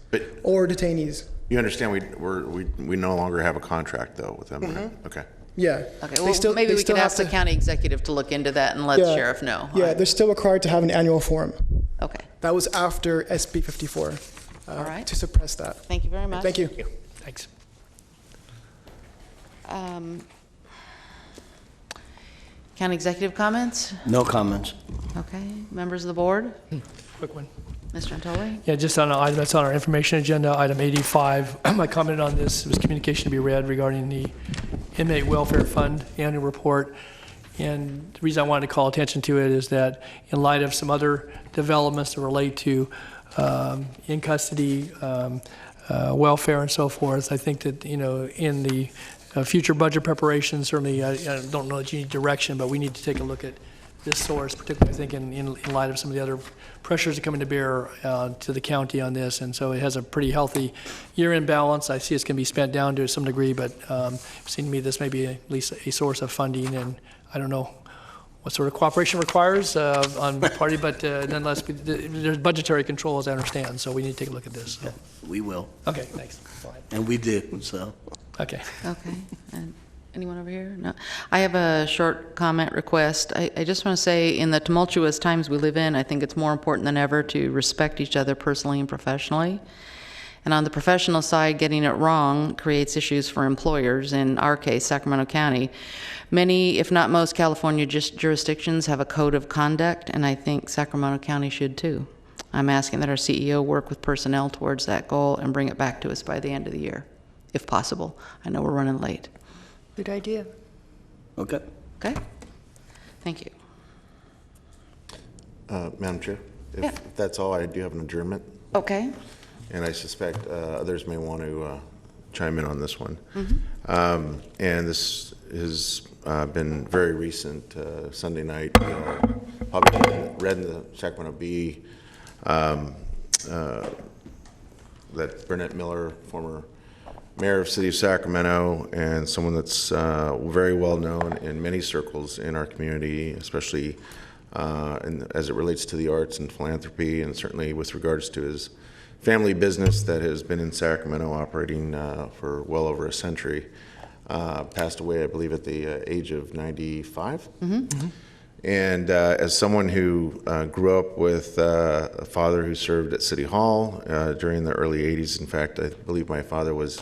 or detainees. You understand we no longer have a contract, though, with them, right? Okay. Yeah. Okay, well, maybe we could ask the county executive to look into that and let the sheriff know. Yeah, they're still required to have an annual forum. Okay. That was after SB 54. All right. To suppress that. Thank you very much. Thank you. Thanks. County executive comments? No comments. Okay. Members of the board? Quick one. Mr. Antoli? Yeah, just on an item that's on our information agenda, item 85. I commented on this. It was communication to be read regarding the Inmate Welfare Fund annual report. And the reason I wanted to call attention to it is that in light of some other developments that relate to in custody welfare and so forth, I think that, in the future budget preparation, certainly I don't know that you need direction, but we need to take a look at this source, particularly I think in light of some of the other pressures that come to bear to the county on this. And so it has a pretty healthy year-end balance. I see it's going to be spent down to some degree, but it seems to me this may be at least a source of funding, and I don't know what sort of cooperation requires on the party, but nonetheless, there's budgetary control, as I understand, so we need to take a look at this. So. We will. Okay, thanks. And we do, so. Okay. Okay. And anyone over here? No. I have a short comment request. I just want to say, in the tumultuous times we live in, I think it's more important than ever to respect each other personally and professionally. And on the professional side, getting it wrong creates issues for employers. In our case, Sacramento County. Many, if not most, California jurisdictions have a code of conduct, and I think Sacramento County should too. I'm asking that our CEO work with personnel towards that goal and bring it back to us by the end of the year, if possible. I know we're running late. Good idea. Okay. Okay. Thank you. Madam Chair, Yeah. if that's all, I do have an adjournment. Okay. And I suspect others may want to chime in on this one. Mm-hmm. And this has been very recent. Sunday night, probably read in the Sacramento Bee that Burnett Miller, former mayor of the city of Sacramento, and someone that's very well known in many circles in our community, especially as it relates to the arts and philanthropy, and certainly with regards to his family business that has been in Sacramento operating for well over a century. Passed away, I believe, at the age of 95. Mm-hmm. Mm-hmm. And as someone who grew up with a father who served at City Hall during the early 80s, in fact, I believe my father was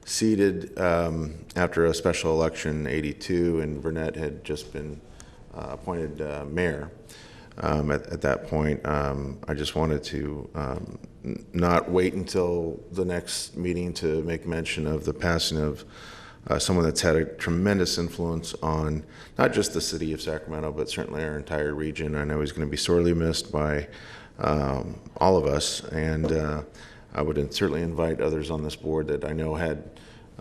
seated after a special election in '82, and Burnett had just been appointed mayor. At that point, I just wanted to not wait until the next meeting to make mention of the passing of someone that's had a tremendous influence on not just the city of Sacramento, but certainly our entire region. I know he's going to be sorely missed by all of us, and I would certainly invite others on this board that I know had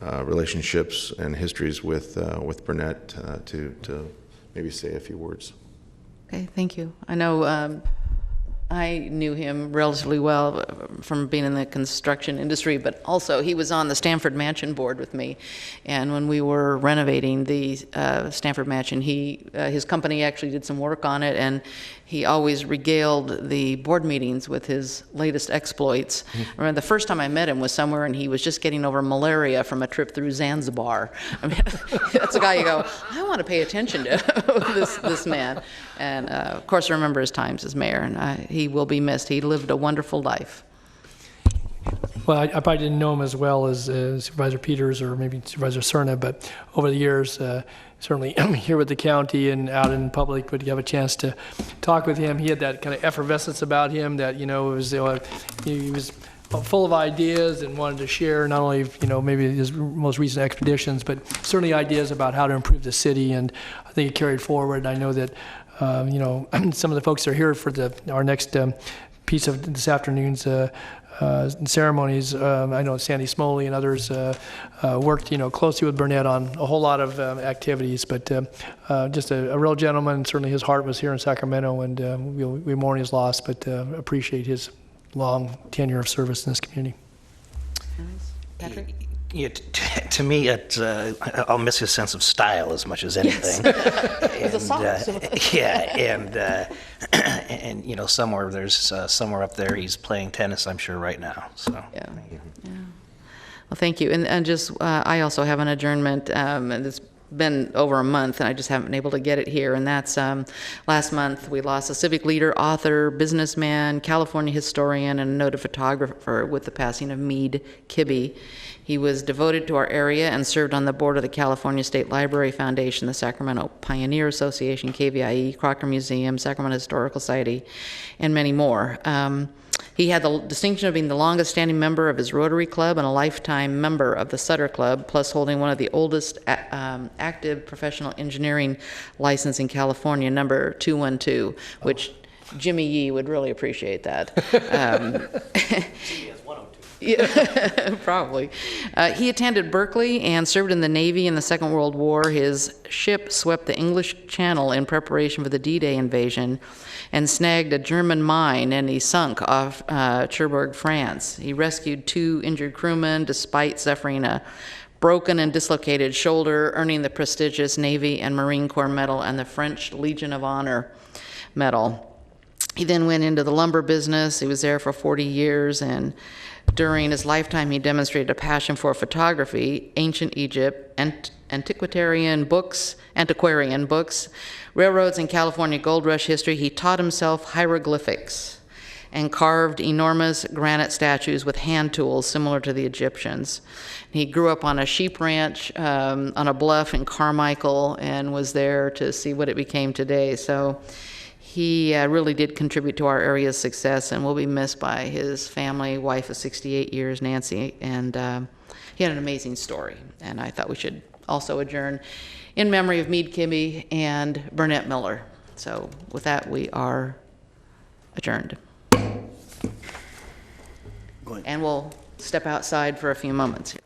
relationships and histories with Burnett to maybe say a few words. Okay, thank you. I know I knew him relatively well from being in the construction industry, but also he was on the Stanford Mansion board with me. And when we were renovating the Stanford Mansion, his company actually did some work on it, and he always regaled the board meetings with his latest exploits. I remember the first time I met him was somewhere, and he was just getting over malaria from a trip through Zanzibar. I mean, that's a guy you go, I want to pay attention to this man. And of course, I remember his times as mayor, and he will be missed. He lived a wonderful life. Well, I probably didn't know him as well as Supervisor Peters or maybe Supervisor Cerna, but over the years, certainly here with the county and out in public, would you have a chance to talk with him? He had that kind of effervescence about him that, he was full of ideas and wanted to share not only, maybe his most recent expeditions, but certainly ideas about how to improve the city, and I think it carried forward. I know that, some of the folks that are here for our next piece of this afternoon's ceremonies, I know Sandy Smoley and others worked, closely with Burnett on a whole lot of activities, but just a real gentleman. Certainly his heart was here in Sacramento, and we mourn his loss, but appreciate his long tenure of service in this community. Patrick? Yeah, to me, I'll miss his sense of style as much as anything. Yes. And somewhere somewhere up there he's playing tennis, I'm sure, right now. So yeah. Well, thank you. And just I also have an adjournment, and it's been over a month, and I just haven't been able to get it here. And that's last month we lost a civic leader, author, businessman, California historian, and a noted photographer with the passing of Meade Kibbe. He was devoted to our area and served on the board of the California State Library Foundation, the Sacramento Pioneer Association, KVIE, Crocker Museum, Sacramento Historical Society, and many more. He had the distinction of being the longest standing member of his Rotary Club and a lifetime member of the Sutter Club, plus holding one of the oldest active professional engineering license in California, number 212, which Jimmy Yee would really appreciate that. Yeah, probably. He attended Berkeley and served in the Navy in the Second World War. His ship swept the English Channel in preparation for the D-Day invasion and snagged a German mine, and he sunk off Cherbourg, France. He rescued 2 injured crewmen despite suffering a broken and dislocated shoulder, earning the prestigious Navy and Marine Corps Medal and the French Legion of Honor Medal. He then went into the lumber business. He was there for 40 years, and during his lifetime, he demonstrated a passion for photography, ancient Egypt, antiquarian books, railroads, and California gold rush history. He taught himself hieroglyphics and carved enormous granite statues with hand tools similar to the Egyptians. He grew up on a sheep ranch on a bluff in Carmichael and was there to see what it became today. So he really did contribute to our area's success and will be missed by his family, wife of 68 years, Nancy, and he had an amazing story. And I thought we should also adjourn in memory of Meade Kibbe and Burnett Miller. So with that, we are adjourned. And we'll step outside for a few moments here.